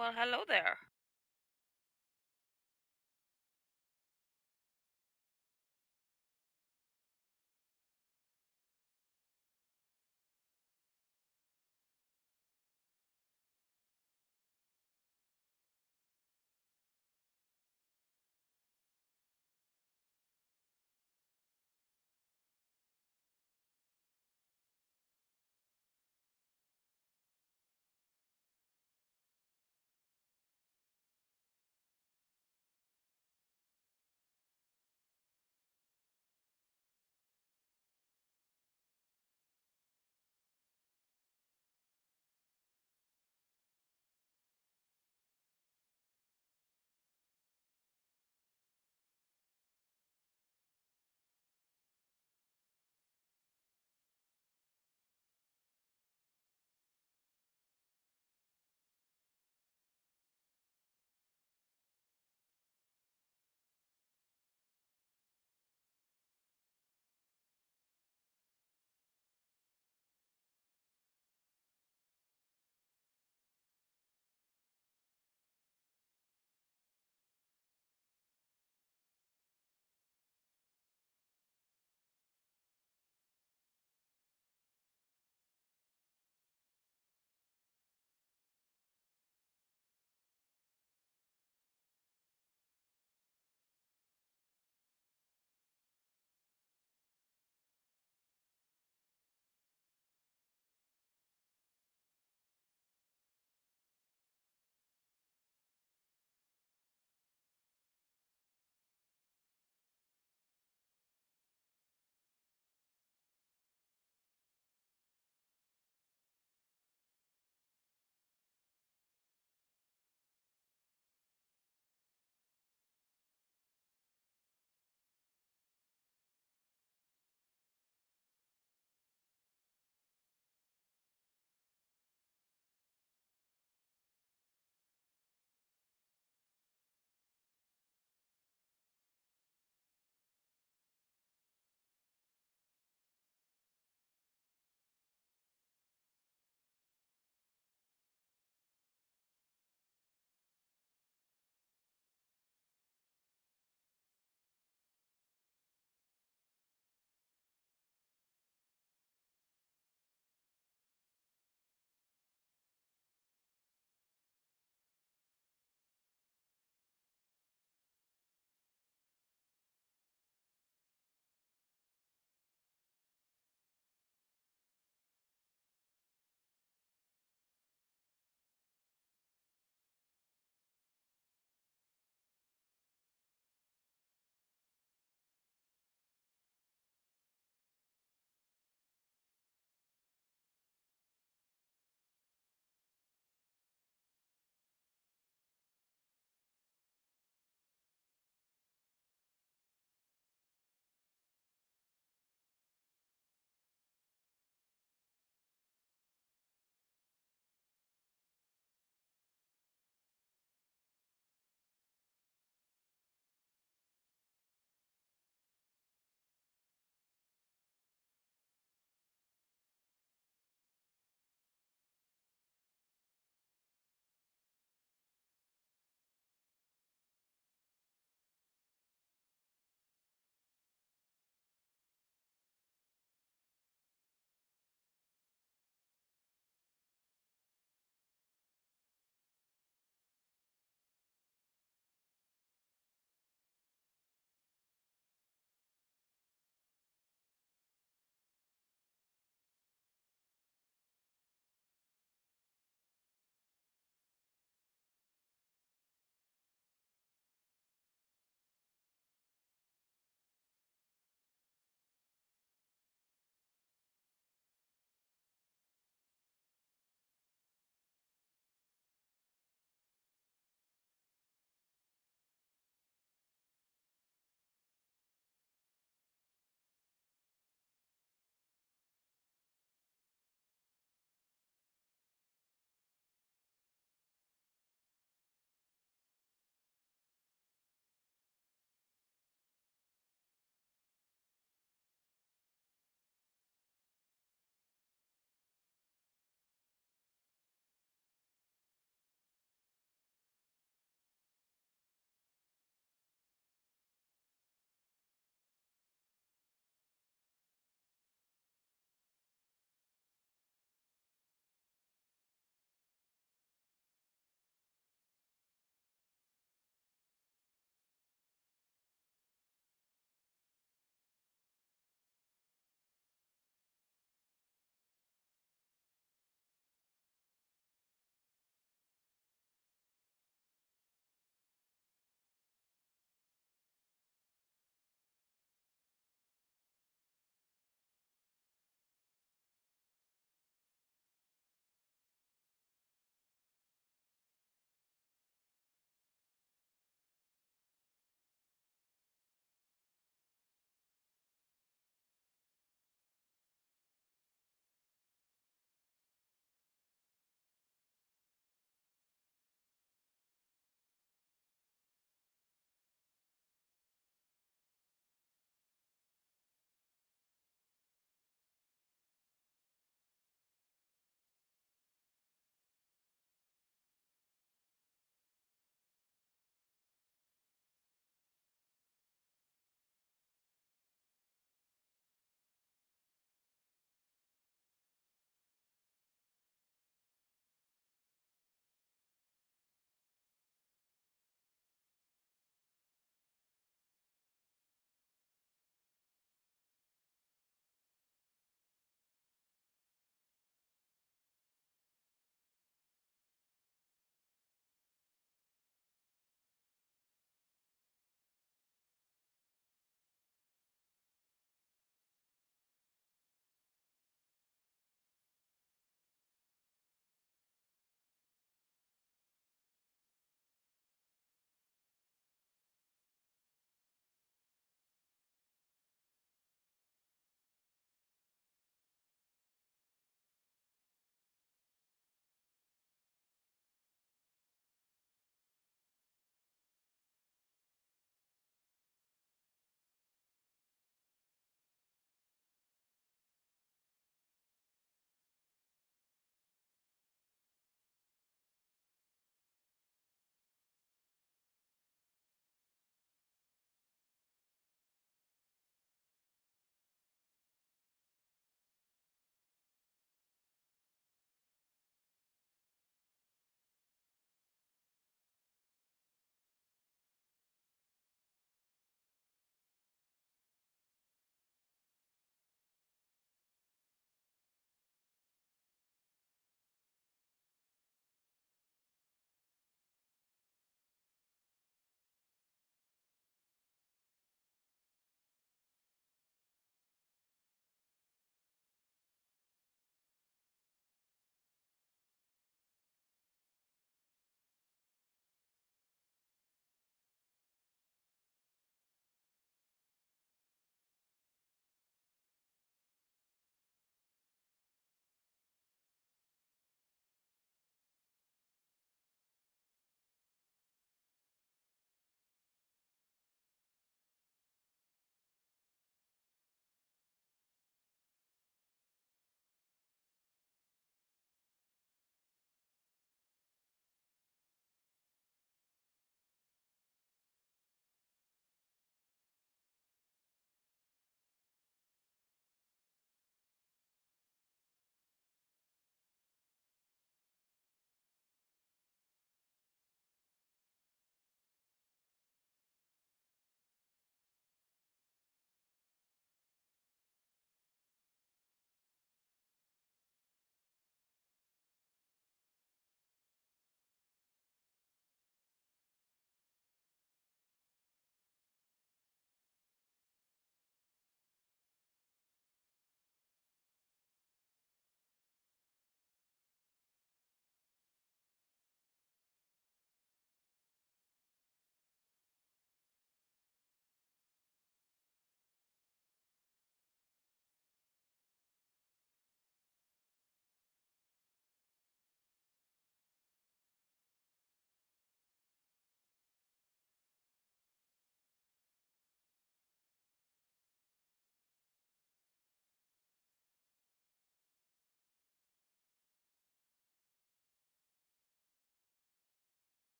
Well, hello there.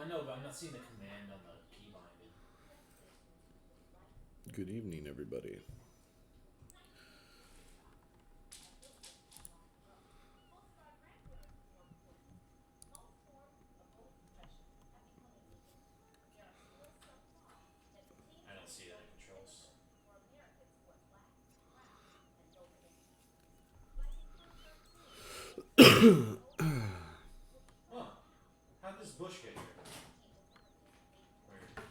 know, but I'm not seeing the command on the key binding. Good evening, everybody. I don't see that in controls. Huh. How did this bush get here? Weird.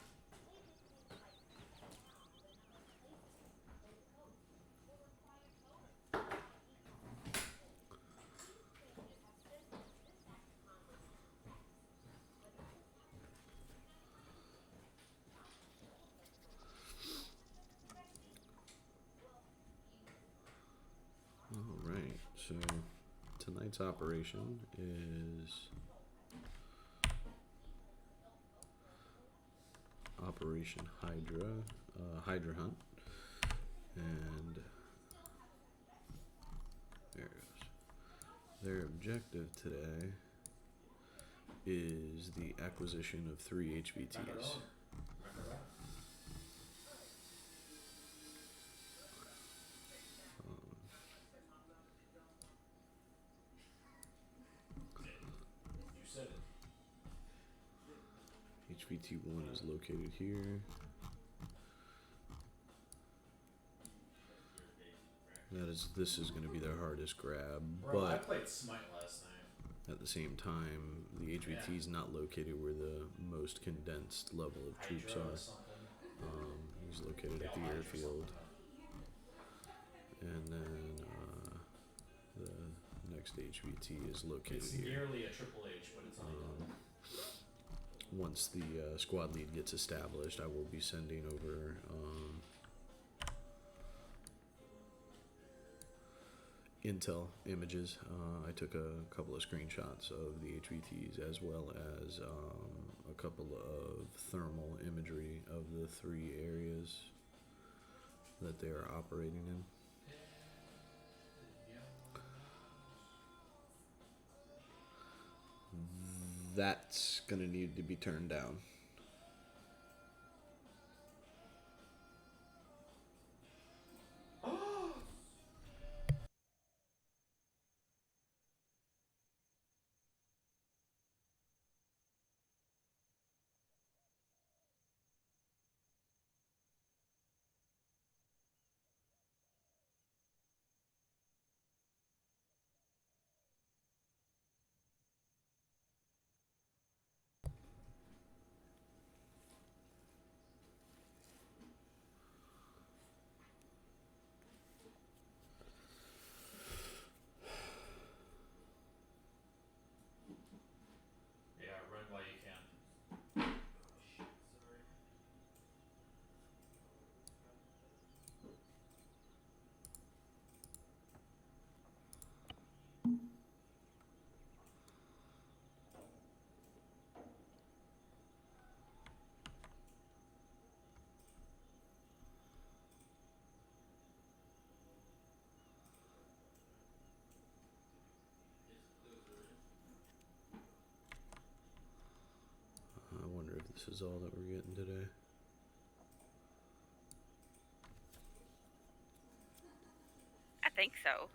All right, so tonight's operation is Operation Hydra, Hydra Hunt, and there it goes. Their objective today is the acquisition of 3 HVTs. Remember that? You said it. HVT1 is located here. This is going to be their hardest grab, Bro, I but played Smite last night. at the same time, the HVT is not located where the most condensed level of troops Hydra or are. something. He's located at the Hydra or airfield, something. and then the next HVT is located It's here. nearly a Triple H, but it's only Once the squad lead gets established, I will be sending over intel images. I took a couple of screenshots of the HVTs as well as a couple of thermal imagery of the 3 areas that they are operating in. That's going to need to be turned down. Yeah, run while you can. I wonder if this is all that we're getting today. I think so.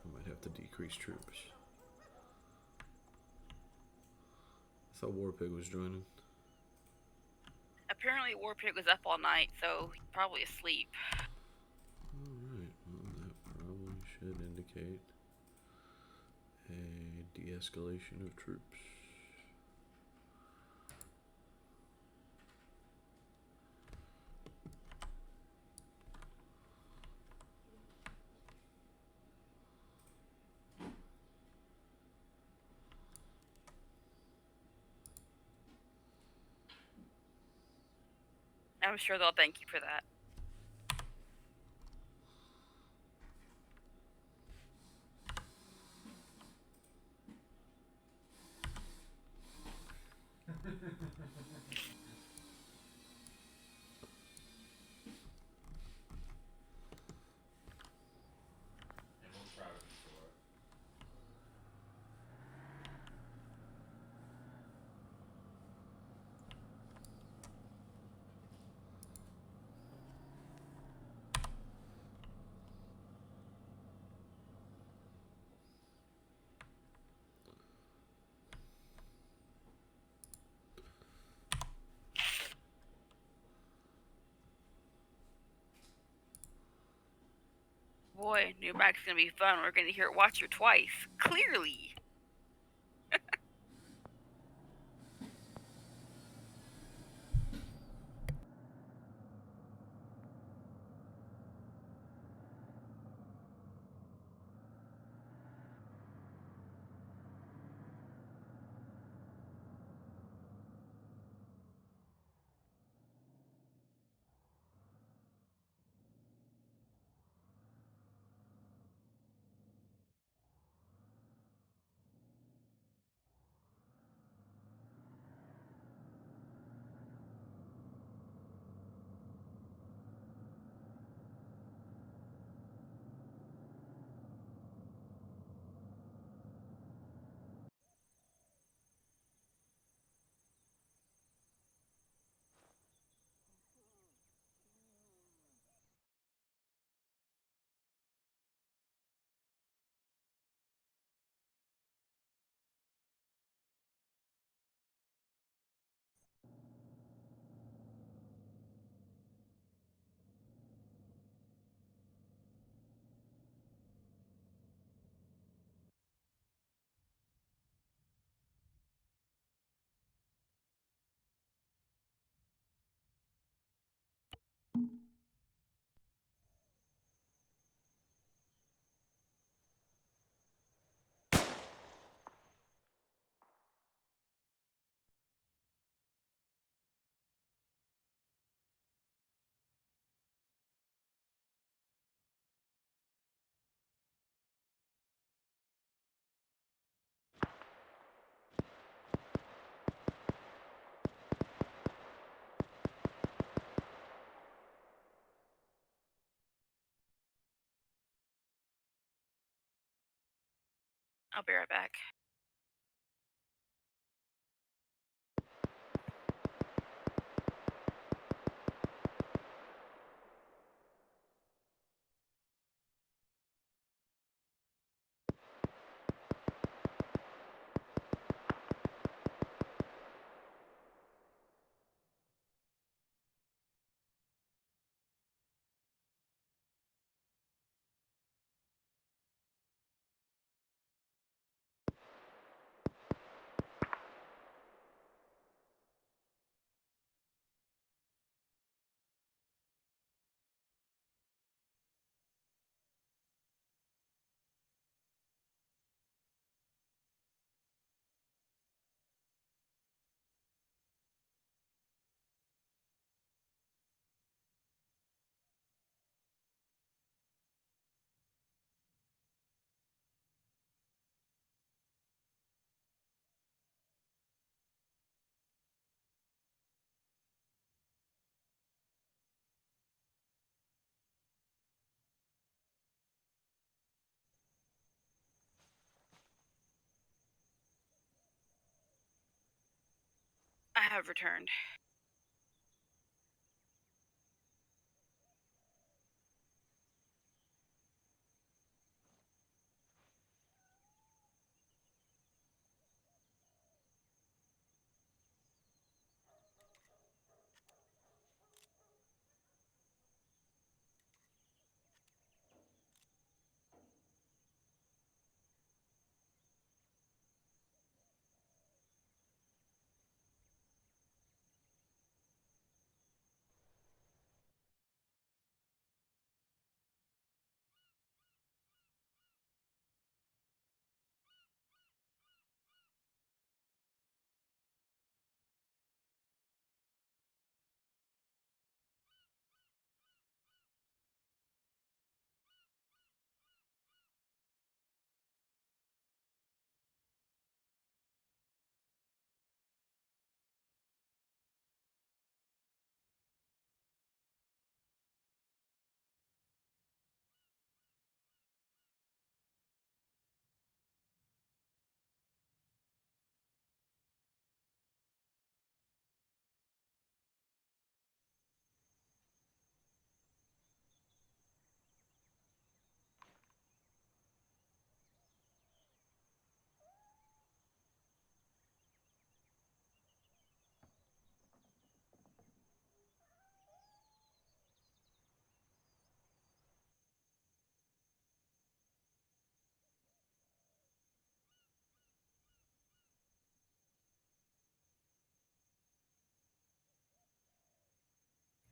I might have to decrease troops. I thought Warpig was joining. Apparently Warpig was up all night, so he's probably asleep. Alright, well that probably should indicate a de-escalation of troops. I'm sure they'll thank you for that. And we're proud of you for it. Boy, new map's gonna be fun. We're gonna hear Watcher twice. Clearly. I'll be right back. I have returned.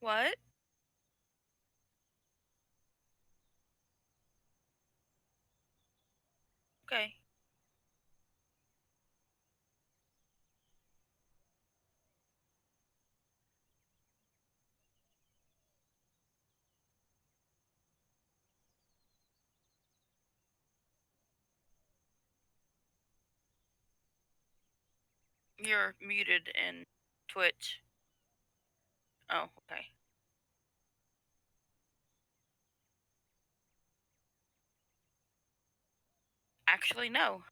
What? Okay. You're muted in Twitch. Oh, okay. Actually, no.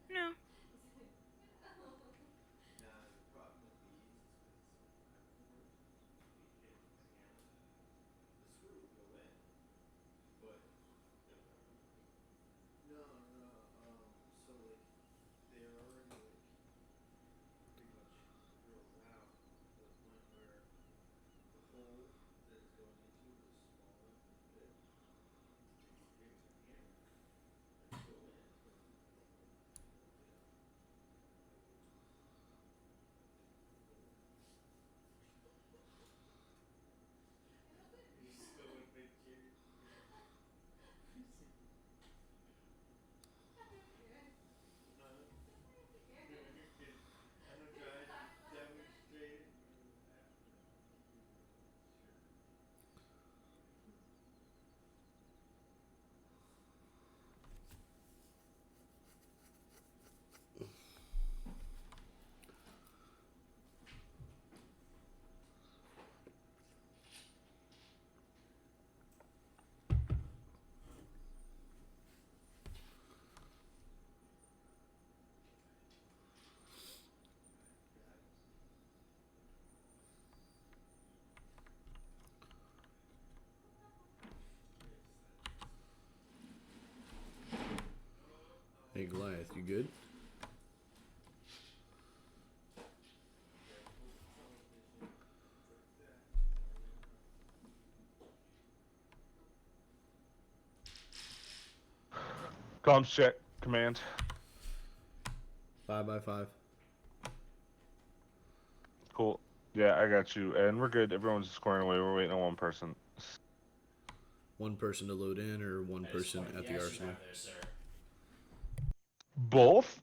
No. Hey Goliath, you good? Comms check. Command. 5x5. Cool. Yeah, I got you. And we're good. Everyone's squaring away. We're waiting on one person. One person to load in or one I just person pointed at the yes, you arsenal? have there, sir. Both?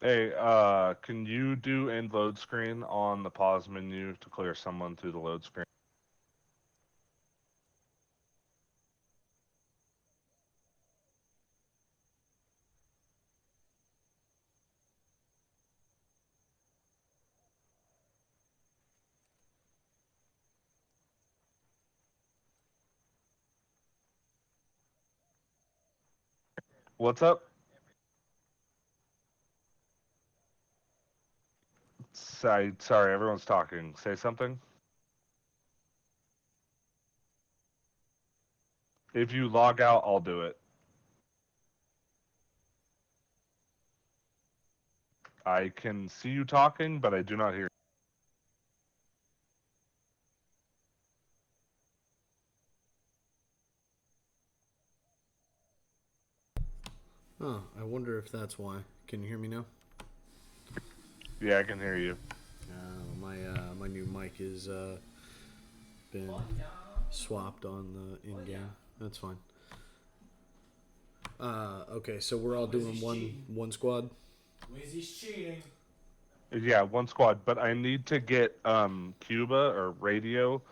Hey, can you do end load screen on the pause menu to clear someone through the load screen? What's up? Sorry, everyone's talking. Say something. If you log out, I'll do it. I can see you talking, but I do not hear. Oh, I wonder if that's why. Can you hear me now? Yeah, I can hear you. My new mic is been swapped on the in-game. That's fine. Okay, so we're all doing one squad. Wizzy's cheating. Yeah, one squad, but I need to get Cuba or radio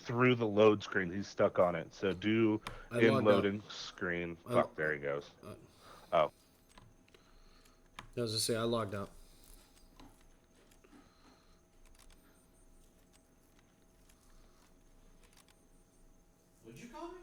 through the load screen. He's stuck on it. So do I in logged loading screen. Fuck, there he goes. Oh. I was to say I logged out. Would you call me?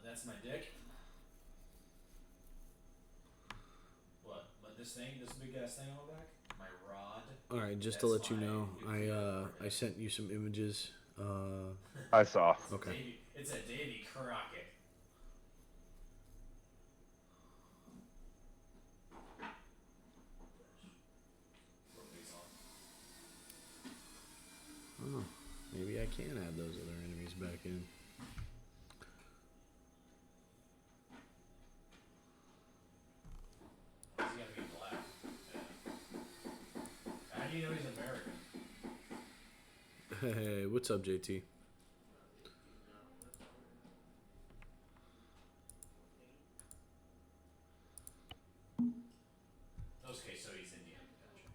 That's my dick. What? This big ass thing on my back? My rod. All right, just to That's let you my know, nuclear I sent you some images. I saw. Okay. It's a Davy Crockett. Oh, maybe I can add those other enemies back in. He's gotta be black. Yeah. How do you know he's American? Hey, what's up, JT? Okay, so he's Indian. Gotcha.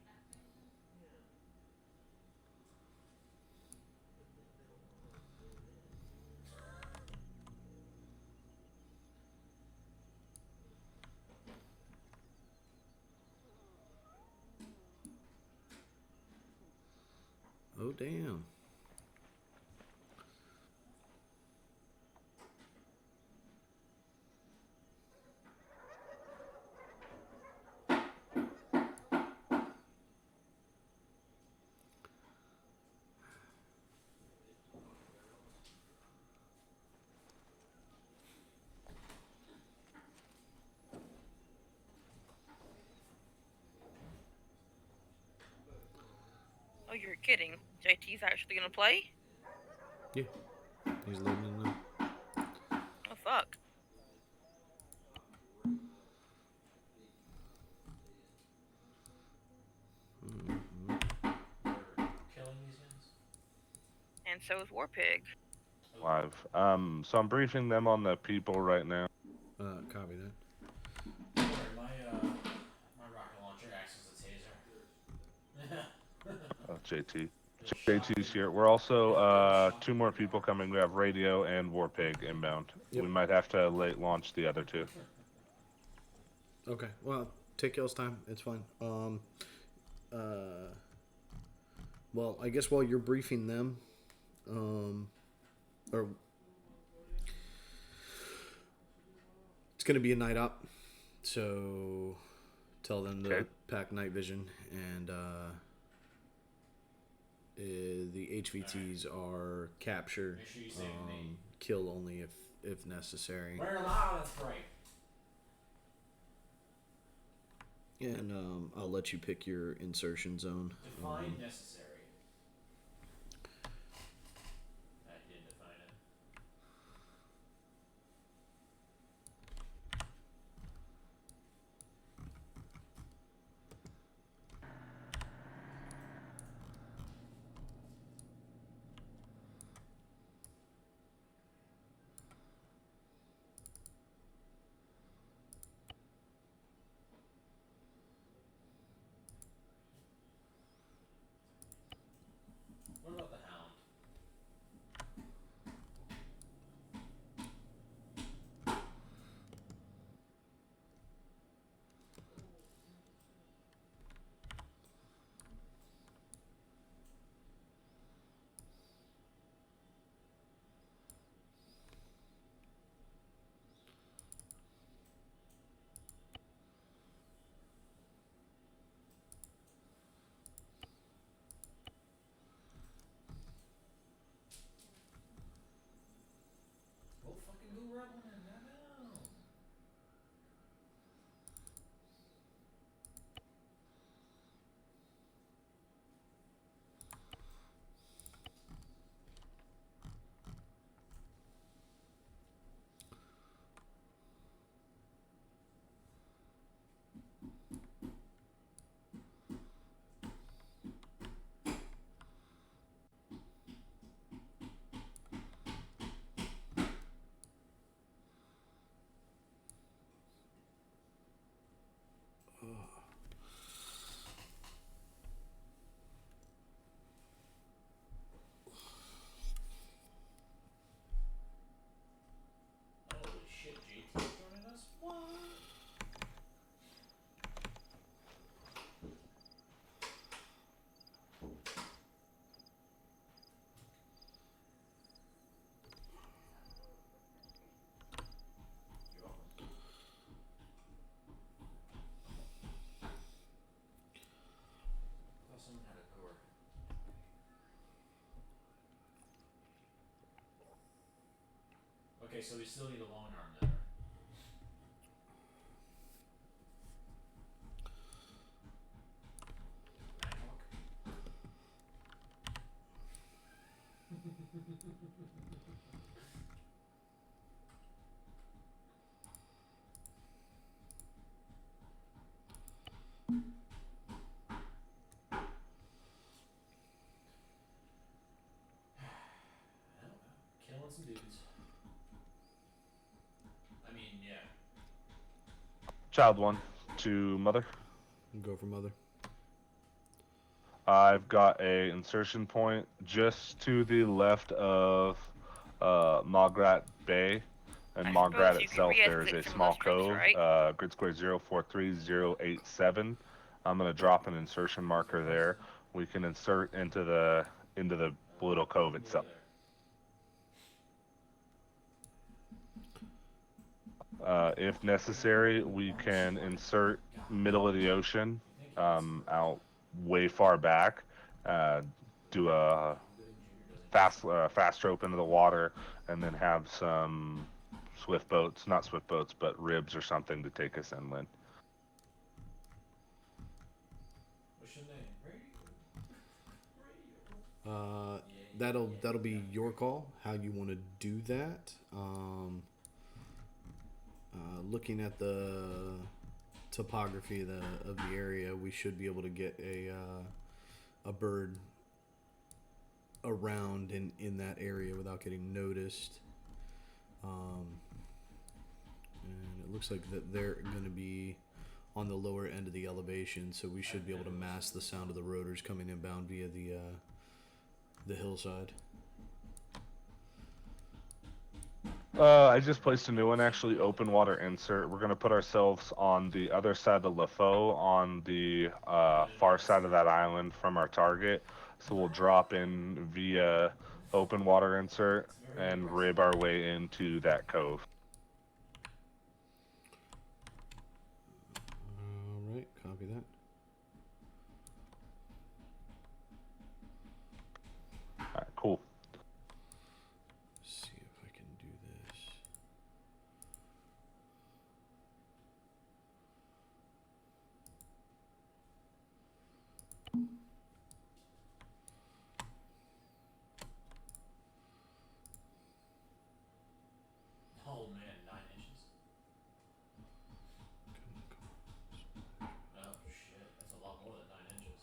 Oh, damn. Oh, you're kidding. JT's actually gonna play? Yeah, he's living in now. Oh, fuck. Killing these guys? And so is Warpig. Live. So I'm briefing them on the people right now. Copy that. Sorry, my rocket launcher acts as a taser. Oh, JT. JT's here. We're also 2 more people coming. We have Radio and Warpig inbound. Yep. We might have to late launch the other 2. Okay. Well, take y'all's time. It's fine. Well, I guess while you're briefing them, or it's going to be a night op, so tell them to Okay. pack night vision, and the HVTs are capture, Make sure you save the name. kill only if necessary. We're allowed, that's right. And I'll let you pick your insertion zone. Define necessary. That did define it. What about the hound? Go fucking go right on in that now. Holy shit, JT's joining us? What? You're welcome. I thought someone had a cord. Okay, so we still need a long arm then. Nighthawk? I don't know. Killing some dudes. I mean, yeah. Child 1 to Mother. Go for mother. I've got a insertion point just to the left of Mograt Bay. And I Mograt suppose you can itself, there's re-exit a from small those trees, cove, right? grid square 043087. I'm going to drop an insertion marker there. We can insert into the little cove itself. If necessary, we can insert middle of the ocean, out way far back, do a fast rope into the water, and then have some not swift boats, but ribs or something to take us inland. What's your name? That'll be your call how you want to do that. Looking at the topography of the area, we should be able to get a bird around in that area without getting noticed. And it looks like that they're going to be on the lower end of the elevation, so we should be able to mask the sound of the rotors coming inbound via the hillside? I just placed a new one, actually, open water insert. We're going to put ourselves on the other side of LaFoe, on the far side of that island from our target. So we'll drop in via open water insert and rib our way into that cove. Alright, copy that. Alright, cool. See if I can do this. Oh man, 9 inches. Oh shit, that's a lot more than 9 inches.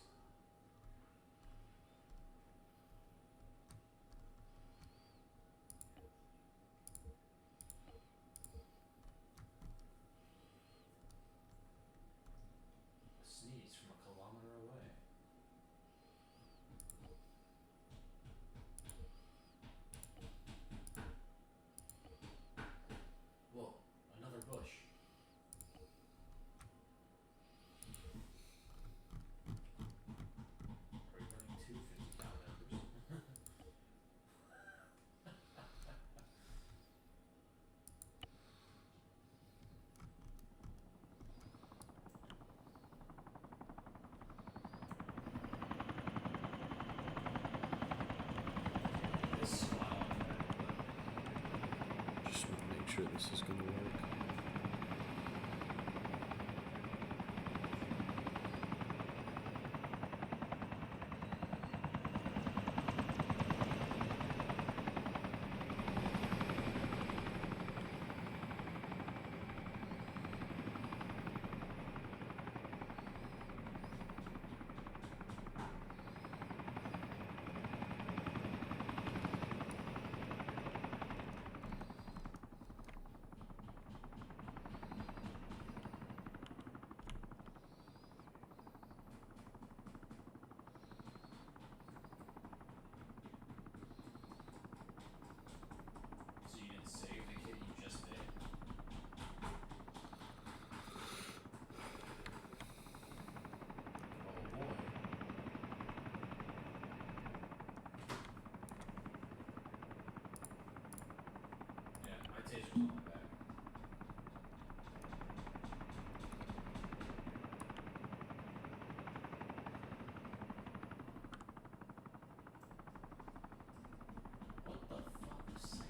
A sneeze from a kilometer away. Whoa, another bush. Are we running two 50-cal members? This is wild. Just want to make sure this is going to work. So you didn't save the kit you just did? Oh boy. Yeah, my taser's on my back. What the fuck sight is that?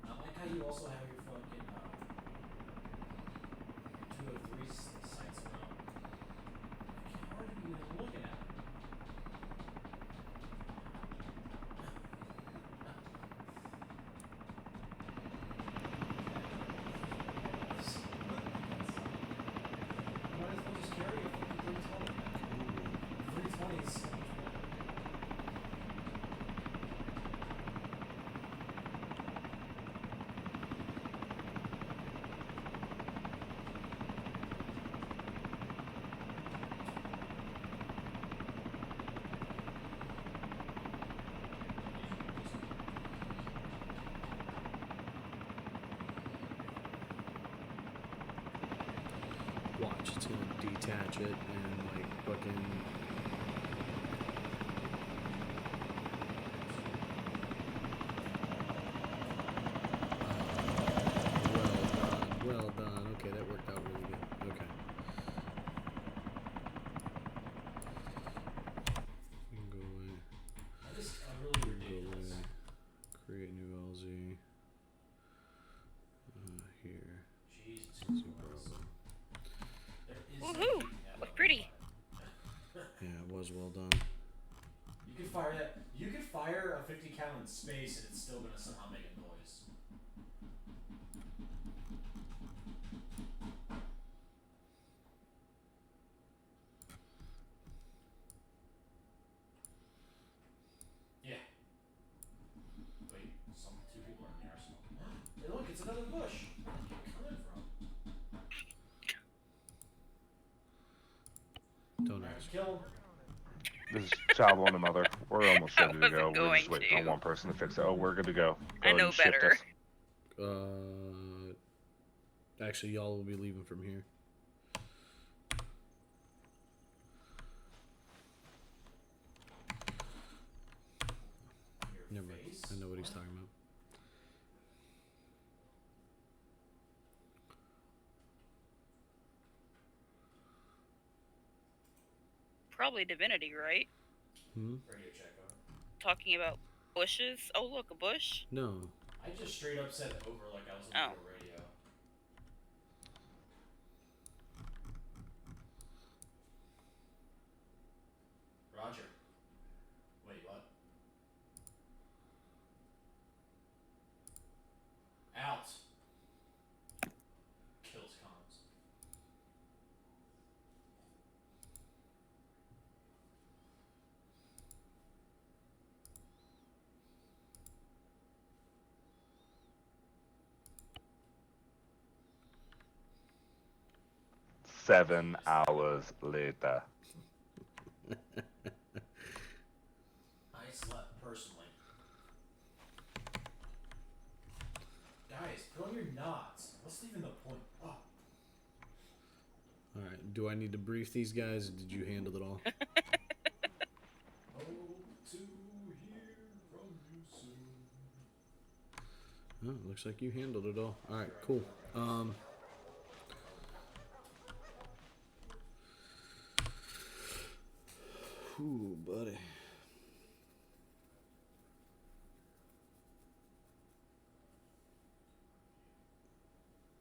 I like how you also have your fucking 203 sights around. Like, how are you even looking at it? Might as well just carry a fucking 320. 320 is so much better. Watch, it's going to detach it and like fucking. Well done. Okay, that worked out really good. Okay. We can go away. That is really Go ridiculous. away. Create new LZ. Here. Jesus LZ Christ. Bravo. There is Woohoo! something that Look on pretty. fire. Yeah, it was well done. You could fire that. You could fire a 50 cal in space and it's still gonna somehow make a noise. Yeah. Wait, two people are in the arsenal. Hey, look, it's another bush. Where did it come from? Don't Alright, ask. kill him. This is Child one and mother. We're almost I ready to go. wasn't We're just going waiting on to. one person to fix it. Oh, we're good to go. Go I ahead know and shift better. us. Actually, y'all will be leaving from here. Your Never mind. face? I know what he's talking about. Probably divinity, right? Hmm? Radio check on. Talking about bushes. Oh, look, a bush. No. I just straight up said over like I was on Oh. the radio. Roger. Wait, what? Out. Kills comms. Seven hours later. I slept personally. Guys, put on your knots. What's even the point? Oh. Alright, do I need to brief these guys, or did you handle it all? Hope to hear from you soon. Oh, looks like you handled it all. Alright, cool. Whew, buddy.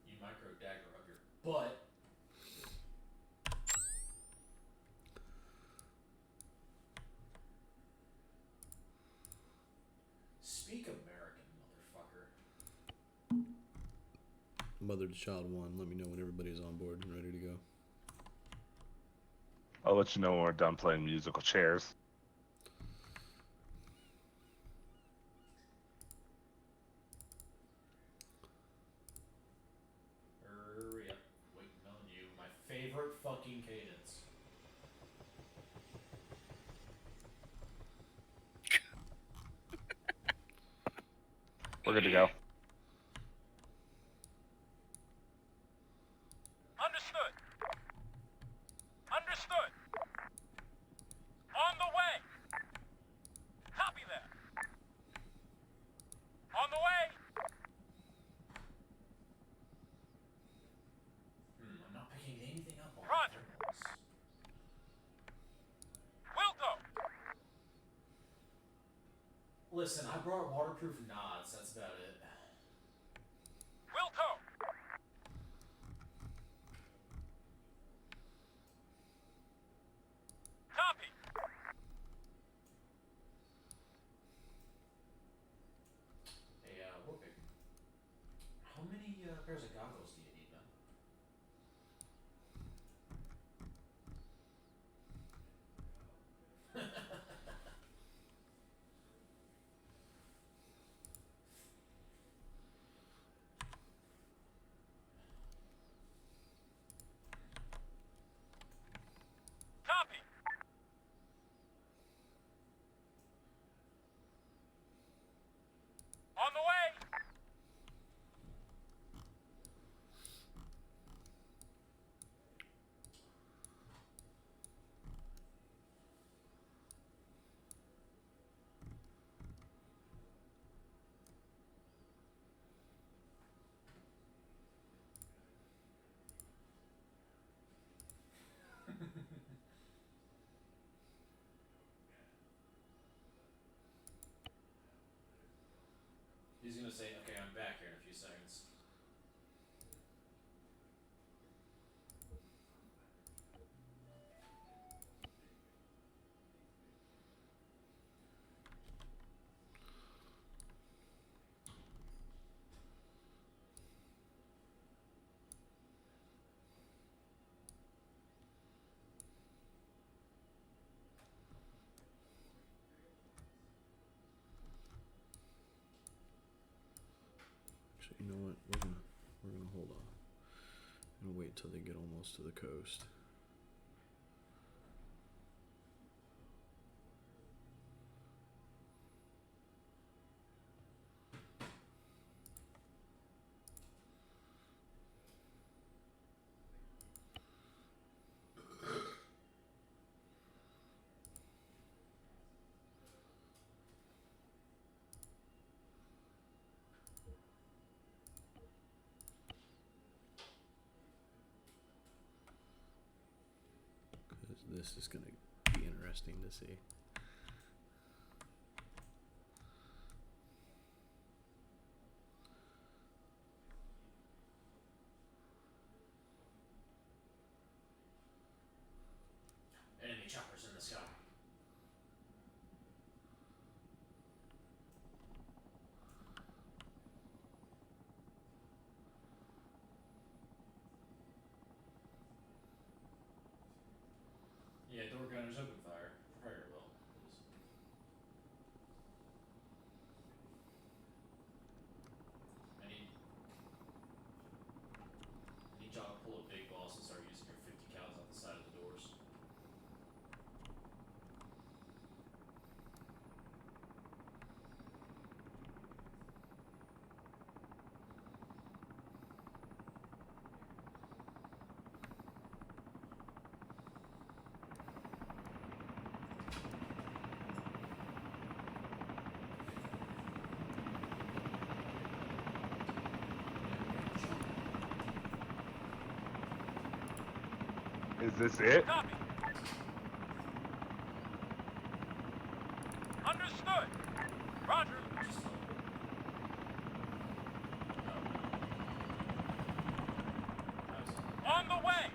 You micro dagger up your butt. Speak American, motherfucker. Mother to child one, let me know when everybody's on board and ready to go. I'll let you know when we're done playing musical chairs. Hurry up. Waiting on you. My favorite fucking cadence. We're good to go. Understood. Understood. On the way. Copy that. On the way. I'm not picking anything up on Roger. this. Will do. Listen, I brought waterproof knots. That's about it. Will do. Copy. Hey, Warpig. How many pairs of goggles do you need, man? Copy. On the way. He's gonna say, okay, I'm back here in a few seconds. Actually, you know what? We're gonna hold on. I'm gonna wait till they get almost to the coast. this is going to be interesting to see. Enemy choppers in the sky. Yeah, door gunners open fire. Predator will. I need y'all to pull a big boss and start using your 50 cals off the side of the doors. Is this it? Copy. Understood. Roger. On the way.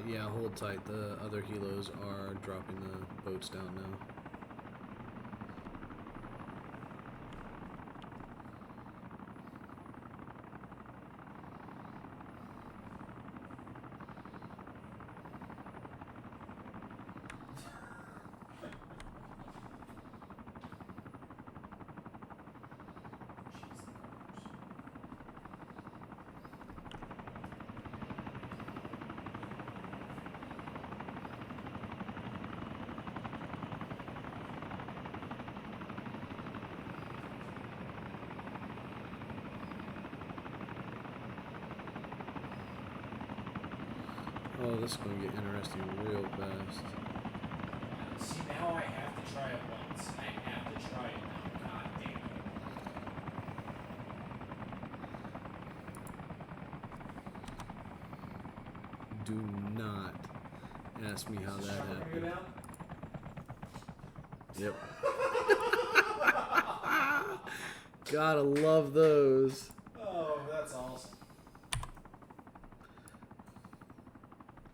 Yeah, hold tight. The other helos are dropping the boats down now. Oh, this is going to get interesting real fast. See, now I have to try it once. I have to try it now. God damn it. Do not ask me how Is the that chopper gonna go happened. down? Yep. Gotta love those. Oh, that's awesome.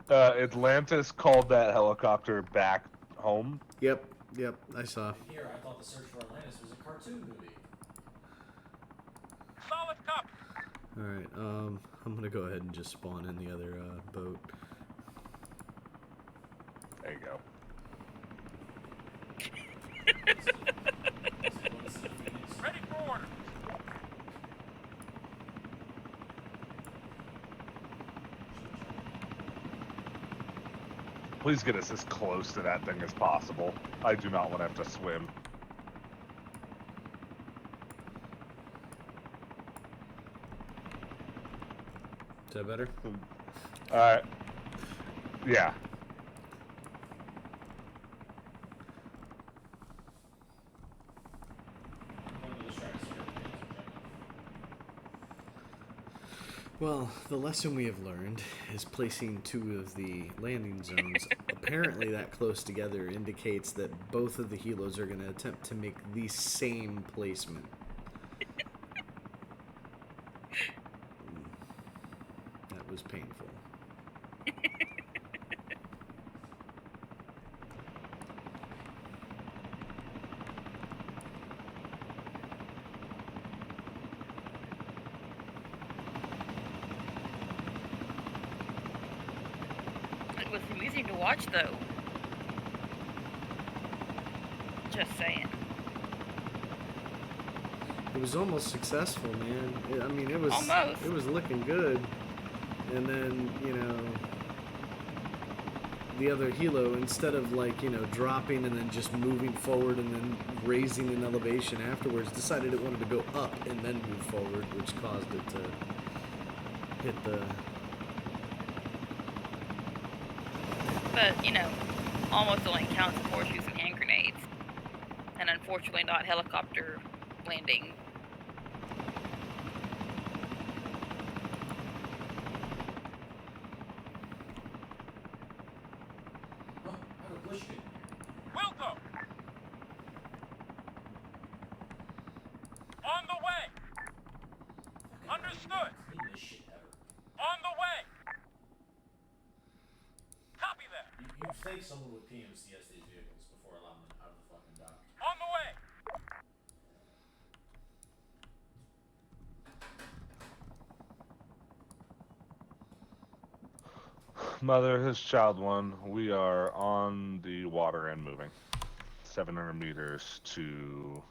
Atlantis called that helicopter back home. Yep, I saw. Here, I thought the Search for Atlantis was a cartoon movie. Solid copy. Alright, I'm gonna go ahead and just spawn in the other boat. There you go. Ready for order. Please get us as close to that thing as possible. I do not want to have to swim. Is that better? Alright. Yeah. Well, the lesson we have learned is placing two of the landing zones apparently that close together indicates that both of the helos are going to attempt to make the same placement. That was painful. It was amusing to watch, though. Just saying. It was almost successful, man. I mean, it was Almost. It was looking good, and then the other helo, instead of dropping and then just moving forward and then raising in elevation afterwards, decided it wanted to go up and then move forward, which caused it to hit the. But, almost only counts as horseshoes and hand grenades. And unfortunately not helicopter landing. Understood. Clean this shit ever. On the way. Copy that. You'd think someone would PMCS these vehicles before allowing them out of the fucking dock. On the way. Mother, his child one. We are on the water and moving. 700 meters to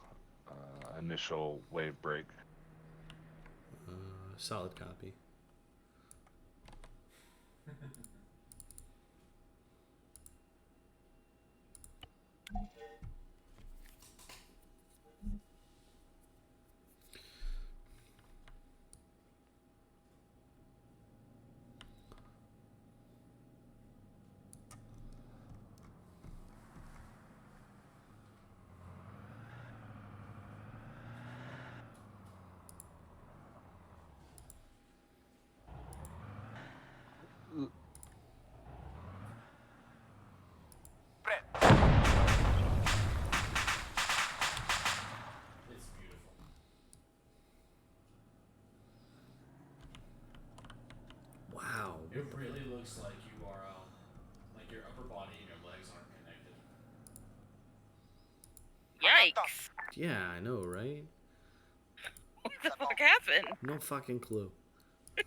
initial wave break. Solid copy. It's beautiful. Wow. It really looks like you are, like your upper body and your legs aren't connected. Yikes. Yeah, I know, right? What the fuck happened? No fucking clue. He's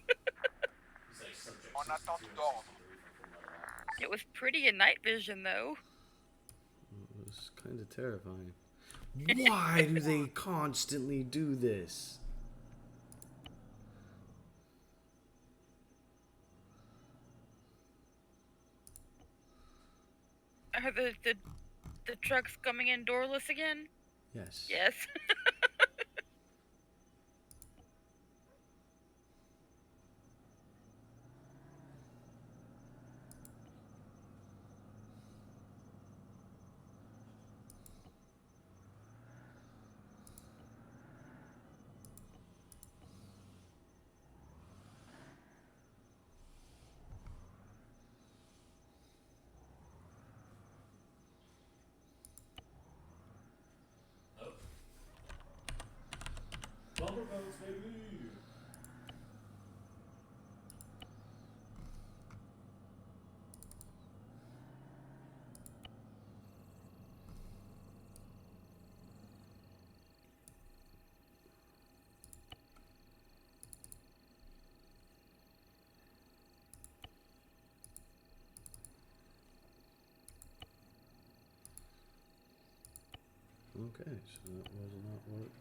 like subject 62 and 63 from Fullmetal Alchemist. It was pretty in night vision, though. It was kind of terrifying. Why do they constantly do this? Are the trucks coming in doorless again? Yes. Yes. Oh. Bumper boats, baby! Okay, so that was not work.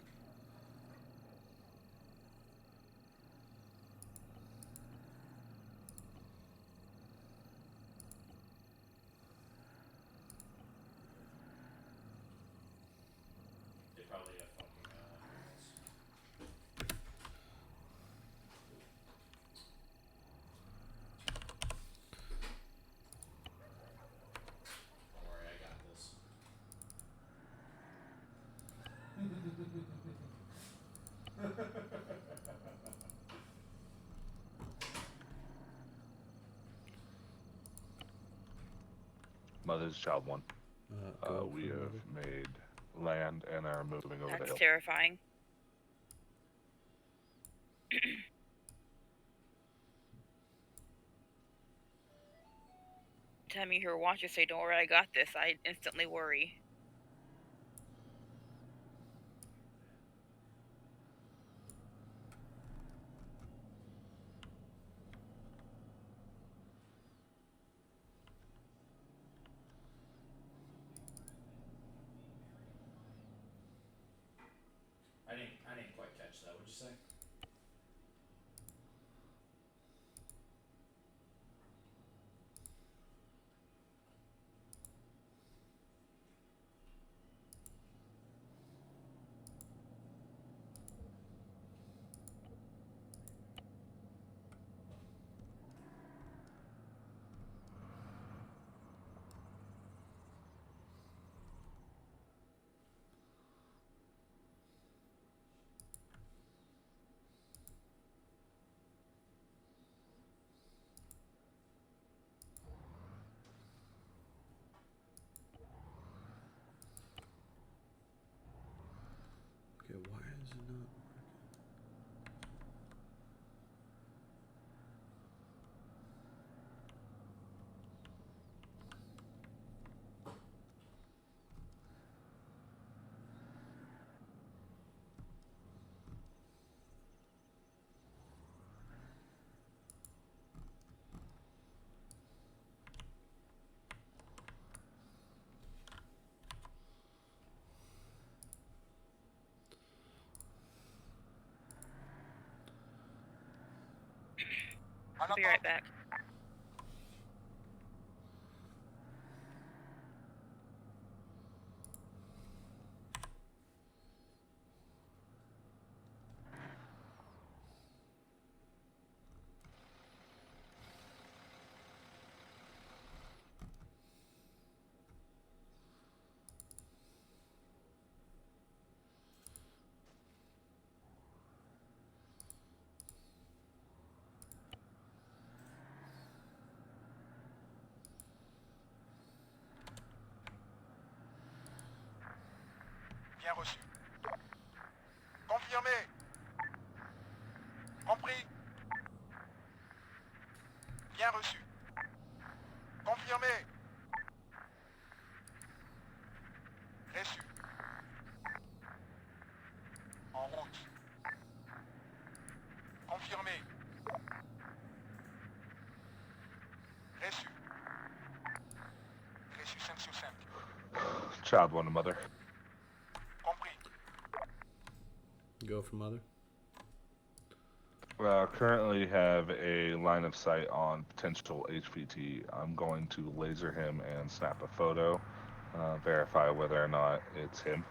They probably have fucking, wheels. Don't worry, I got this. Mother's child one. Go We for have another. made land and are moving over the That's hill. terrifying. Time you hear watchers say, "Don't worry, I got this," I instantly worry. I didn't quite catch that. What'd you say? I'll be right back. Bien reçu. Confirmé. Compris. Bien reçu. Confirmé. Reçu. En route. Confirmé. Reçu. Reçu 5 sur 5. Child one, mother. Compris. Go for mother. Currently have a line of sight on potential HVT. I'm going to laser him and snap a photo, verify whether or not it's him.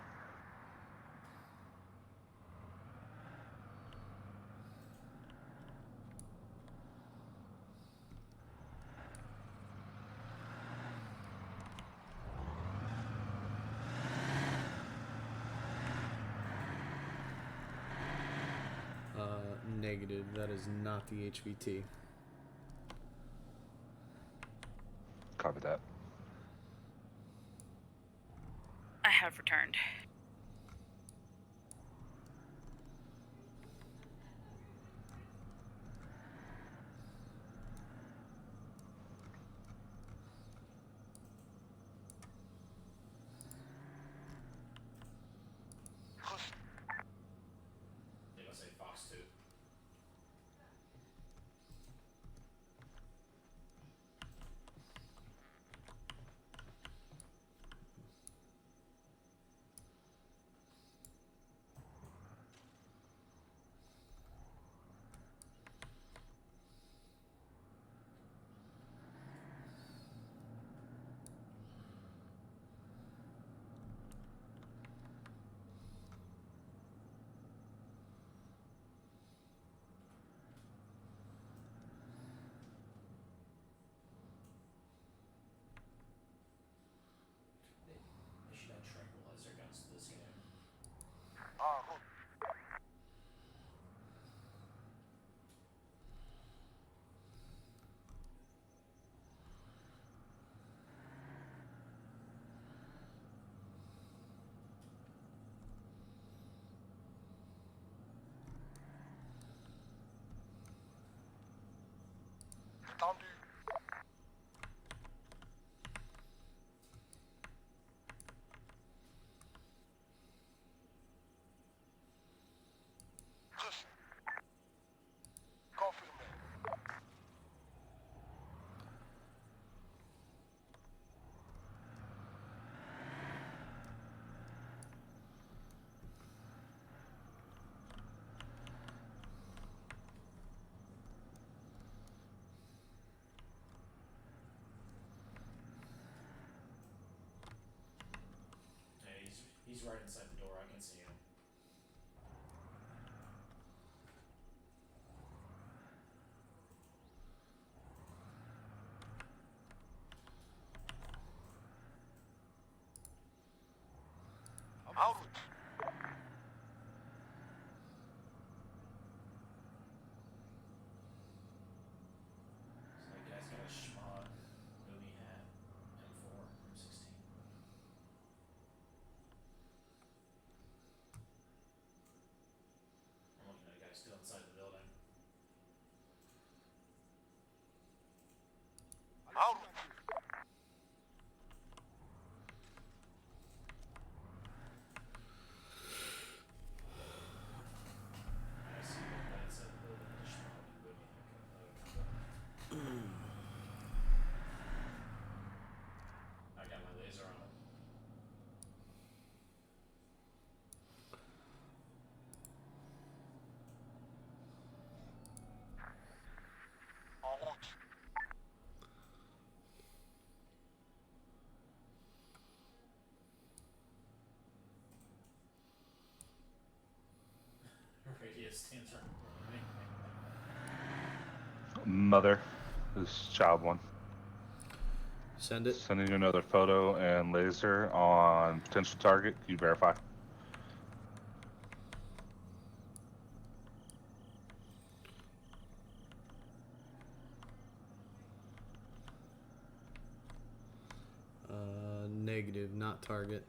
Negative. That is not the HVT. Copy that. I have returned. Reçu. They must say Fox 2. They should add tranquilizer guns to this game. En route. Tendu. Reçu. Confirmé. Yeah, he's right inside the door. I can see him. En route. So that guy's got a schmod, boonie hat, M4, M16. I'm looking at a guy still inside the building. En route. I see one guy inside the building with a schmod and boonie combo. I got my laser on him. En stands right in front of me. Mother, this child one. Send it. Sending you another photo and laser on potential target. Can you verify? Negative, not target.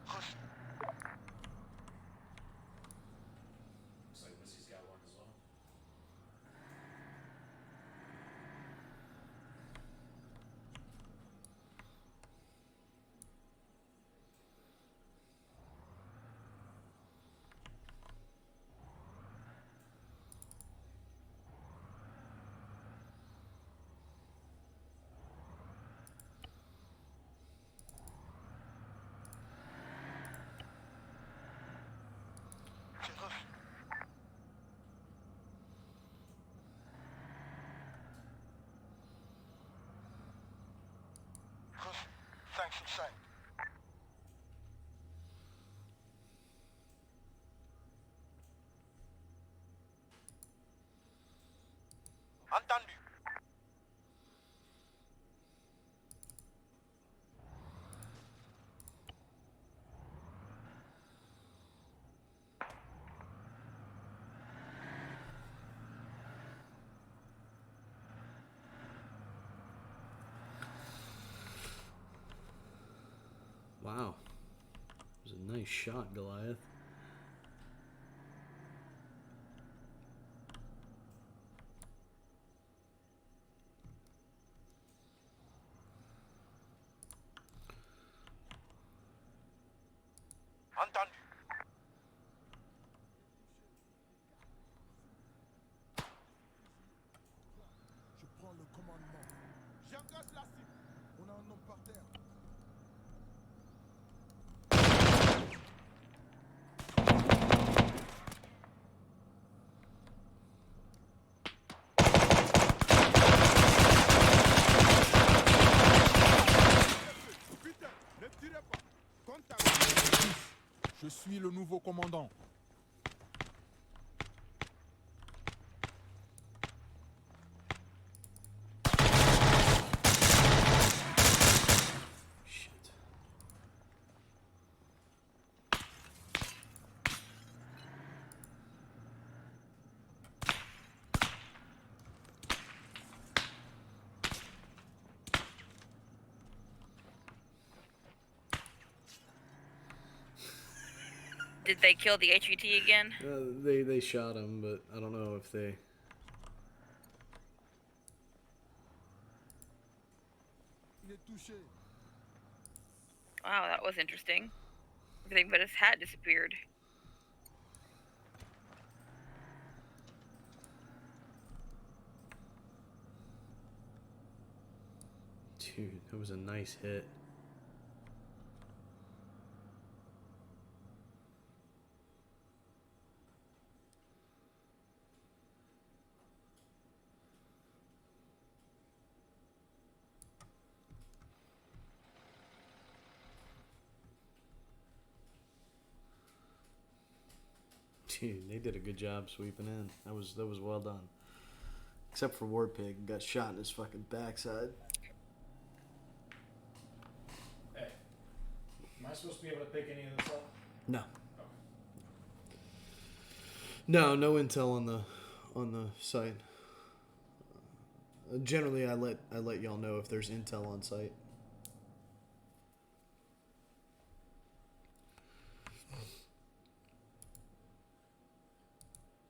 Reçu. Looks like Wissy's got one as well. J'ai reçu. Reçu. 5 sur 5. Entendu. Wow. It was a nice shot, Goliath. Entendu. Je prends le commandement. J'engage la cible. On a un homme par terre. Putain, ne tirez pas. Contact. Je suis le nouveau commandant. Shit. Did they kill the HVT again? They shot him, but I don't know if they. Il est touché. Wow, that was interesting. Everything but his hat disappeared. Dude, that was a nice hit. Dude, they did a good job sweeping in. That was well done. Except for Warpig, got shot in his fucking backside. Hey, am I supposed to be able to pick any of this up? No. Okay. No intel on the site. Generally, I let y'all know if there's intel on site.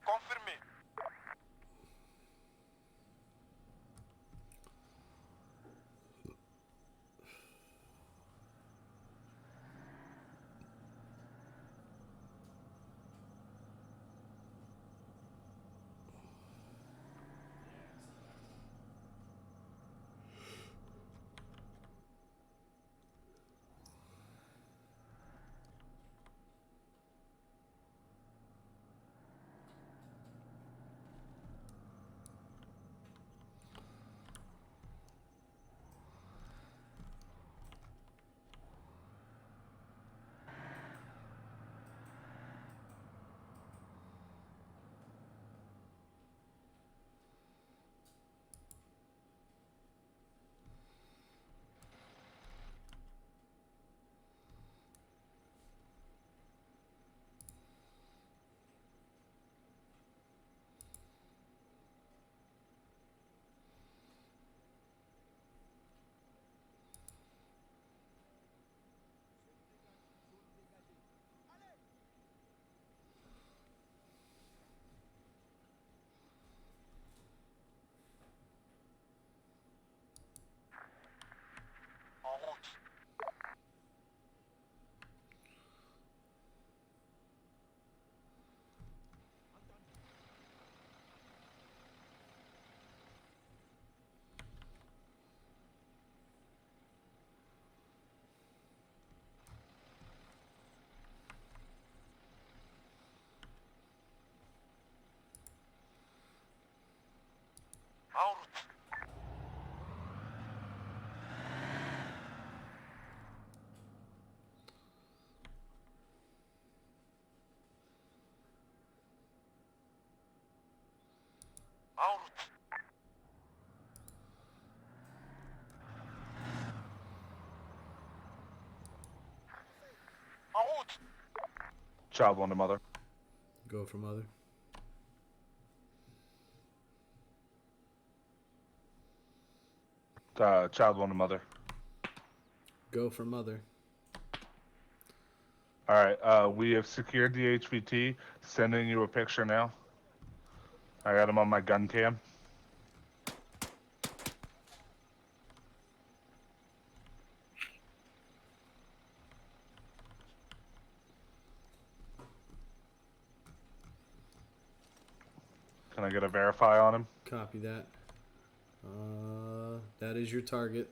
Confirmé. Yeah, it's not that. En route. En route. Child one to mother. Go for mother. Child one to mother. Go for mother. All right. We have secured the HVT. Sending you a picture now. I got him on my gun cam. Can I get a verify on him? Copy that. That is your target.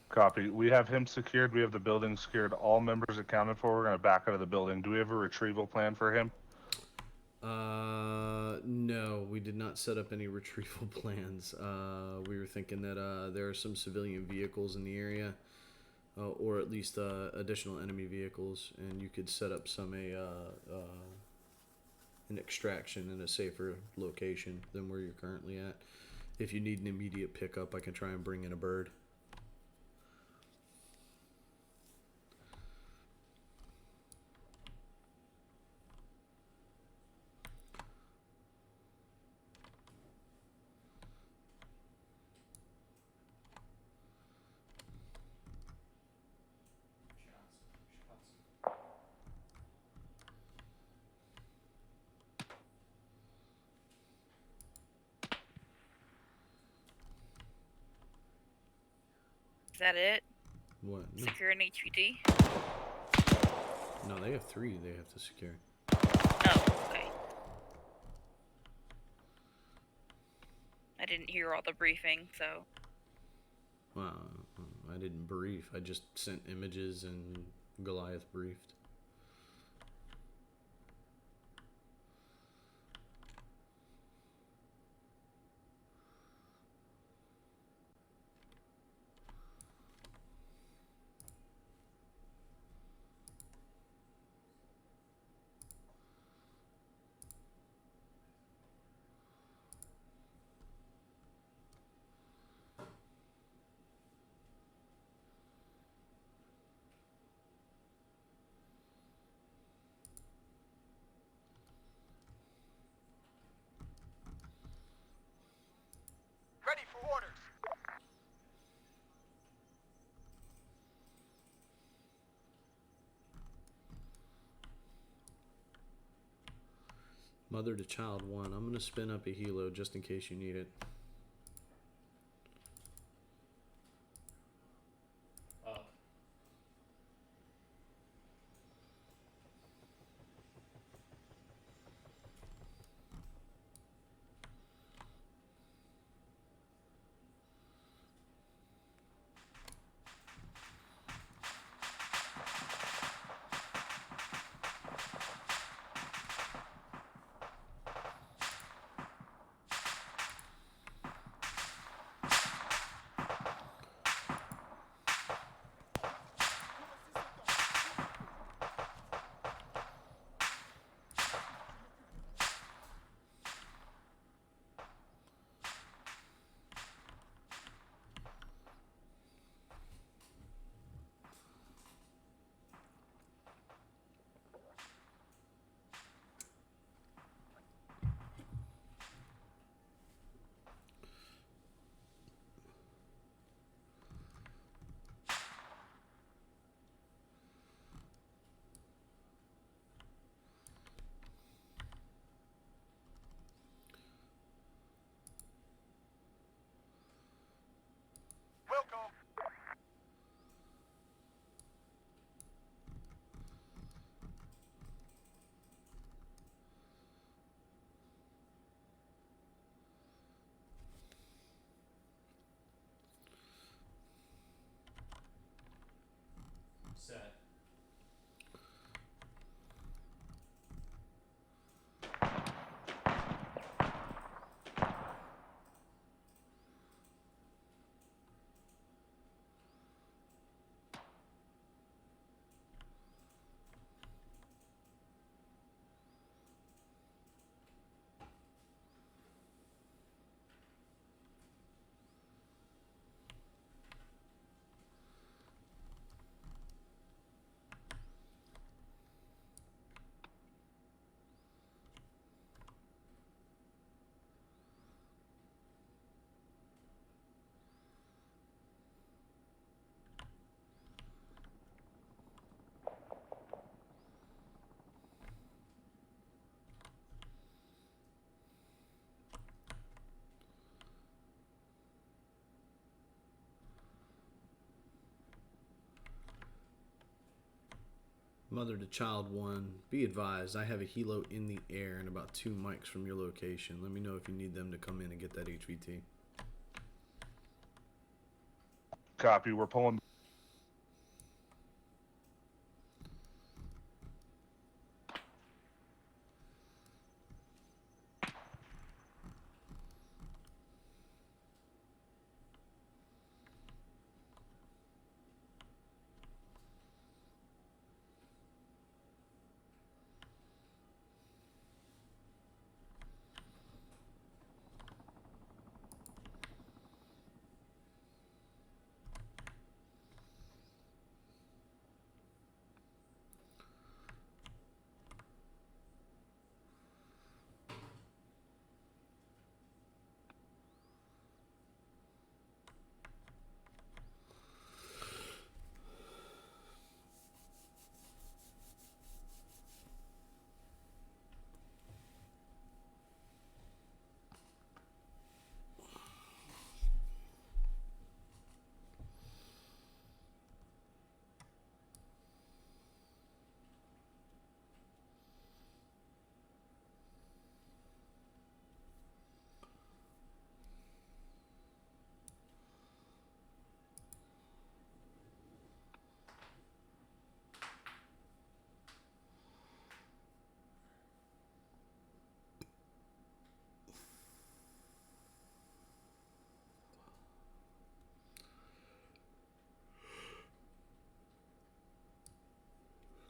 Copy. We have him secured. We have the building secured. All members accounted for. We're going to back out of the building. Do we have a retrieval plan for him? No, we did not set up any retrieval plans. We were thinking that there are some civilian vehicles in the area, or at least additional enemy vehicles, and you could set up an extraction in a safer location than where you're currently at. If you need an immediate pickup, I can try and bring in a bird. Shots. Is that it? What? No, Secure an HVT? no, they have 3 they have to secure. Oh, okay. I didn't hear all the briefing, so. Well, I didn't brief. I just sent images and Goliath briefed. Ready for orders. Mother to child 1. I'm gonna spin up a helo just in case you need it. Up. Mother to Child 1, be advised, I have a helo in the air and about 2 mics from your location. Let me know if you need them to come in and get that HVT. Copy. We're pulling.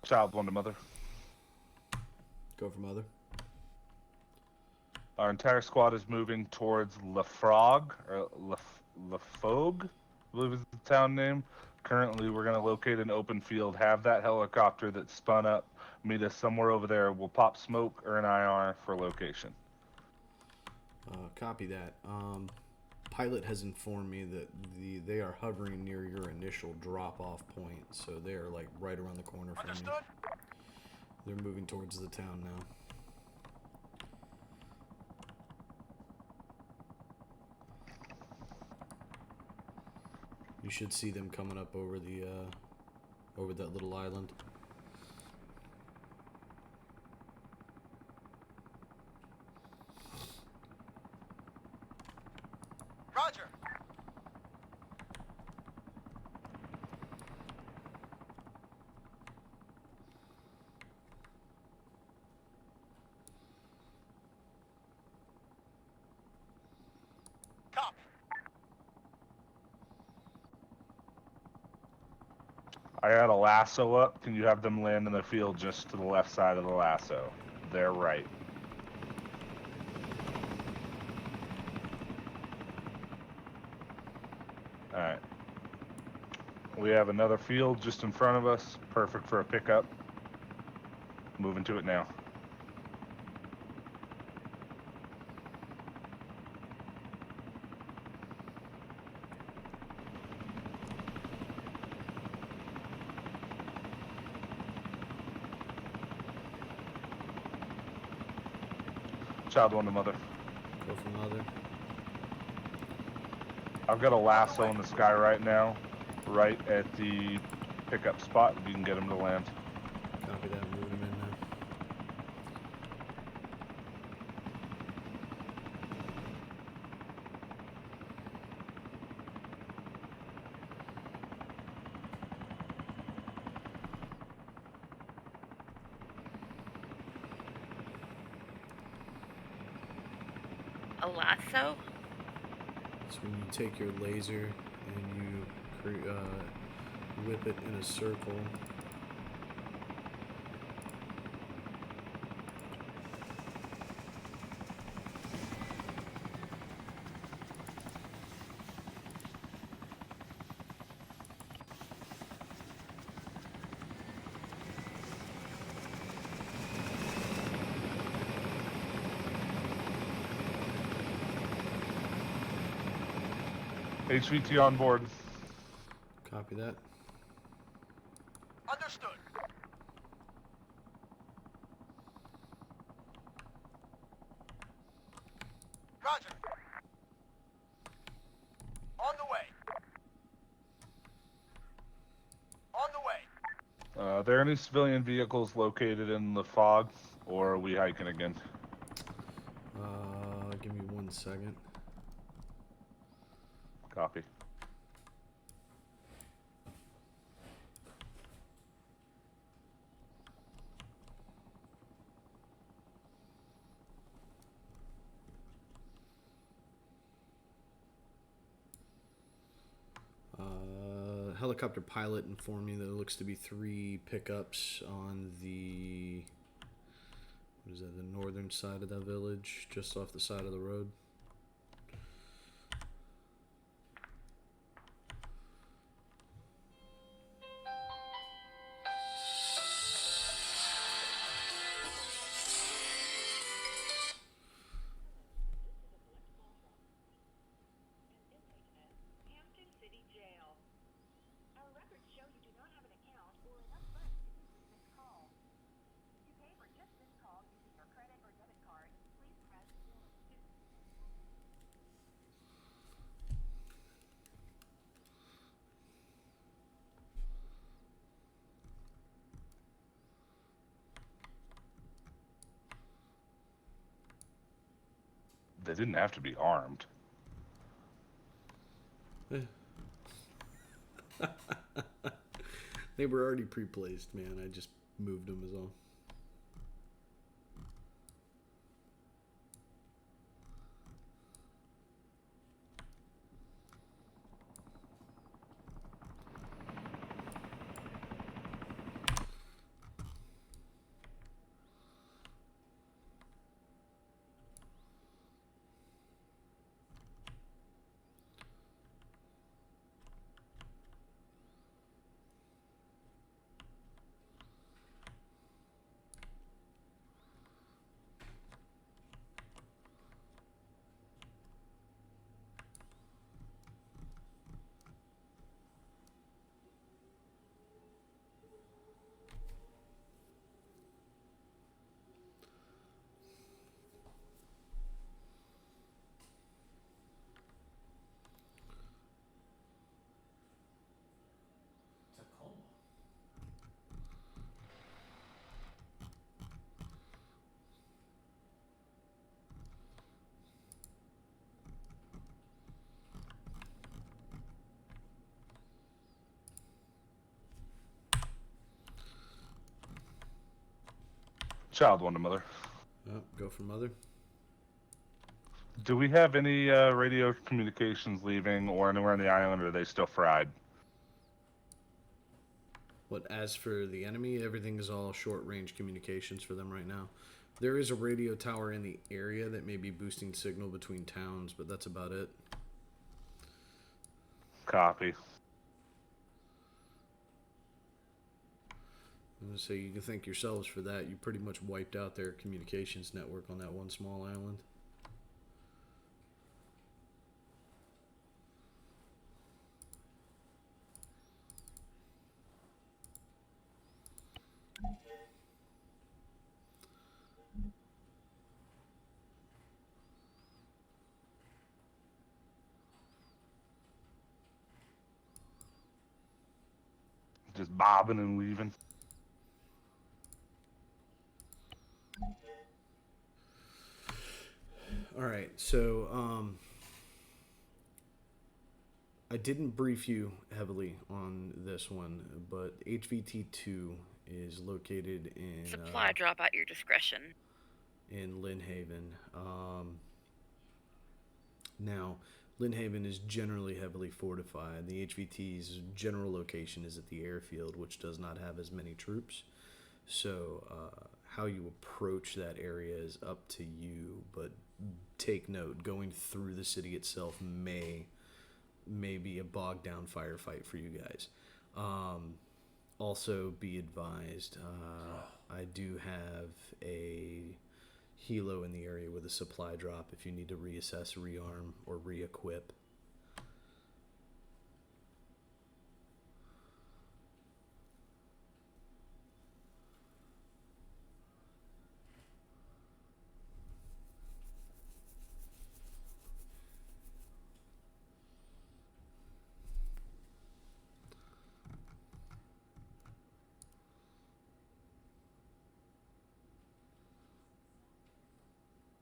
Child 1 to Mother. Go for Mother. Our entire squad is moving towards Lafrogue, or Lafogue, I believe is the town name. Currently, we're going to locate an open field, have that helicopter that's spun up, meet us somewhere over there. We'll pop smoke or an IR for location. Copy that. Pilot has informed me that they are hovering near your initial drop-off point, so they are like right around the corner from you. Understood? They're moving towards the town now. You should see them coming up over the over that little island. Roger. Copy. I got a lasso up. Can you have them land in the field just to the left side of the lasso? They're right. Alright. We have another field just in front of us. Perfect for a pickup. Moving to it now. Child 1 to Mother. Go for Mother. I've got a lasso in the sky right now, right at the pickup spot. If you can get them to land. Copy that. Moving them in now. A lasso? So when you take your laser and you whip it in a circle. HVT on board. Copy that. Understood. Roger. On the way. On the way. there any civilian vehicles located in the fog, or are we hiking again? Give me 1 second. Copy. Helicopter pilot informed me that there looks to be 3 pickups on the, what is that, the northern side of that village, just off the side of the road. They didn't have to be armed. They were already pre-placed, man. I just moved them is all. Tacoma. Child one to mother. Oh, go for mother. Do we have any radio communications leaving or anywhere on the island, or are they still fried? What, as for the enemy, everything is all short-range communications for them right now. There is a radio tower in the area that may be boosting signal between towns, but that's about it. Copy. I'm gonna say you can thank yourselves for that. You pretty much wiped out their communications network on that one small island. Just bobbing and weaving. All right, so I didn't brief you heavily on this one, but HVT2 is located in Supply drop at your discretion. in Lynn Haven. Now, Lynn Haven is generally heavily fortified. The HVT's general location is at the airfield, which does not have as many troops. So, how you approach that area is up to you, but take note, going through the city itself may be a bogged down firefight for you guys. Also, be advised, I do have a helo in the area with a supply drop if you need to reassess, rearm, or re-equip.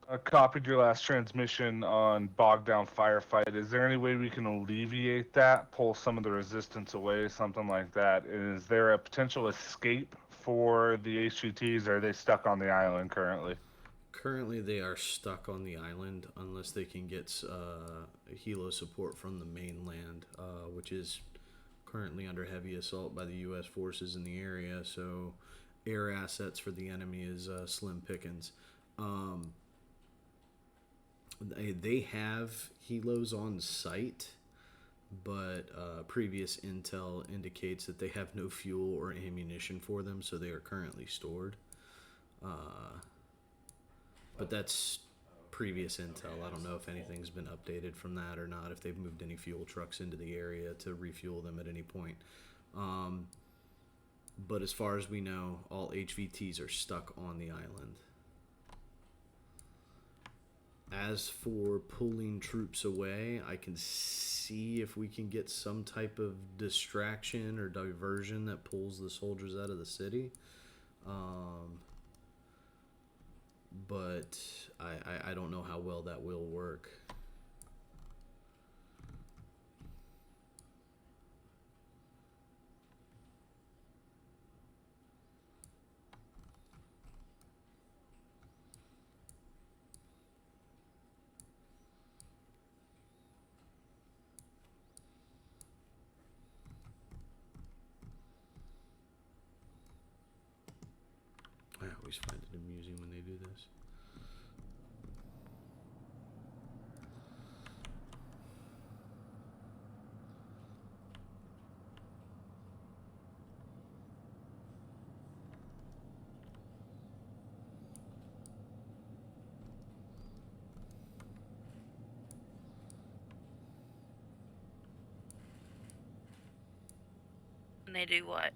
I copied your last transmission on bogged down firefight. Is there any way we can alleviate that, pull some of the resistance away, something like that? Is there a potential escape for the HVTs, or are they stuck on the island currently? Currently, they are stuck on the island unless they can get helo support from the mainland, which is currently under heavy assault by the U.S. forces in the area. So, air assets for the enemy is slim pickings. They have helos on site, but previous intel indicates that they have no fuel or ammunition for them, so they are currently stored. But that's previous intel. I don't know if anything's been updated from that or not, if they've moved any fuel trucks into the area to refuel them at any point. But as far as we know, all HVTs are stuck on the island. As for pulling troops away, I can see if we can get some type of distraction or diversion that pulls the soldiers out of the city. But I don't know how well that will work. I always find it amusing when they do this. And they do what?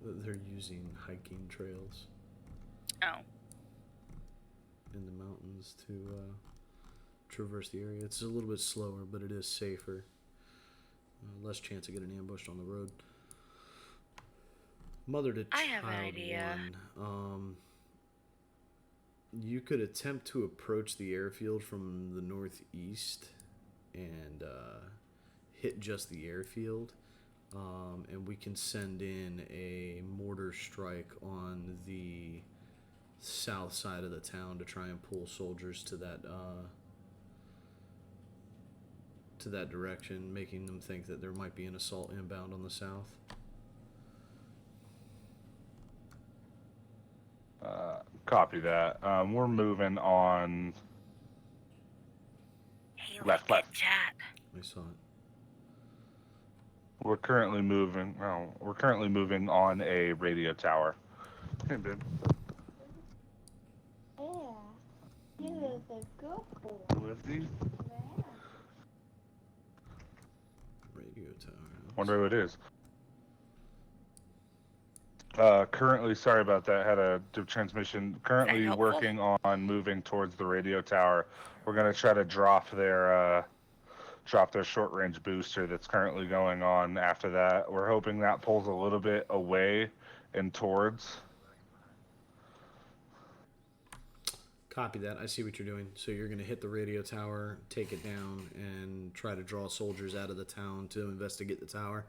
They're using hiking trails Oh. in the mountains to traverse the area. It's a little bit slower, but it is safer. Less chance of getting ambushed on the road. Mother to I have an child idea. one. You could attempt to approach the airfield from the northeast and hit just the airfield. And we can send in a mortar strike on the south side of the town to try and pull soldiers to that direction, making them think that there might be an assault inbound on the south. Copy that. We're moving on. Hey, Left. that chat. I saw it. We're currently moving. We're currently moving on a radio tower. Hey, babe. Yeah, he is a good boy. Lizzie? Yeah. Radio tower. Wonder who it is. Currently, sorry about that. Had a transmission. Currently helpful? working on moving towards the radio tower. We're gonna try to drop their short range booster that's currently going on. After that, we're hoping that pulls a little bit away and towards. Copy that. I see what you're doing. So you're going to hit the radio tower, take it down, and try to draw soldiers out of the town to investigate the tower.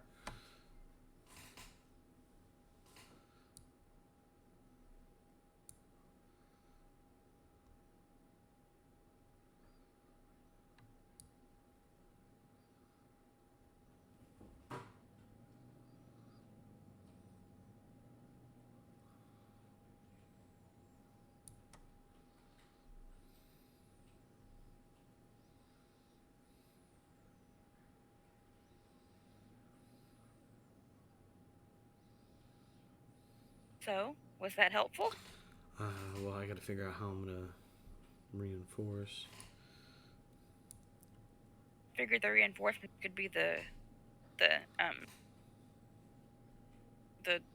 So, was that helpful? Well, I got to figure out how I'm going to reinforce. Figured the reinforcements could be the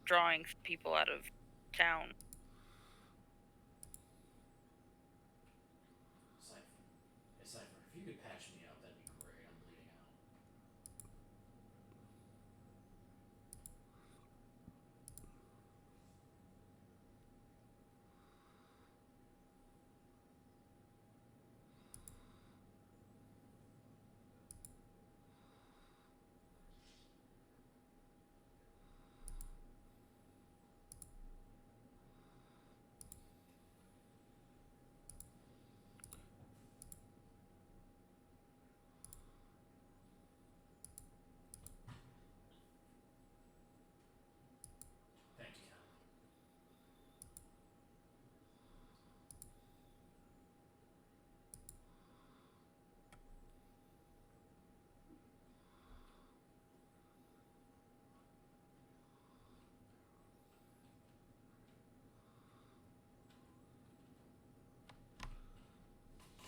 drawing people out of town. Cypher. Hey, Cypher, if you could patch me out, that'd be great. I'm bleeding out.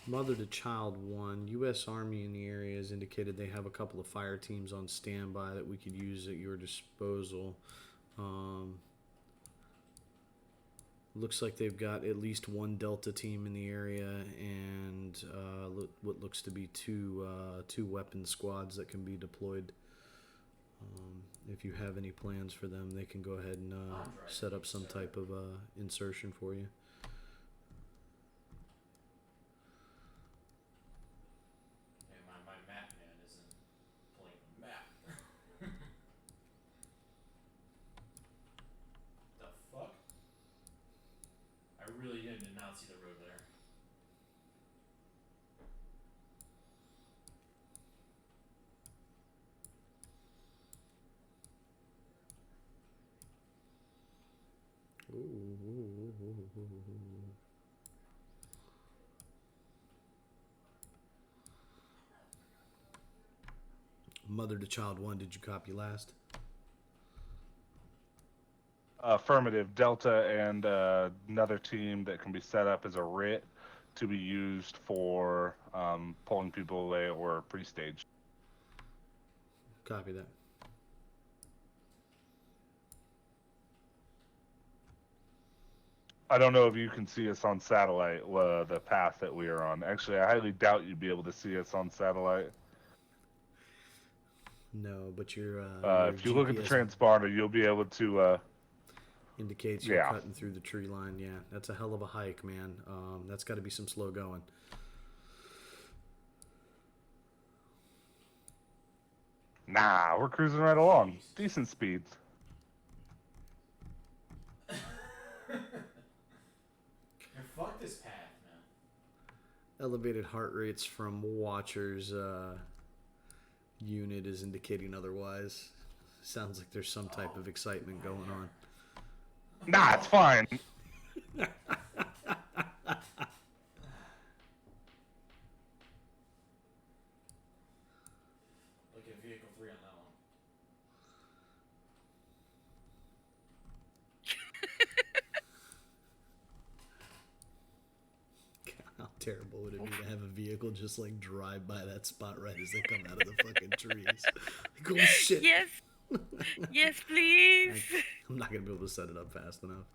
Mother to Child 1, U.S. Army in the area has indicated they have a couple of fire teams on standby that we could use at your disposal. Looks like they've got at least one Delta team in the area and what looks to be two weapon squads that can be deployed. If you have any plans for them, they can go ahead and set up some type of insertion for you. And my map man isn't pulling the map. The fuck? I really did not see the road there. Mother to Child 1, did you copy last? Affirmative. Delta and another team that can be set up as a RIT to be used for pulling people away or pre-stage. Copy that. I don't know if you can see us on satellite, the path that we are on. Actually, I highly doubt you'd be able to see us on satellite. No, but your if you look at the transponder, you'll be able to... indicates you're cutting through the tree line. Yeah, that's a hell of a hike, man. That's got to be some slow going. Nah, we're cruising right along. Decent speeds. Fuck this path, man. Elevated heart rates from Watcher's unit is indicating otherwise. Sounds like there's some type of excitement going on. Nah, it's fine. Look at vehicle 3 on that one. How terrible would it be to have a vehicle just like drive by that spot right as they come out of the fucking trees? Like, oh shit. Yes. Yes, please. I'm not going to be able to set it up fast enough.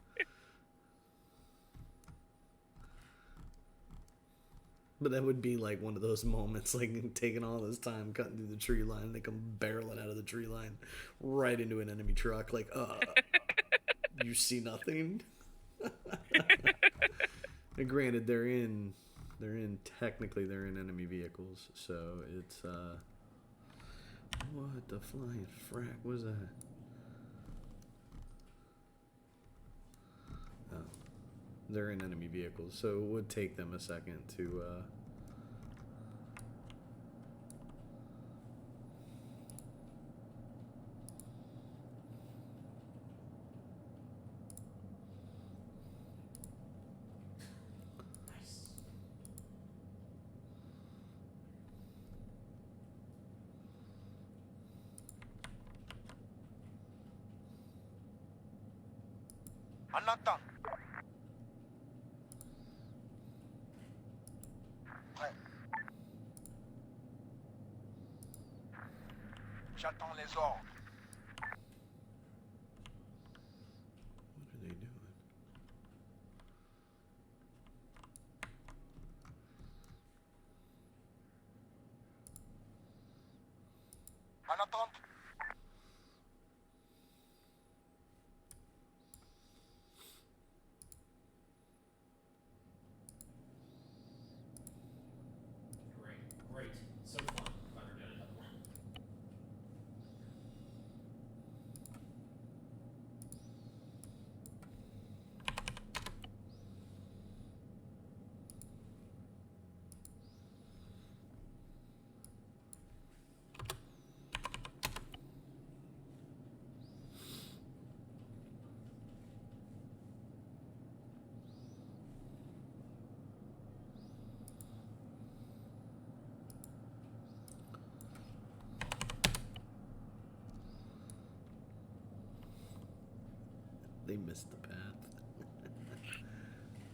But that would be like one of those moments, like taking all this time cutting through the tree line. They come barreling out of the tree line right into an enemy truck. Like, you see nothing? And granted, technically they're in enemy vehicles. So it's, what the flying frack was that? Oh, they're in enemy vehicles, so it would take them a second to Nice. En attente. Prêt. J'attends les ordres. what are they doing? En attente. Great. So fun. Glad we're doing another one. They missed the path.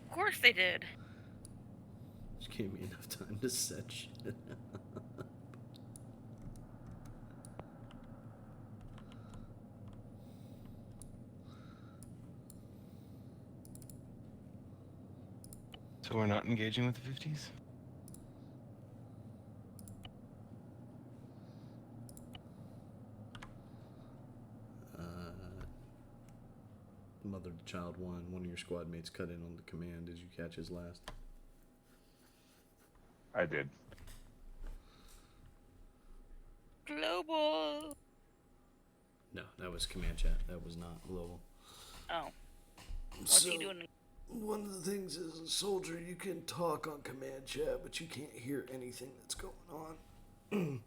Of course they did. Just gave me enough time to set shit. So we're not engaging with the 50s? Mother to child one of your squad mates cut in on the command. Did you catch his last? I did. Global. No, that was command chat. That was not global. Oh. What's he doing? One of the things is, a soldier, you can talk on command chat, but you can't hear anything that's going on.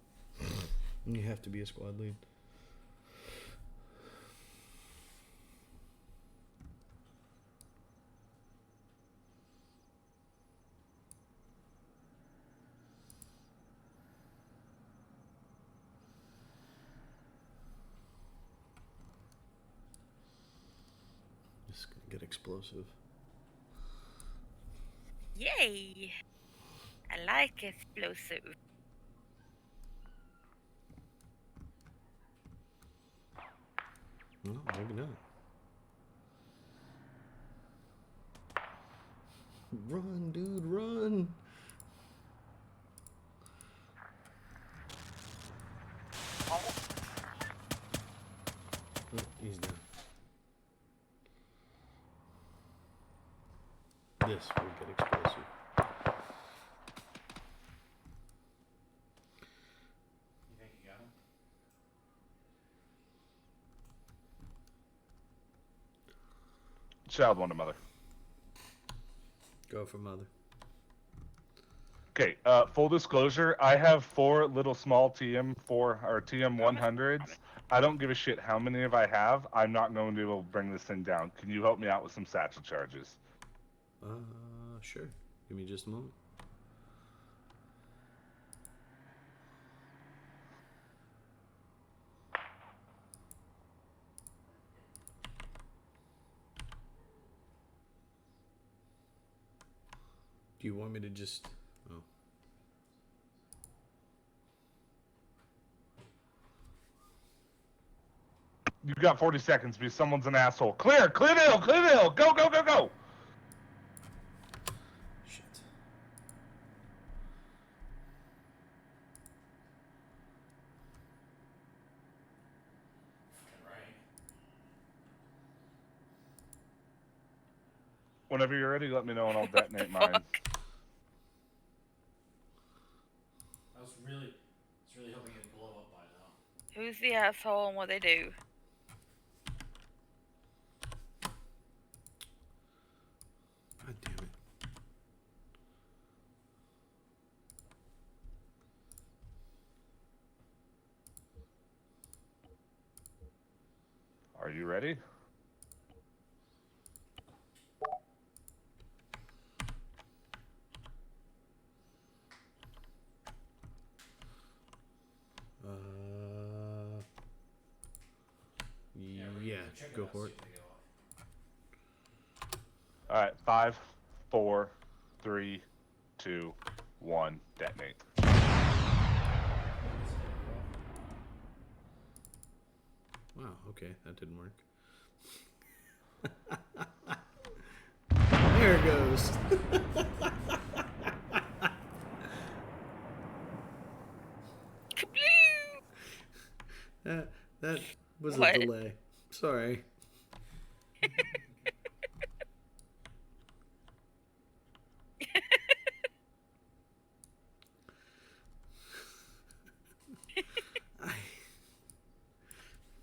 You have to be a squad lead. It's gonna get explosive. Yay! I like explosive. No, maybe not. Run, dude, run! Oh, he's down. This will get explosive. You think you got him? Child one to mother. Go for mother. Okay, full disclosure, I have 4 little small TM4 or TM100s. I don't give a shit how many of I have. I'm not going to be able to bring this thing down. Can you help me out with some satchel charges? Sure. Give me just a moment. Do you want me to just... Oh. You've got 40 seconds because someone's an asshole. Clear! Clear the hill! Clear the hill! Go, go, go, go! Shit. Fucking right. Whenever you're ready, let me know and I'll detonate mine. I was really hoping it'd blow up by now. Who's the asshole and what they do? God damn it. Are you ready? Yeah, go for it. All right, 5, 4, 3, 2, 1, detonate. Wow, okay, that didn't work. There it goes. That was What? a delay. Sorry.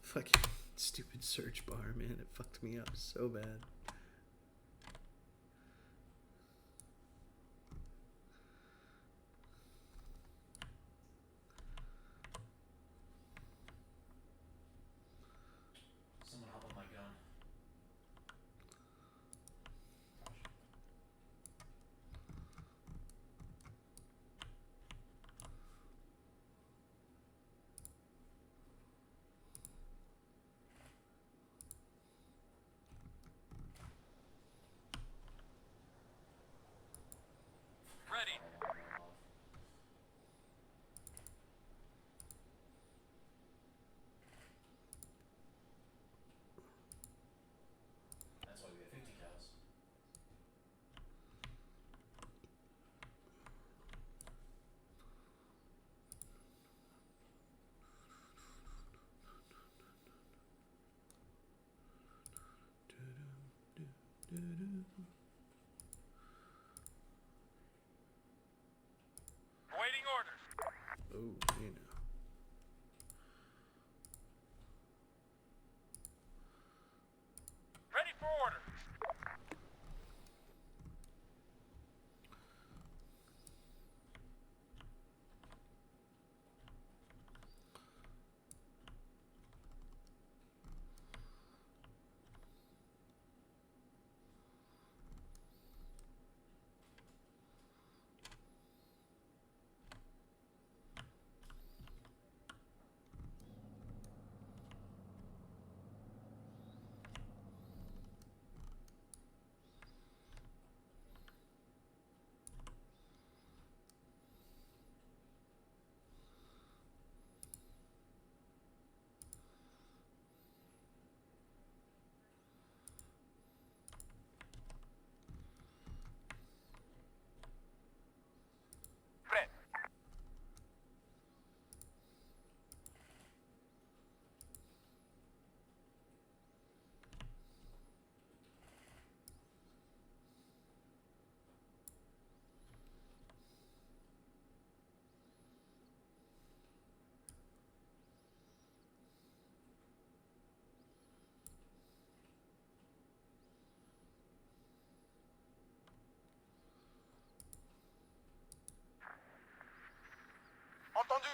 Fucking stupid search bar, man. It fucked me up so bad. Someone help with my gun. Entendu.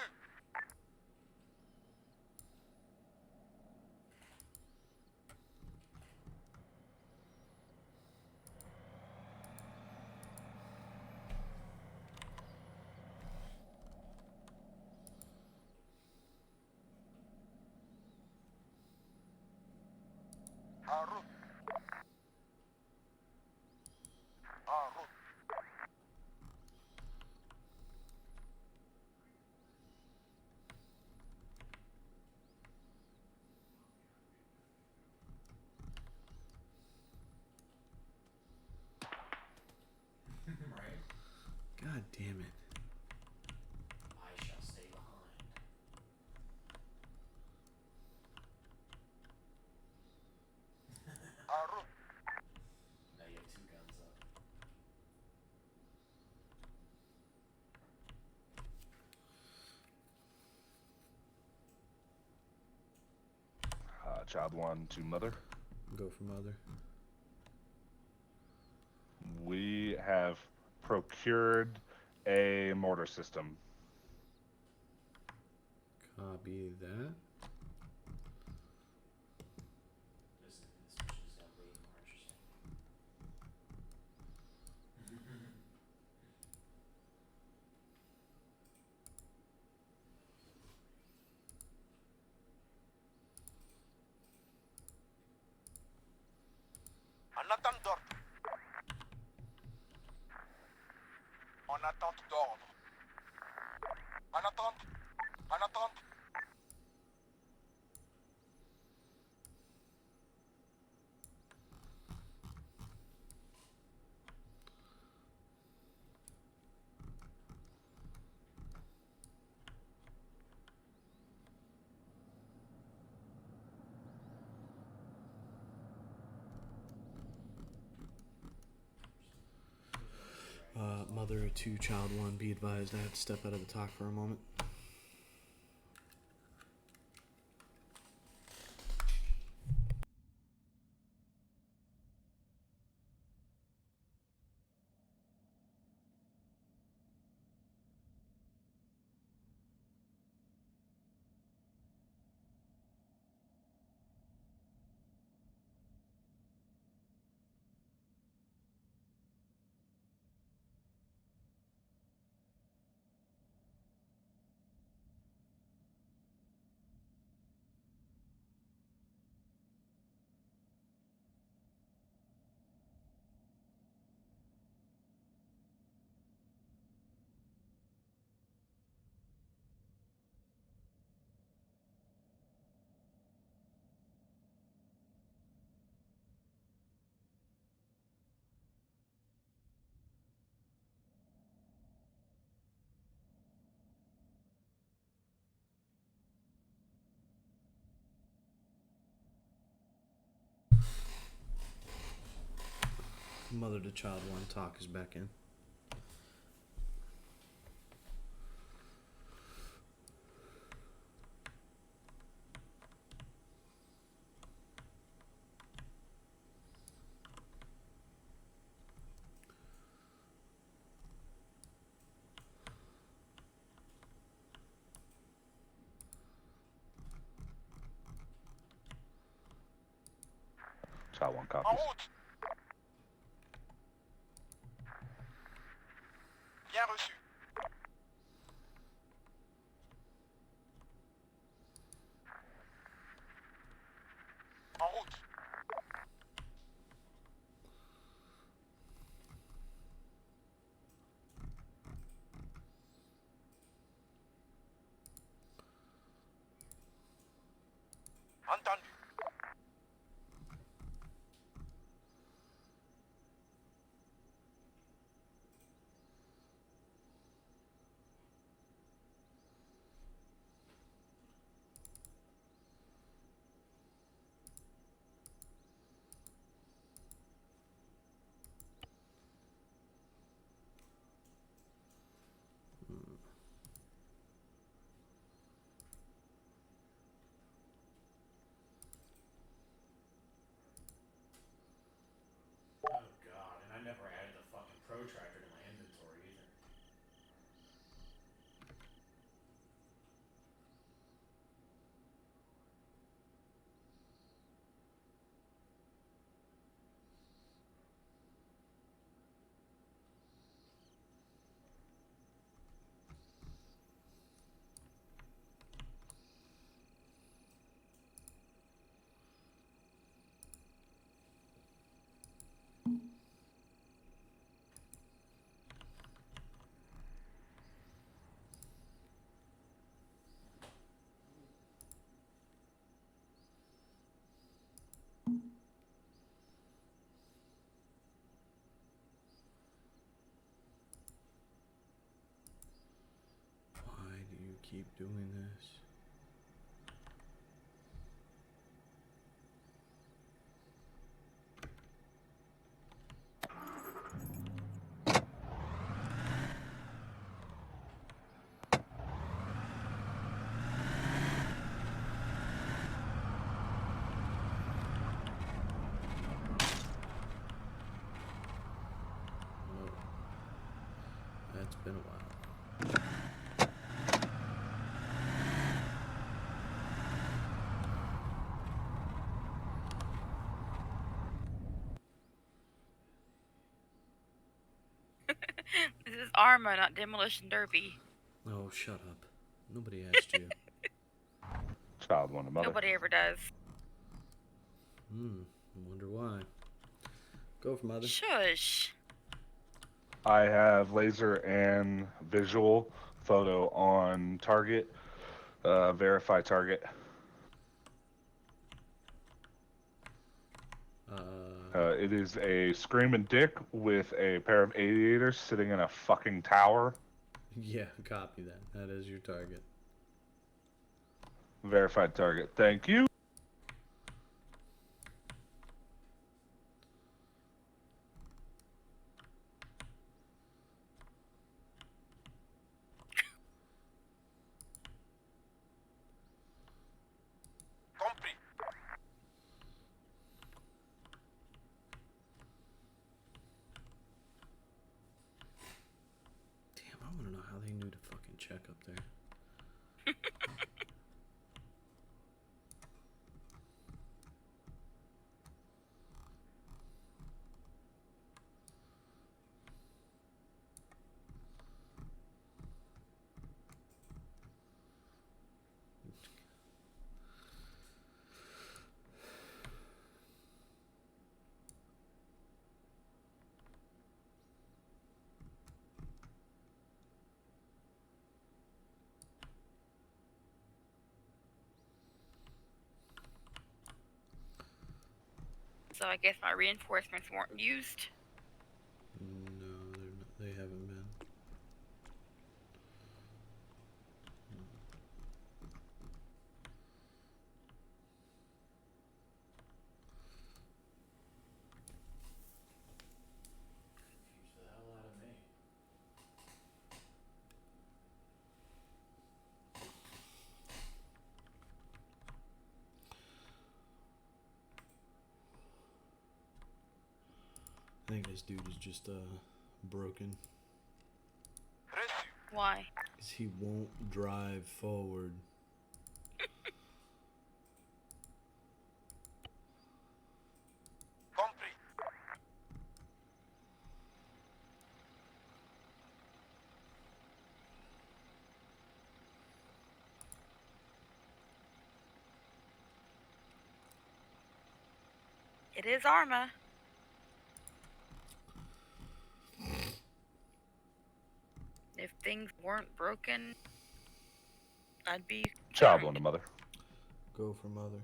En route. En route. Right? God damn it. I shall stay behind. En route. Now you have two guns up. Child 1 to mother. Go for mother. We have procured a mortar system. Copy that. This mission just got way more interesting. En attente d'ordre. En attente d'ordre. En attente. En attente. Mother to child 1, be advised I have to step out of the talk for a moment. Mother to child 1 talk is back in. Child 1 En copies. route. Bien reçu. En route. Entendu. Oh god, and I never added the fucking protractor to my inventory either. doing this. Well, that's been a while. This is Arma, not Demolition Derby. Oh, shut up. Nobody asked you. Child one, mother. Nobody ever does. I wonder why. Go for mother. Shush. I have laser and visual photo on target. Verify target. It is a screaming dick with a pair of aviators sitting in a fucking tower. Yeah, copy that. That is your target. Verified target. Thank you. Compris. Damn, I want to know how they knew to fucking check up there. So I guess my reinforcements weren't used. No, they're not, they haven't been. Confused the hell out of me. I think this dude is just broken. Reçu. Why? 'Cause he won't drive forward. Compris. It is Arma. If things weren't broken, I'd be Child concerned. one, mother. Go for mother.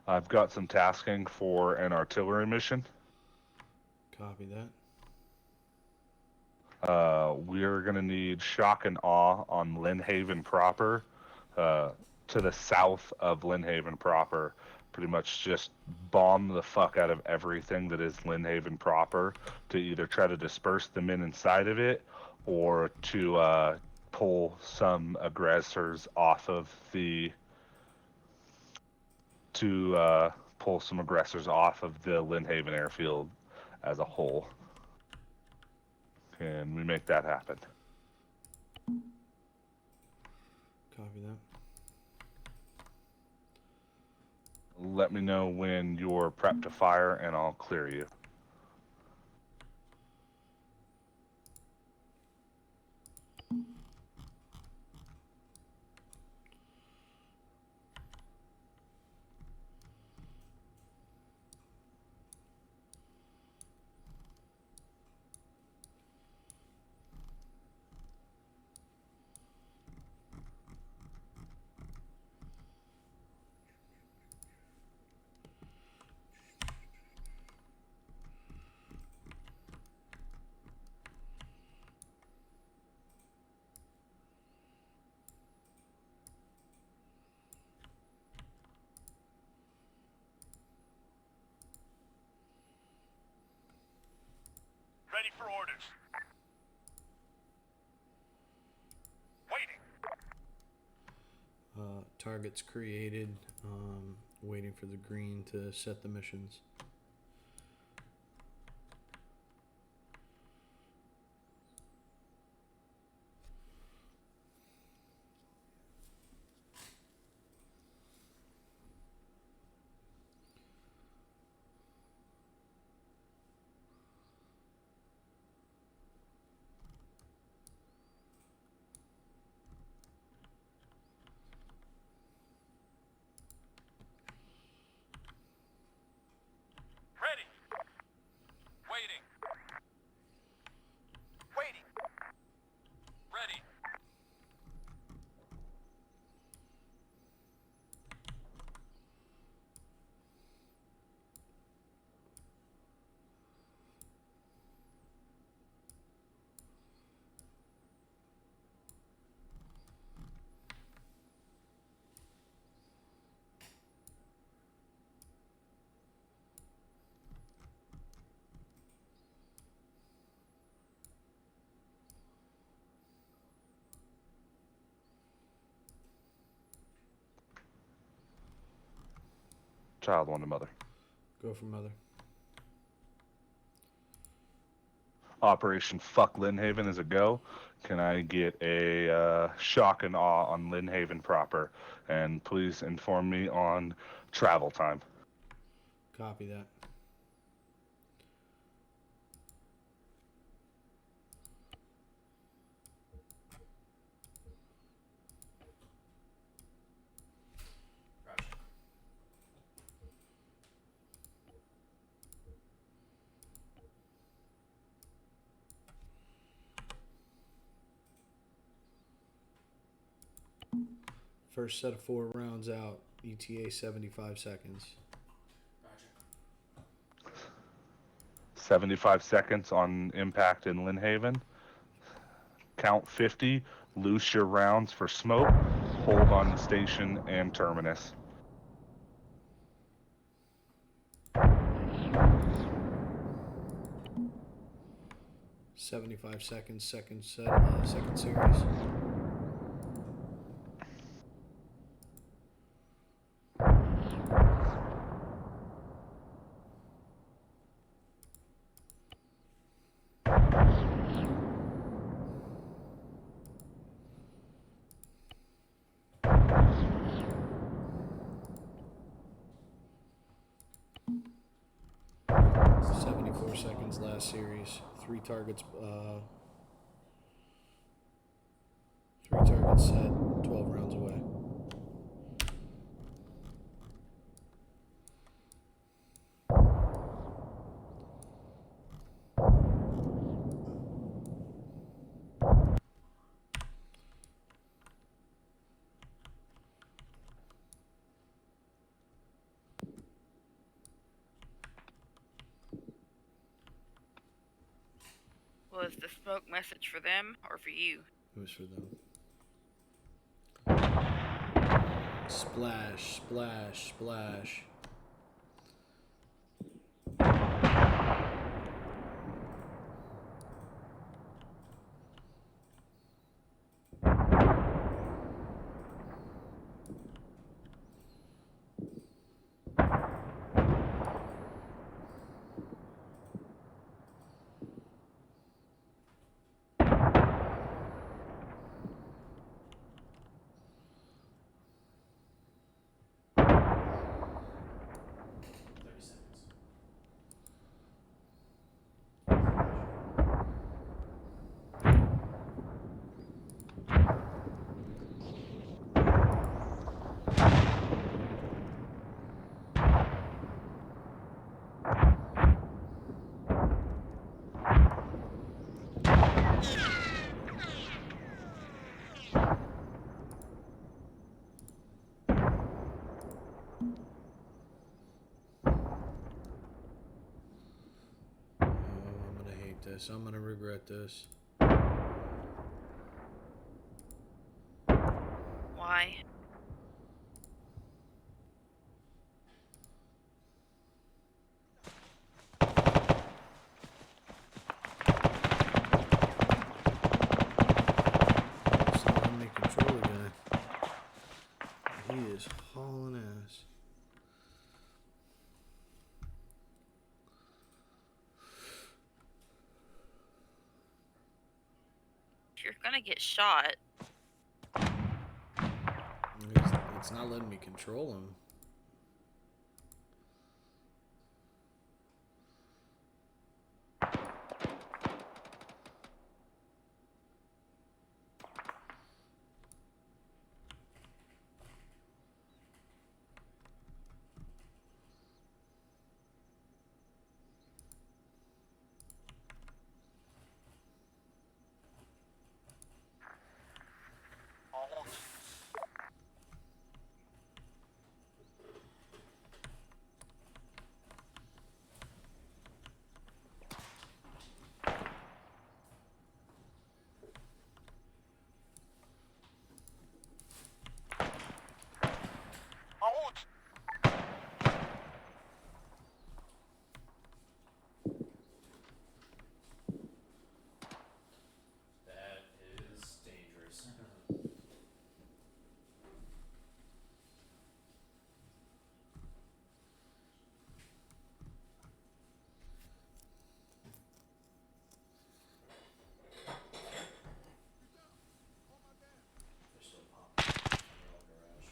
I've got some tasking for an artillery mission. Copy that. We're gonna need shock and awe on Lynnhaven proper. To the south of Lynnhaven proper. Pretty much just bomb the fuck out of everything that is Lynnhaven proper to either try to disperse the men inside of it or to pull some aggressors off of the Lynnhaven airfield as a whole. Can we make that happen? Copy that. Let me know when you're prepped to fire and I'll clear you. Ready for orders. Waiting. Targets created. Waiting for the green to set the missions. Ready. Waiting. Waiting. Ready. Child wanted mother. Go for mother. Operation Fuck Lynnhaven is a go. Can I get a shock and awe on Lynnhaven proper? And please inform me on travel time. Copy that. Roger. First set of 4 rounds out. ETA 75 seconds. Roger. 75 seconds on impact in Lynnhaven. Count 50. Loose your rounds for smoke. Hold on the station and terminus. $75 seconds. Second series. Seconds last series. 3 targets set, 12 rounds away. Was the smoke message for them or for you? It was for them. Splash, splash, splash. I'm gonna regret this. Why? gonna get shot. It's not letting me control him. En route. En route. That is dangerous. They're still popping in the garage.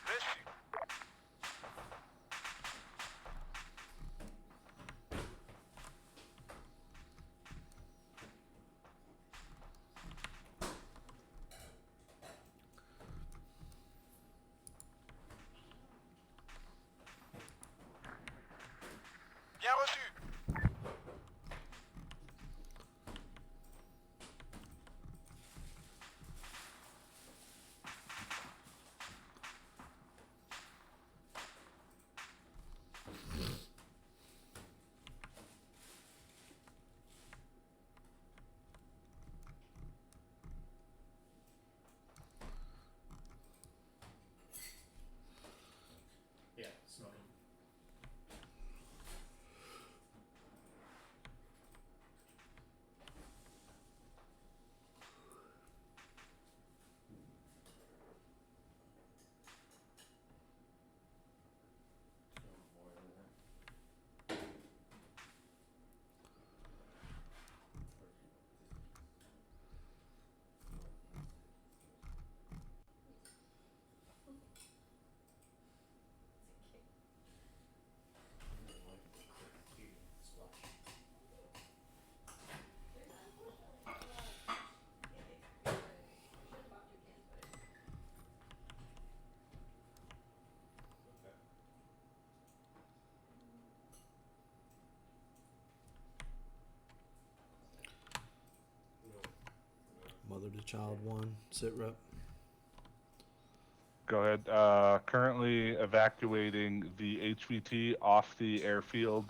Reçu. Bien reçu. Yeah, smoking. Mother to child 1, sit rep. Go ahead. Currently evacuating the HVT off the airfield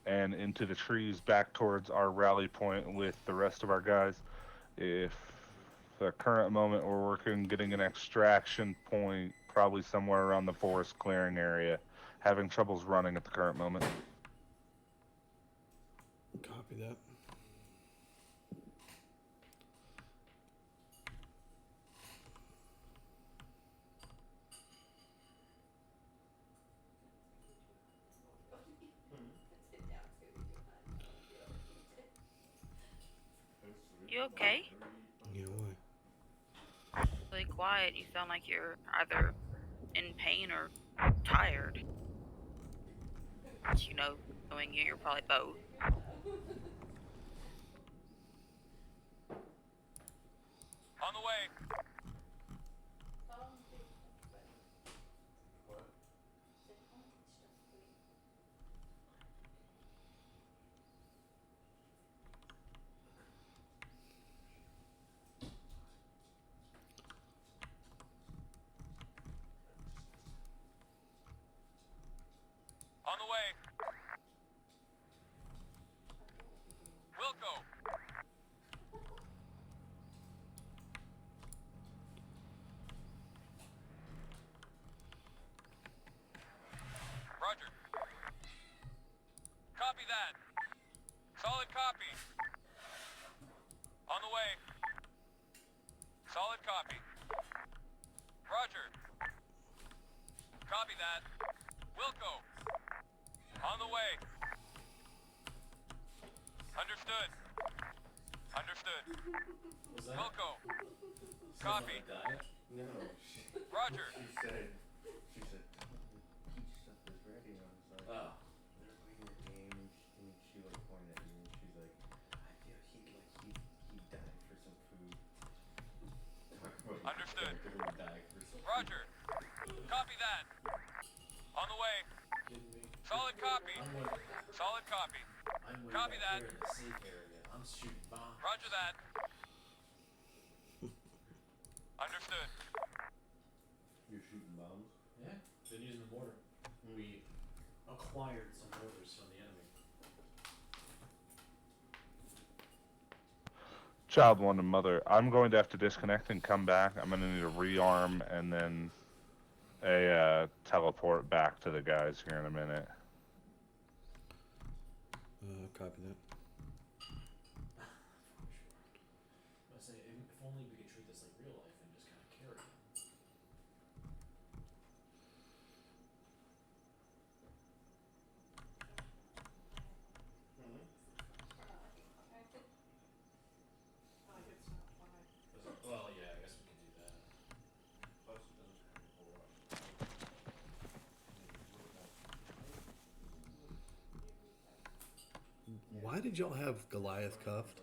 and into the trees back towards our rally point with the rest of our guys. If the current moment we're working, getting an extraction point probably somewhere around the forest clearing area. Having troubles running at the current moment. Copy that. You okay? Yeah, why? Really quiet. You sound like you're either in pain or tired. Which, knowing you, you're probably both. On the way. On the way. Wilco. copy. Roger. Copy that. Wilco. On the way. Understood. Understood. Was that? Wilco. Sounds Copy. like a diet? No, Roger. she said, peach stuff is ready. And I was like, Oh. they're playing your game, and she like pointed at me, and she's like, I feel he'd die for some food. Talk about Understood. He would die for some Roger. Copy that. On the way. Kidding me? Solid copy. I'm way, Solid copy. I'm way Copy back that. here in the safe area. I'm shooting bombs. Roger that. Understood. You're shooting bombs? Yeah, been using the mortar. We acquired some mortars from the enemy. Child one and mother. I'm going to have to disconnect and come back. I'm going to need a rearm and then a teleport back to the guys here in a minute. Copy that. I say, if only we could treat this like real life and just kind of carry them. Well, yeah, I guess we can do that. Plus, it doesn't have a whole lot. Why did y'all have Goliath cuffed?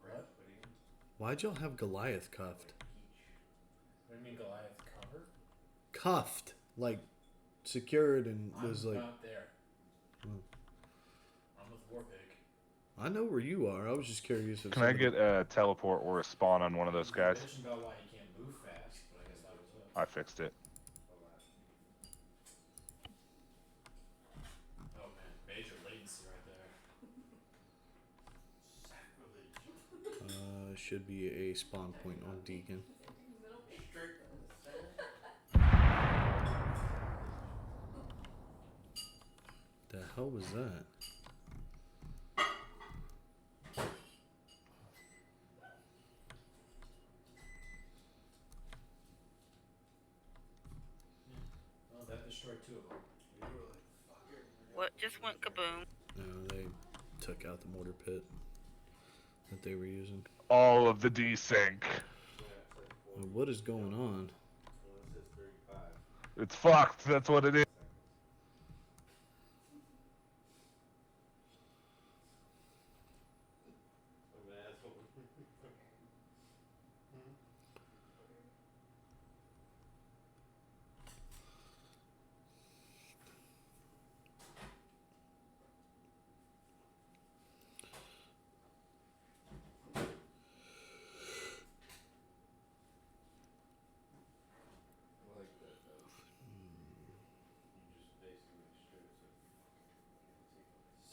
What? Why'd y'all have Goliath cuffed? What do you mean Goliath cover? Cuffed, like secured, and was I'm like. not there. Hmm. I'm with Warpig. I know where you are. I was just curious if. Can I get a teleport or a spawn on one of those You guys? mentioned about why he can't move fast, but I guess that was it. I fixed it. Oh man, major latency right there. Sacrilege. Should be a spawn point on Deacon. The hell was that? Oh, that destroyed two of them. What just went kaboom? No, they took out the mortar pit that they were using. All of the desync. What is going on? It's fucked. That's what it is.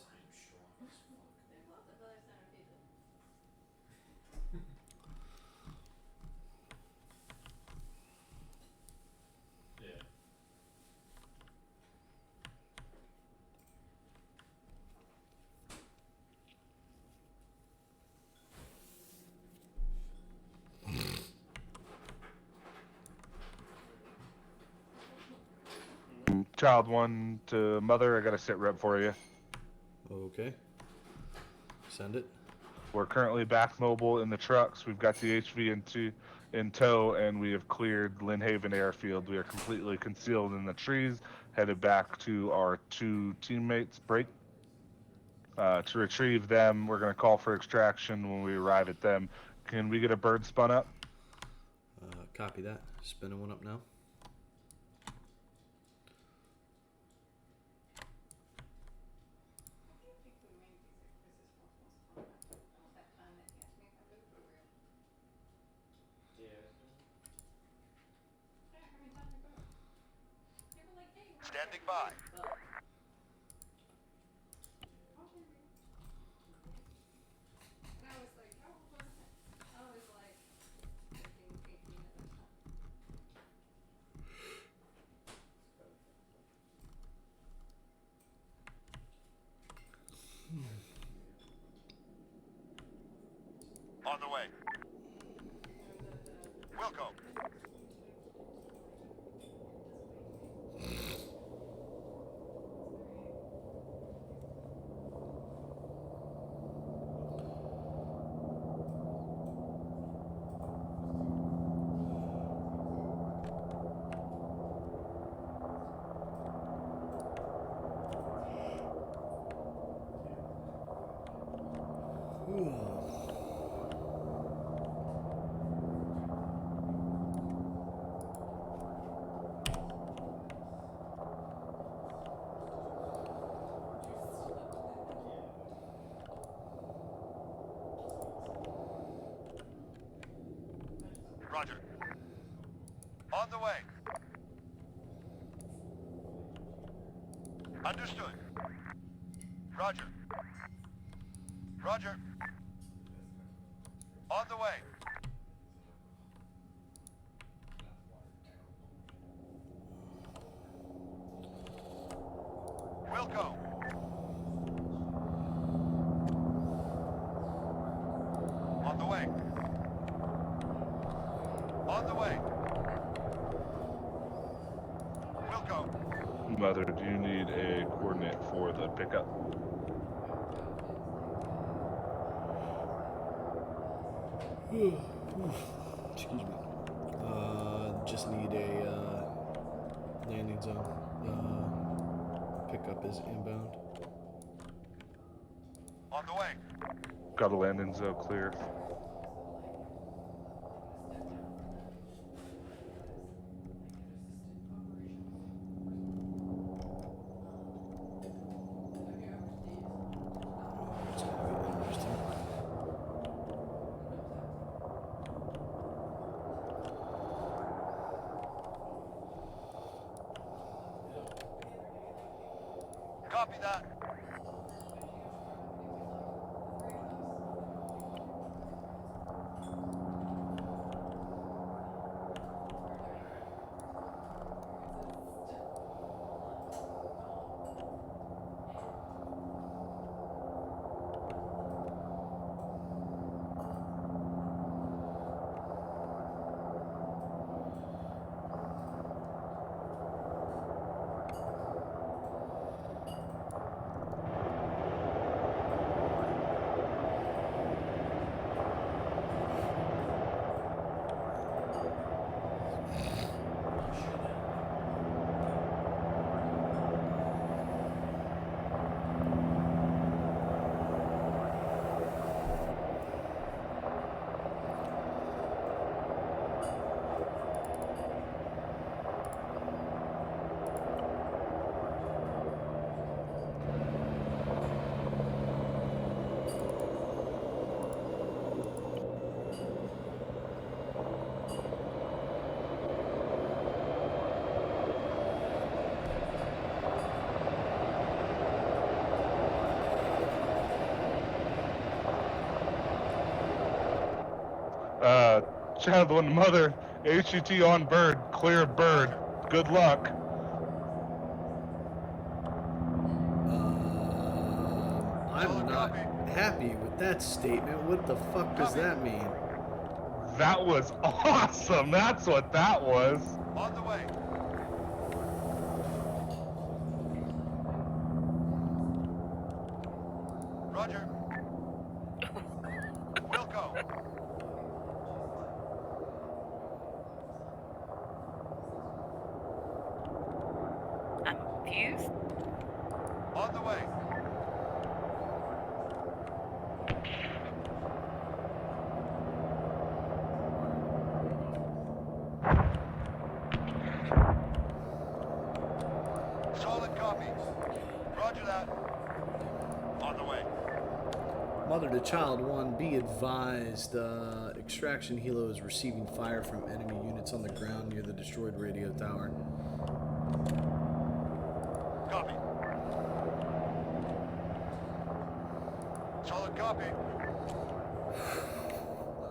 I'm strong as fuck. Yeah. Child one to mother. I got a sit rep for you. Okay. Send it. We're currently back mobile in the trucks. We've got the HV in tow, and we have cleared Lynnhaven Airfield. We are completely concealed in the trees, headed back to our two teammates' break. To retrieve them, we're going to call for extraction when we arrive at them. Can we get a bird spun up? Copy that. Spinning one up now. Standing by. On the way. Wilco. Roger. On the way. Understood. Roger. Roger. On the way. Wilco. On the way. On the way. Wilco. Mother, do you need a coordinate for the pickup? Excuse me. Just need a landing zone. Pickup is inbound. On the way. Got a landing zone clear. It's gonna be interesting. Copy that. Child one mother, HET on bird, clear bird. Good luck. I'm not happy with that statement. What the fuck does that mean? That was awesome. That's what that was. On the way. Roger. Wilco. I'm confused. On the way. Solid copy. Roger that. On the way. Mother to child one, be advised. Extraction helo is receiving fire from enemy units on the ground near the destroyed radio tower. Copy. Solid copy.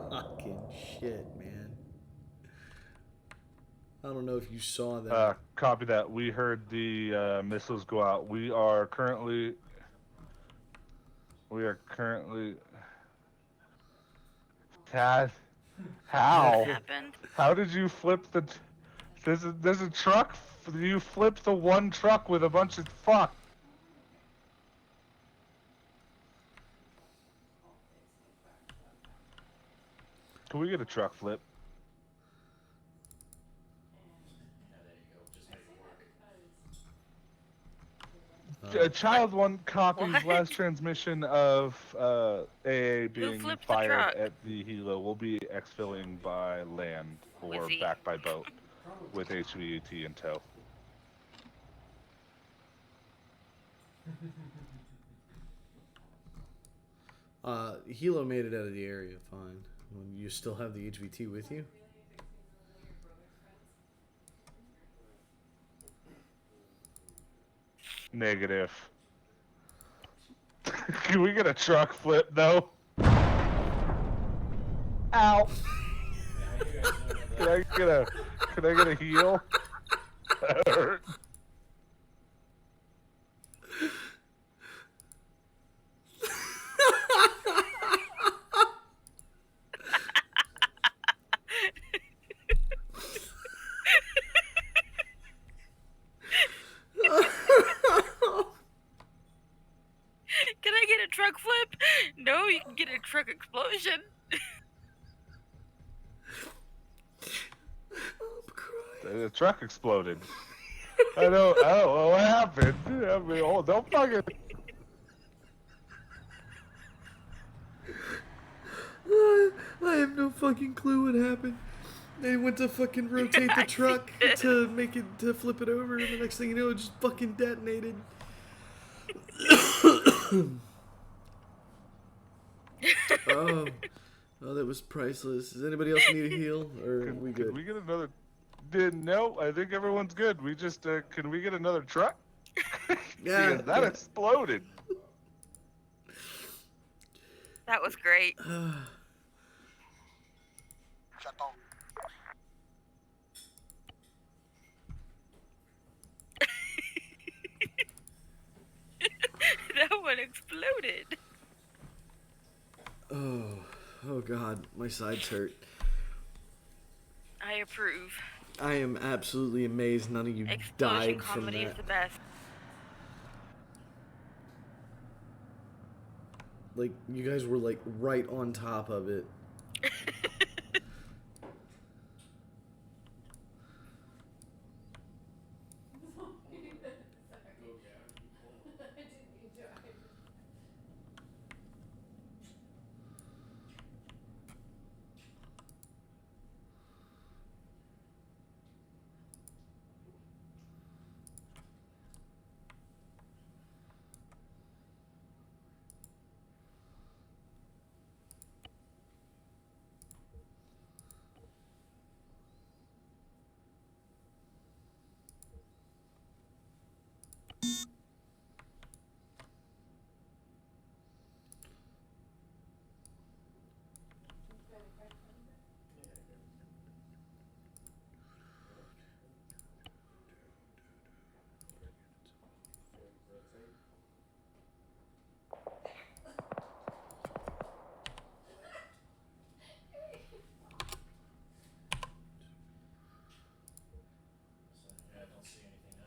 Fucking shit, man. I don't know if you saw that. Copy that. We heard the missiles go out. We are currently. Tad, How? happened? How did you flip the? There's a truck. You flipped the one truck with a bunch of fuck. Can we get a truck flip? Yeah, there you go. Just make it work. A child one copies What? last transmission of AA being flipped the fired truck? at the helo will be exfilling by land or Was he? back by boat with HVAT in tow. Hilo made it out of the area fine. You still have the HVT with you? Negative. Can we get a truck flip though? Ow! Can I get a heel? That hurt. Can I get a truck flip? No, you can get a truck explosion. The truck exploded. I don't know what happened. I mean, oh, don't fucking. I have no fucking clue what happened. They went to fucking rotate the truck to make it, to flip it over, and the next thing you know, it just fucking detonated. Oh, that was priceless. Does anybody else need a heal, or are we good? Can we get another? No, I think everyone's good. We just can we get another truck? Yeah, Because that exploded. That was great. That one exploded. Oh god, my sides hurt. I approve. I am absolutely amazed none of you Explosion died from comedy is that. the best. Like, you guys were like right on top of it. Yeah, I don't see anything now.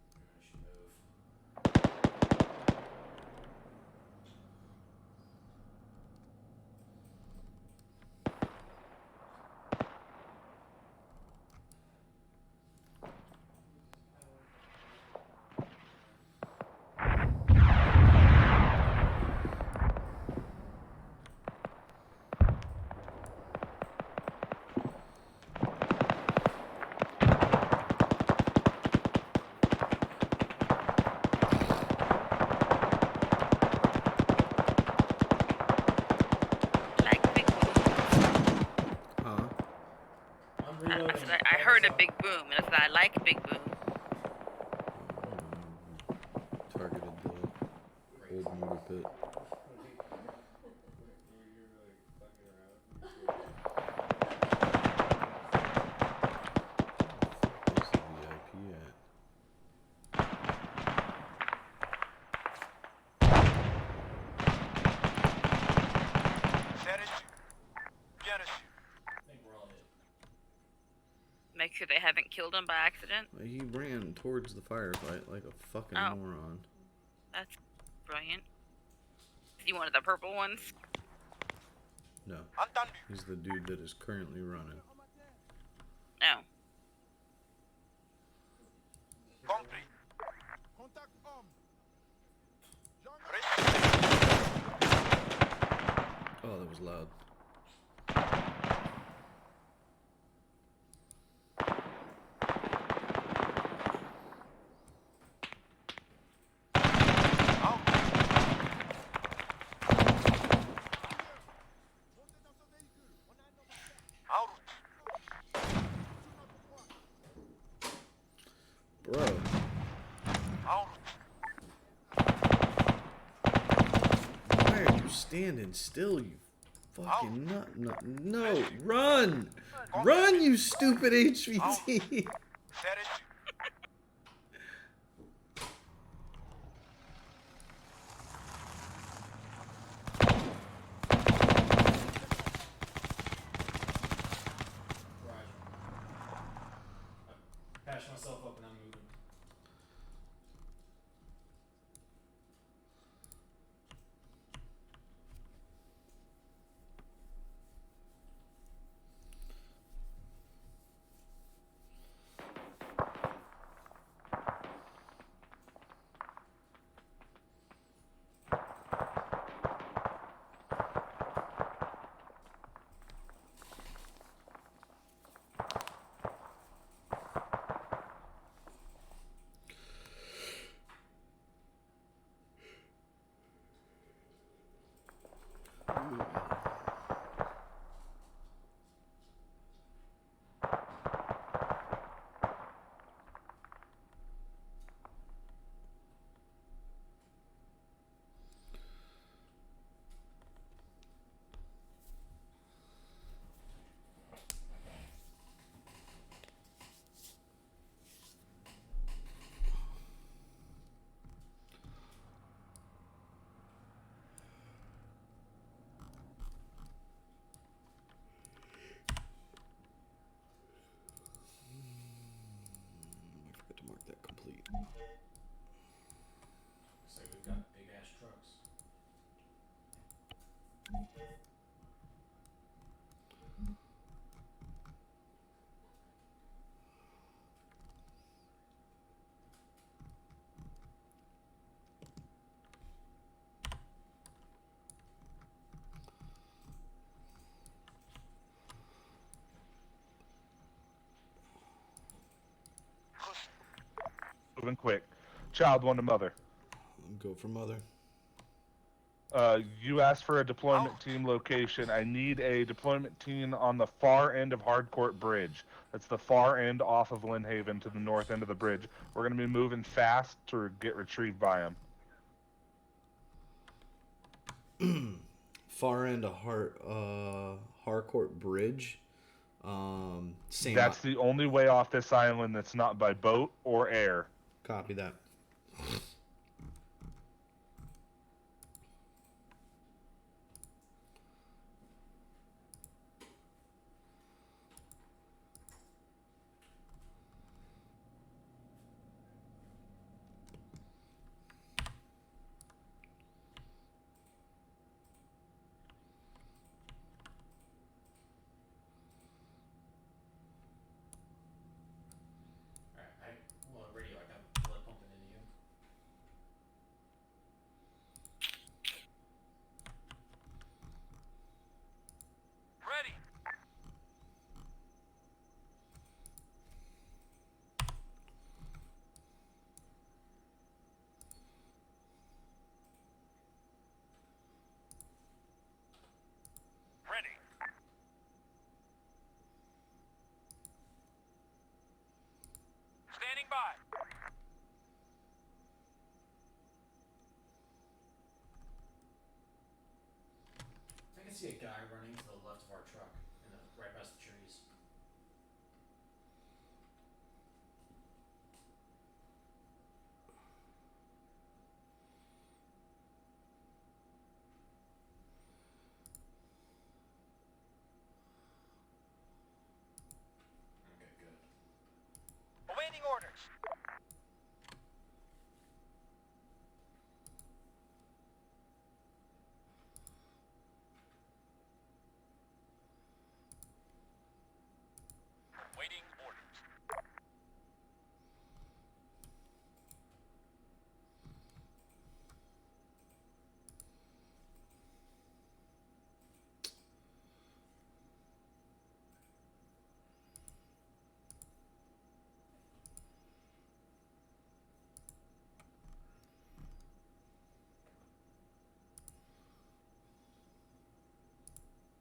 I should move. Like big boom. Huh? I'm reloading. I heard a big boom, and I said I like big boom. make sure they haven't killed him by accident. He ran towards the firefight like a fucking Oh. moron. That's brilliant. You one of the purple ones? No, Entendu. he's the dude that is currently running. No. Compris. Contact homme. Oh, that was loud. En route. Bro, En route. why are you standing still, you fucking nut? No, run! Run, you stupid HVT! C'est reçu. Roger. I patched myself up and I'm moving. I forgot to mark that complete. Looks like we've got big ass trucks. Moving quick. Child one to mother. Go for mother. You asked for a deployment team location. I need a deployment team on the far end of Hardcourt Bridge. That's the far end off of Lynn Haven to the north end of the bridge. We're going to be moving fast to get retrieved by them. Far end of Harcourt Bridge. Same. That's the only way off this island that's not by boat or air. Copy that. Alright, well, radio, I got blood pumping into you. Ready. Ready. Standing by. I can see a guy running to the left of our truck, right past the trees. Okay, good. orders. Waiting orders.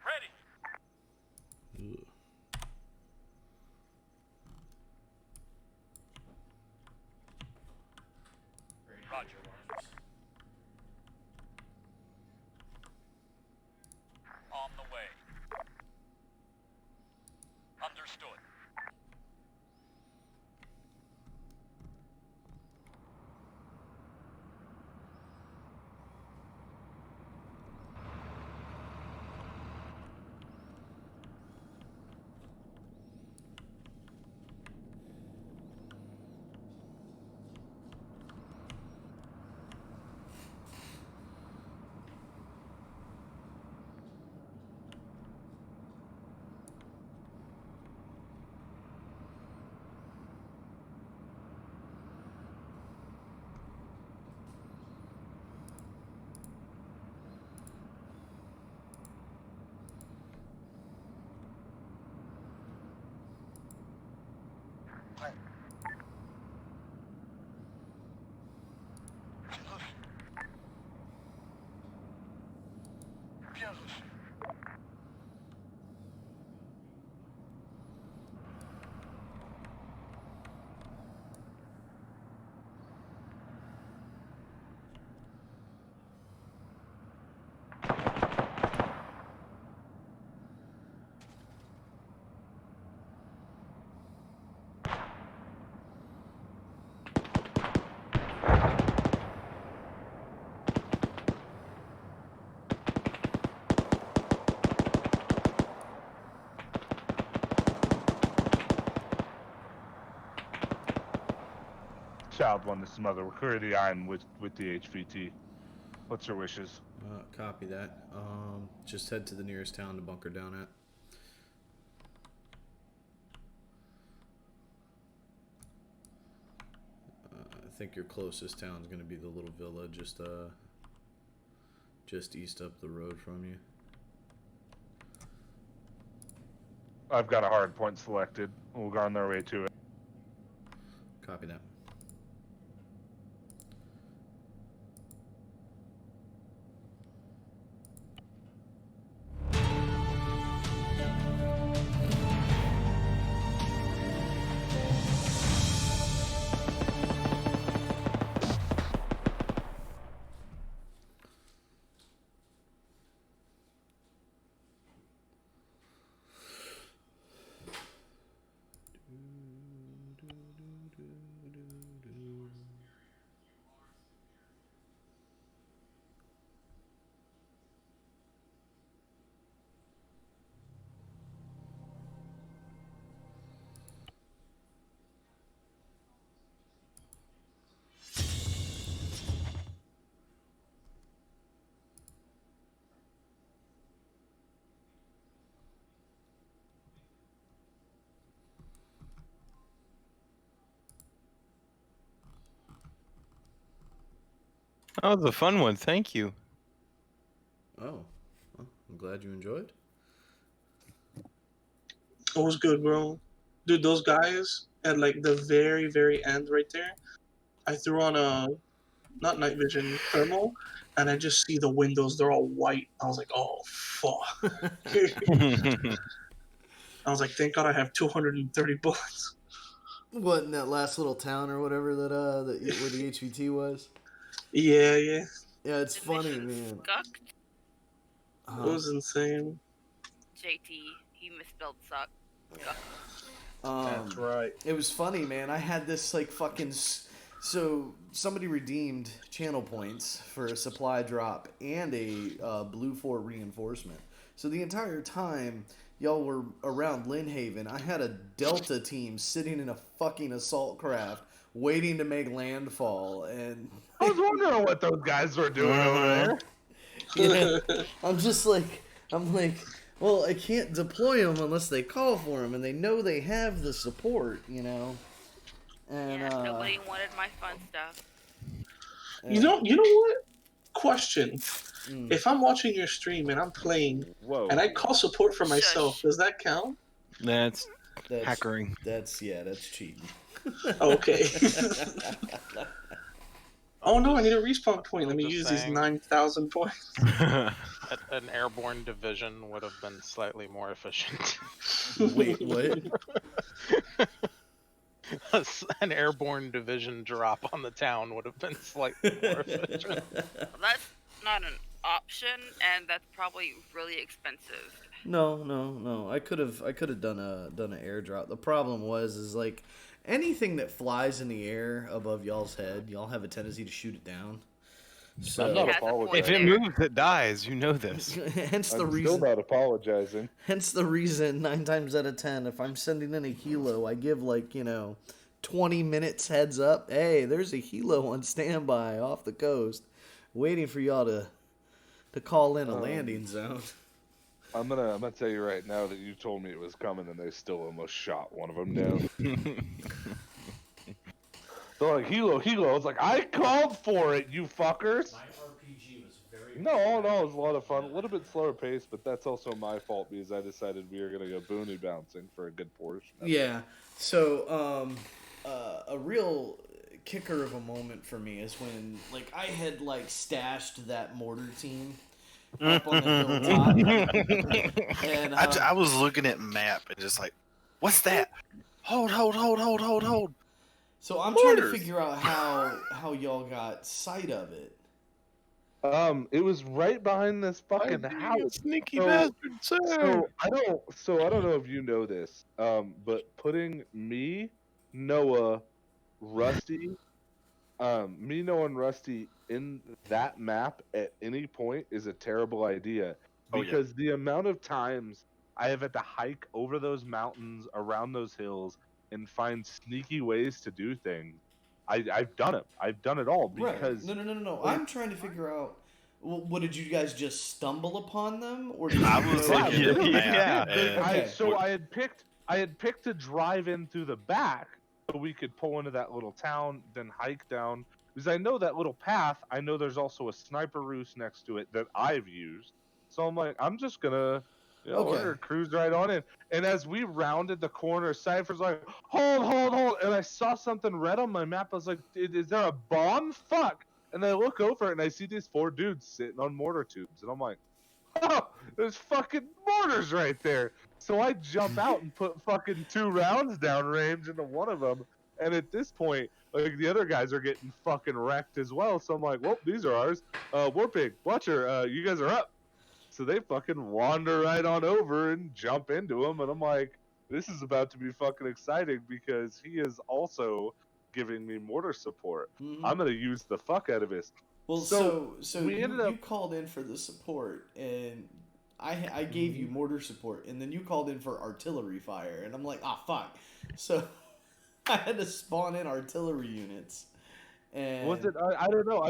Ready. Ugh. Ready to Roger. get your orders. On the way. Understood. Bien reçu. Child one, this is Mother. We're clear the iron with the HVT. What's your wishes? Copy that. Just head to the nearest town to bunker down at. I think your closest town is going to be the little villa just east up the road from you. I've got a hard point selected. We'll go on their way to it. Copy that. That was a fun one. Thank you. Oh, well, I'm glad you enjoyed. It was good, bro. Dude, those guys at like the very, very end right there, I threw on a, not night vision, thermal, and I just see the windows, they're all white. I was like, oh, fuck. I was like, thank God I have 230 bullets. What, in that last little town or whatever where the HVT was? Yeah, yeah. Yeah, it's The funny, mission man. Skucked. It was insane. JT, he misspelled suck. Skuck. That's right. It was funny, man. I had this like fucking. So somebody redeemed channel points for a supply drop and a blue 4 reinforcement. So the entire time, y'all were around Lynnhaven, I had a Delta team sitting in a fucking assault craft waiting to make landfall, and I was wondering what those guys were doing over there. yeah, I'm like, well, I can't deploy them unless they call for them, and they know they have the support, you know. And Yeah, nobody wanted my fun stuff. You know what? Question. Mm. If I'm watching your stream and I'm playing Whoa. and I call support for myself, Shush. does that count? That's hackering. That's cheating. Okay. Oh no, I need a respawn point. Let I'm me just use saying. these 9,000 points. An airborne division would have been slightly more efficient. Wait, what? An airborne division drop on the town would have been slightly more efficient. Well, that's not an option, and that's probably really expensive. No. I could have done an airdrop. The problem is like anything that flies in the air above y'all's head, y'all have a tendency to shoot it down. So I'm not It has a point apologizing. If it there. moves, it dies. You know this. hence the I'm reason. still not apologizing. Hence the reason 9 times out of 10, if I'm sending in a helo, I give 20 minutes heads up. Hey, there's a helo on standby off the coast, waiting for y'all to call in a landing zone. I'm gonna tell you right now that you told me it was coming, and they still almost shot one of them down. They're like, helo. I was like, I called for it, you fuckers. My RPG was very. No, it was a lot of fun. A little bit slower pace, but that's also my fault because I decided we were gonna go boonie bouncing for a good portion. Yeah. So, a real kicker of a moment for me is when I had stashed that mortar team up on the hilltop, and I was looking at map and just like, what's that? Hold. So I'm trying to Mortars. figure out how y'all got sight of it. It was right behind this fucking house. Sneaky So- bastard, sir. So I don't know if you know this, but putting me, Noah, Rusty, Noah, and Rusty in that map at any point is a terrible idea Oh, yeah. because the amount of times I have had to hike over those mountains, around those hills, and find sneaky ways to do things. I've done it. I've done it all because Right. No. I'm trying to figure out. What did you guys just stumble upon them, or did I you was know looking at the them? map. Yeah. and- I had picked to drive in through the back so we could pull into that little town, then hike down. Because I know that little path. I know there's also a sniper roost next to it that I've used. So I'm like, I'm just gonna, we're gonna cruise right on in. And as we rounded the corner, Cypher's like, hold, and I saw something red on my map. I was like, is there a bomb? Fuck! And I look over and I see these 4 dudes sitting on mortar tubes, and I'm like, oh, there's fucking mortars right there. So I jump out and put fucking 2 rounds down range into one of them. And at this point, the other guys are getting fucking wrecked as well. So I'm like, well, these are ours. Warpig, Watcher, you guys are up. So they fucking wander right on over and jump into them. And I'm like, this is about to be fucking exciting because he is also giving me mortar support. Mhm. I'm gonna use the fuck out of this. Well, So, so we you, ended up- you called in for the support, and I gave you mortar support, and then you called in for artillery fire, and I'm like, fuck. So I had to spawn in artillery units. And Was it? I don't know.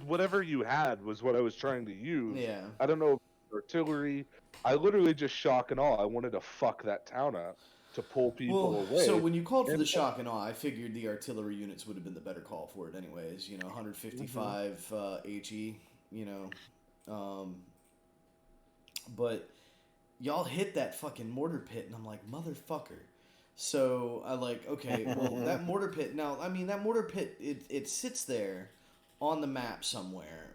Whatever you had was what I was trying to use. Yeah. I don't know. Artillery. I literally just shock and awe. I wanted to fuck that town up to pull people away. So when you called for And- the shock and awe, I figured the artillery units would have been the better call for it, anyways. 155 HE. But y'all hit that fucking mortar pit, and I'm like, motherfucker. So I okay, well, that mortar pit. Now, I mean, that mortar pit, it sits there on the map somewhere,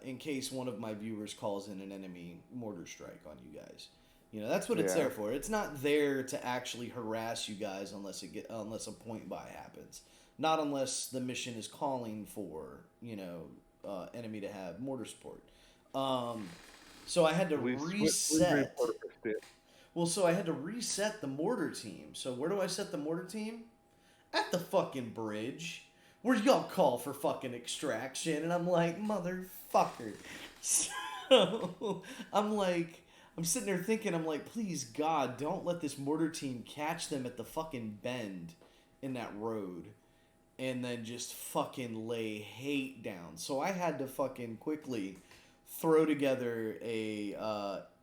in case one of my viewers calls in an enemy mortar strike on you guys. That's what it's Yeah. there for. It's not there to actually harass you guys unless a point buy happens. Not unless the mission is calling for enemy to have mortar support. So I had to reset. Well, so I had to reset the mortar team. So where do I set the mortar team? At the fucking bridge. Where y'all call for fucking extraction. And I'm like, motherfucker. So I'm like, I'm sitting there thinking, I'm like, please God, don't let this mortar team catch them at the fucking bend in that road, and then just fucking lay hate down. So I had to fucking quickly throw together a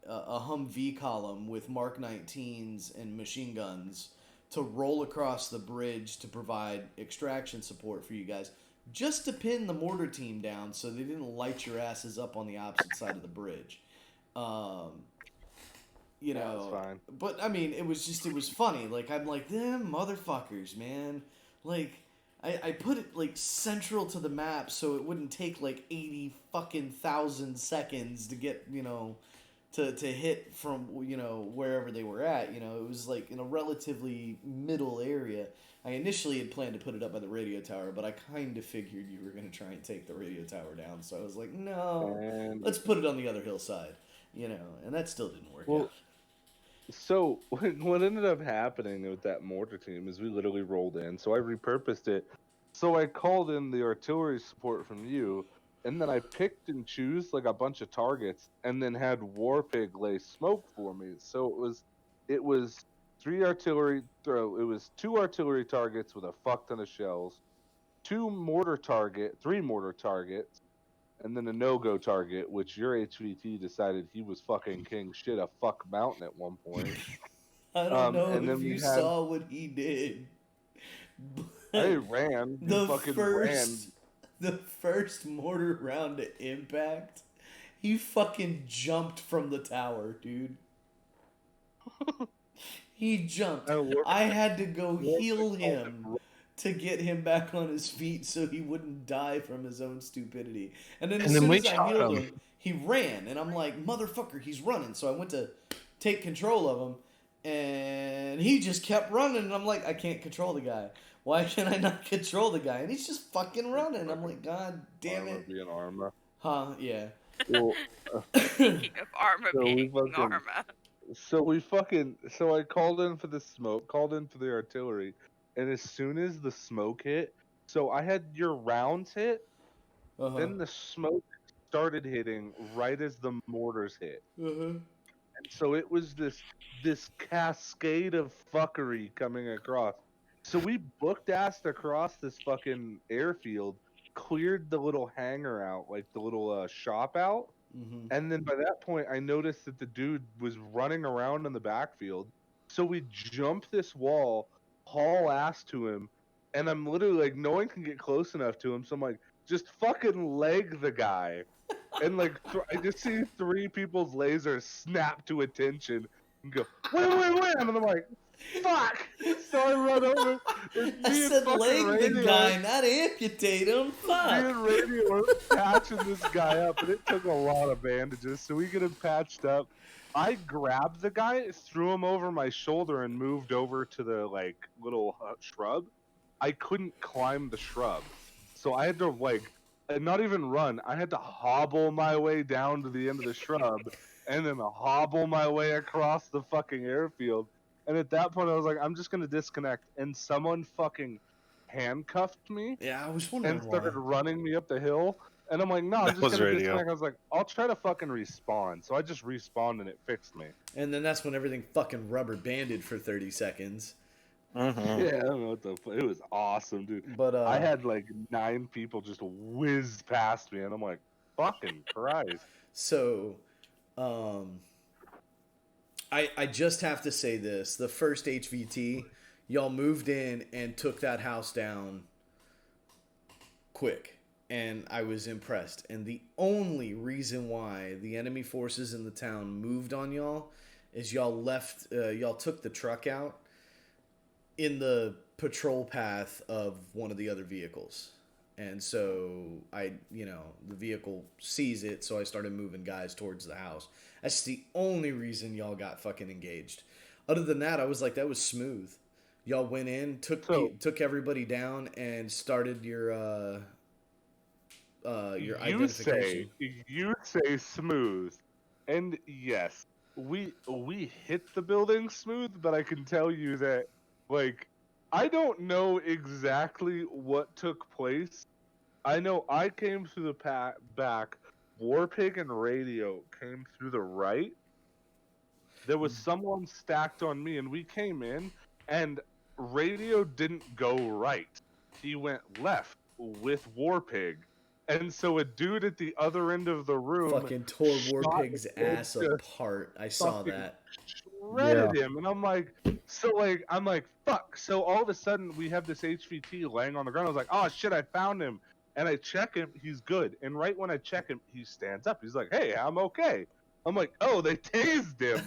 Humvee column with Mark 19s and machine guns to roll across the bridge to provide extraction support for you guys, just to pin the mortar team down so they didn't light your asses up on the opposite side of the bridge. You know, that's fine. but I mean, it was funny. Like, I'm like, them motherfuckers, man. Like, I put it like central to the map so it wouldn't take like 80 fucking thousand seconds to get, you know, to hit from, you know, wherever they were at. You know, it was like in a relatively middle area. I initially had planned to put it up by the radio tower, but I kind of figured you were going to try and take the radio tower down. So I was like, no, let's put it on the other hillside, you know, and that still didn't work out. So what ended up happening with that mortar team is we literally rolled in. So I repurposed it. So I called in the artillery support from you, and then I picked and choose like a bunch of targets, and then had Warpig lay smoke for me. So it was two artillery targets with a fuck ton of shells, three mortar targets, and then a no-go target, which your HVT decided he was fucking king shit a fuck mountain at one point. I don't know if you saw what he did. I ran. The first mortar round to impact, he fucking jumped from the tower, dude. He jumped. I had to go heal him to get him back on his feet so he wouldn't die from his own stupidity. And then as soon as I healed him, he ran. And I'm like, motherfucker, he's running. So I went to take control of him, and he just kept running. And I'm like, I can't control the guy. Why can I not control the guy? And he's just fucking running. I'm like, God damn it. Being Arma. Huh, yeah. Well, Speaking of Arma being Arma. So I called in for the smoke, called in for the artillery, and as soon as the smoke hit, so I had your rounds hit, then the smoke started hitting right as the mortars hit. And so it was this cascade of fuckery coming across. So we booked-assed across this fucking airfield, cleared the little hangar out, like the little shop out, and then by that point I noticed that the dude was running around in the backfield. So we jumped this wall, haul ass to him, and I'm literally like, no one can get close enough to him, so I'm like, just fucking leg the guy. And like, I just see three people's lasers snap to attention and go, wait, and I'm like, fuck! So I run over. I said leg the guy, not amputate him. Fuck. Me and Radio were patching this guy up, and it took a lot of bandages, so we get him patched up. I grabbed the guy, threw him over my shoulder, and moved over to the like little shrub. I couldn't climb the shrub, so I had to like, not even run. I had to hobble my way down to the end of the shrub, and then hobble my way across the fucking airfield. And at that point, I was like, I'm just gonna disconnect. And someone fucking handcuffed me. Yeah, I was wondering and started running me up the hill. And I'm like, no, I'm just gonna disconnect. I was like, I'll try to fucking respawn. So I just respawned and it fixed me. And then that's when everything fucking rubber banded for 30 seconds. Yeah, I don't know what the fuck. It was awesome, dude. But I had like 9 people just whiz past me, and I'm like, fucking Christ. So, I just have to say this: the first HVT, y'all moved in and took that house down quick, and I was impressed. And the only reason why the enemy forces in the town moved on y'all is y'all took the truck out in the patrol path of one of the other vehicles. And so the vehicle sees it, so I started moving guys towards the house. That's the only reason y'all got fucking engaged. Other than that, I was like, that was smooth. Y'all went in, took everybody down, and started your identification. You say smooth, and yes, we hit the building smooth, but I can tell you that, like, I don't know exactly what took place. I know I came through the back. Warpig and Radio came through the right, there was someone stacked on me, and we came in, and radio didn't go right. He went left with Warpig. And so a dude at the other end of the room Fucking tore shot Warpig's the kid, ass just apart. I saw fucking that. shredded him, and I'm like, fuck. So all of a sudden we have this HVT laying on the ground. I was like, oh shit, I found him, and I check him, he's good. And right when I check him, he stands up. He's like, hey, I'm okay. I'm like, oh, they tased him.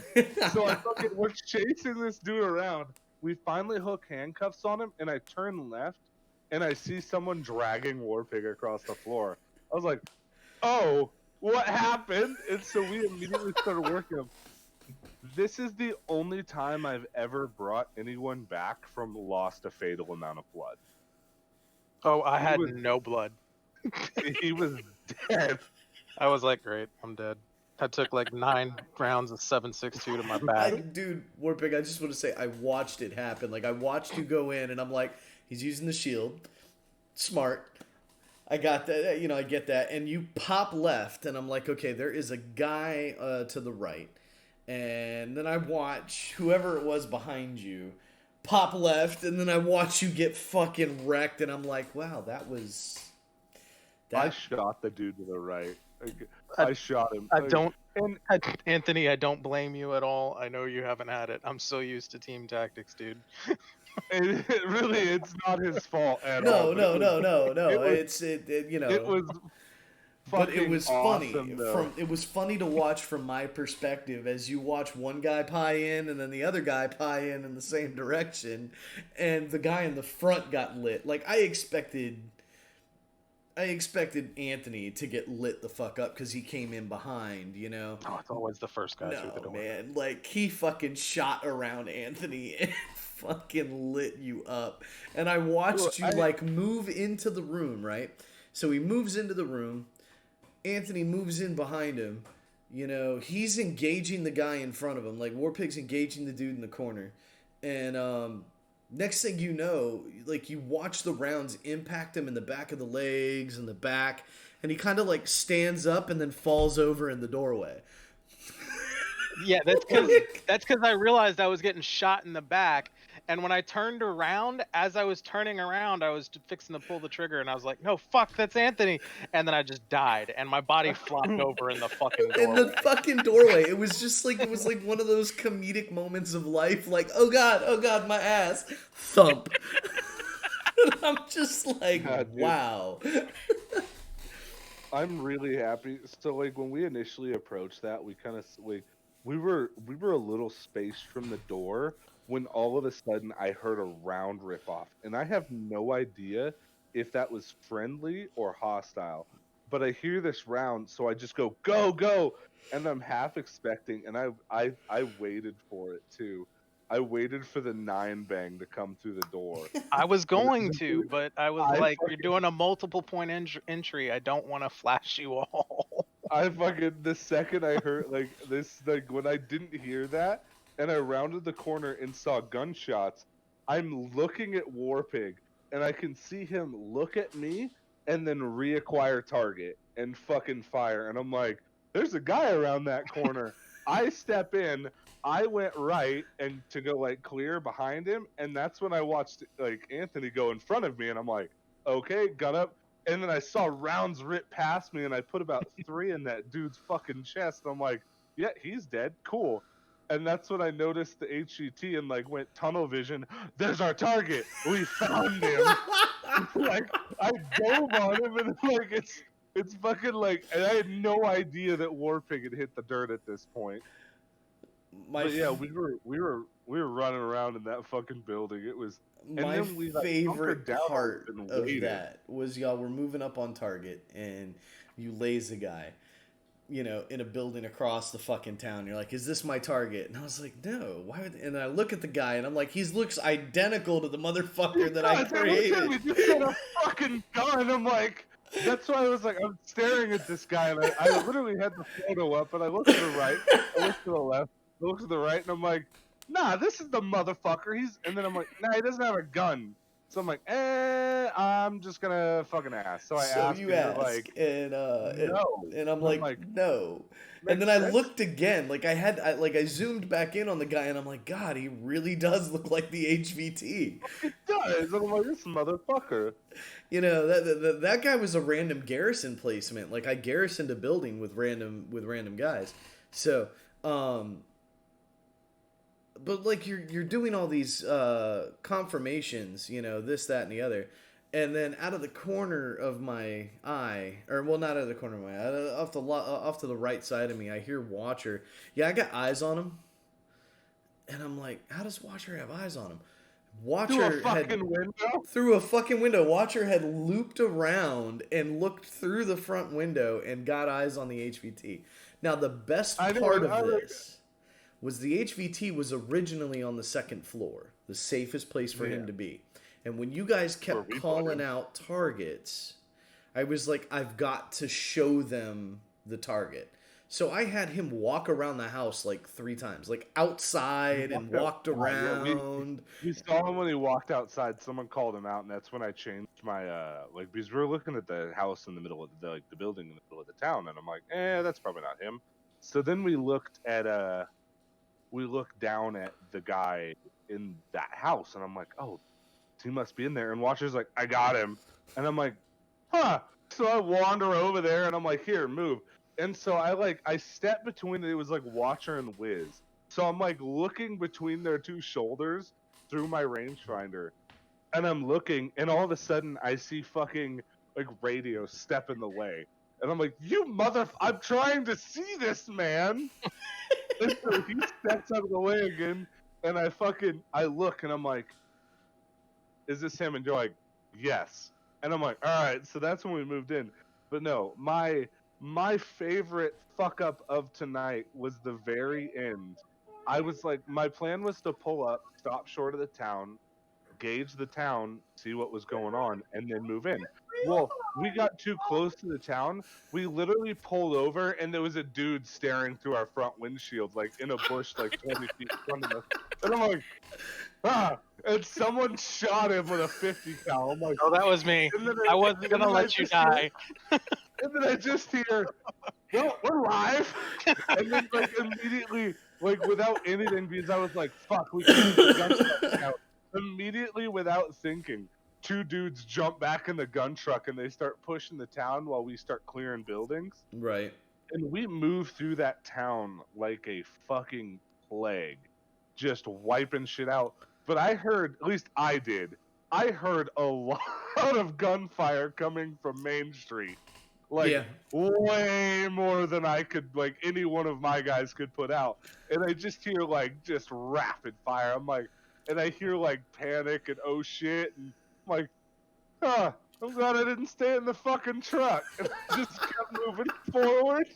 So I fucking we're chasing this dude around. We finally hook handcuffs on him, and I turn left, and I see someone dragging Warpig across the floor. I was like, oh, what happened? And so we immediately started working him. This is the only time I've ever brought anyone back from lost a fatal amount of blood. Oh, I had no blood. He was dead. I was like, great, I'm dead. I took like 9 rounds of 7.62 to my back. Dude, Warpig, I just want to say I watched it happen. Like, I watched you go in, and I'm like, he's using the shield. Smart. I got that, you know, I get that. And you pop left, and I'm like, okay, there is a guy to the right. And then I watch whoever it was behind you pop left, and then I watch you get fucking wrecked, and I'm like, wow, that was... I shot the dude to the right. I shot him. Anthony, I don't blame you at all. I know you haven't had it. I'm so used to team tactics, dude. It's not his fault at all. No. It you know. It was but it was awesome, funny. It was funny to watch from my perspective as you watch one guy pie in and then the other guy pie in the same direction, and the guy in the front got lit. Like, I expected Anthony to get lit the fuck up because he came in behind, you know? Oh, it's always the first guy through the door. Man. Like, he fucking shot around Anthony and fucking lit you up. And I watched you, move into the room, right? So he moves into the room. Anthony moves in behind him. You know, he's engaging the guy in front of him. Like, Warpig's engaging the dude in the corner. And, next thing you know, like, you watch the rounds impact him in the back of the legs and the back, and he kind of like stands up and then falls over in the doorway. Yeah, that's because I realized I was getting shot in the back, and when I turned around, as I was turning around, I was fixing to pull the trigger, and I was like, no, fuck, that's Anthony, and then I just died, and my body flopped over in the fucking doorway. In the fucking doorway. It was just like, it was like one of those comedic moments of life, like, oh god, my ass, thump. And I'm just like, wow. I'm really happy. So, like, when we initially approached that, we kind of, like, we were a little spaced from the door when all of a sudden I heard a round rip off, and I have no idea if that was friendly or hostile, but I hear this round, so I just go, go, and I'm half expecting, and I waited for it too. I waited for the 9 bang to come through the door. I was going to, but I was like, you're doing a multiple point entry. I don't want to flash you all. The second I heard, like, this, like, when I didn't hear that, and I rounded the corner and saw gunshots, I'm looking at Warpig, and I can see him look at me, and then reacquire target, and fucking fire, and I'm like, there's a guy around that corner. I step in, I went right, and to go, like, clear behind him, and that's when I watched, like, Anthony go in front of me, and I'm like, okay, got up, and then I saw rounds rip past me, and I put about 3 in that dude's fucking chest, and I'm like, yeah, he's dead, cool. And that's when I noticed the HGT and, like, went tunnel vision. There's our target. We found him. Like, I dove on him, and, like, it's fucking, like, and I had no idea that Warpig had hit the dirt at this point. But yeah, we were running around in that fucking building. It was my favorite part of that was y'all were moving up on target, and you laze a guy, you know, in a building across the fucking town. You're like, is this my target? And I was like, no. Why would? And I look at the guy, and I'm like, he looks identical to the motherfucker that I created. We just got a fucking gun. I'm like, that's why I was like, I'm staring at this guy, and I literally had the photo up, and I looked to the right, I looked to the left, I looked to the right, and I'm like, nah, this is the motherfucker. And then I'm like, nah, he doesn't have a gun. So I'm like, I'm just gonna fucking ask. So I So ask, you and they're ask, like, no. and I'm I'm like, no. And makes then I sense. looked again, like I zoomed back in on the guy, and I'm like, God, he really does look like the HVT. It does. And I'm like, this motherfucker. You know, that guy was a random garrison placement. Like I garrisoned a building with random guys. So, but like you're doing all these confirmations, you know, this, that, and the other, and then out of the corner of my eye, or well, not out of the corner of my eye, off to the right side of me, I hear Watcher. Yeah, I got eyes on him, and I'm like, how does Watcher have eyes on him? Watcher through a fucking window. Watcher had looped around and looked through the front window and got eyes on the HVT. Now the best part of this was the HVT was originally on the second floor, the safest place for him to be. And when you guys kept calling out targets, I was like, I've got to show them the target. So I had him walk around the house like 3 times, like outside and walked around. We saw him when he walked outside. Someone called him out, and that's when I changed my because we were looking at the house in the middle of the building in the middle of the town, and I'm like, that's probably not him. So then we looked down at the guy in that house, and I'm like, oh, he must be in there. And Watcher's like, I got him, and I'm like, huh. So I wander over there, and I'm like, here, move. And so I step between, it was like Watcher and Wiz. So I'm like looking between their 2 shoulders through my rangefinder, and I'm looking, and all of a sudden I see fucking like Radio step in the way, and I'm like, I'm trying to see this man. And so he steps out of the way again, and I look, and I'm like, is this him? And you're like, yes. And I'm like, all right. So that's when we moved in. But no, my favorite fuck up of tonight was the very end. I was like, my plan was to pull up, stop short of the town, gauge the town, see what was going on, and then move in. Well, we got too close to the town. We literally pulled over, and there was a dude staring through our front windshield, like in a bush, like 20 feet in front of us. And I'm like, and someone shot him with a 50 cal. I'm like, oh, that was me. I wasn't gonna let you die. And then I just hear, well, we're live. And then like immediately, like without anything, because I was like, fuck, we can't get the gun out. Immediately, without thinking, 2 dudes jump back in the gun truck and they start pushing the town while we start clearing buildings. Right. And we move through that town like a fucking plague, just wiping shit out. But I heard, at least I did, I heard a lot of gunfire coming from Main Street. Like, way more than I could, like, any one of my guys could put out. And I just hear, like, just rapid fire. I'm like, and I hear, like, panic and oh shit. And I'm like, I'm glad I didn't stay in the fucking truck. And I just kept moving forward.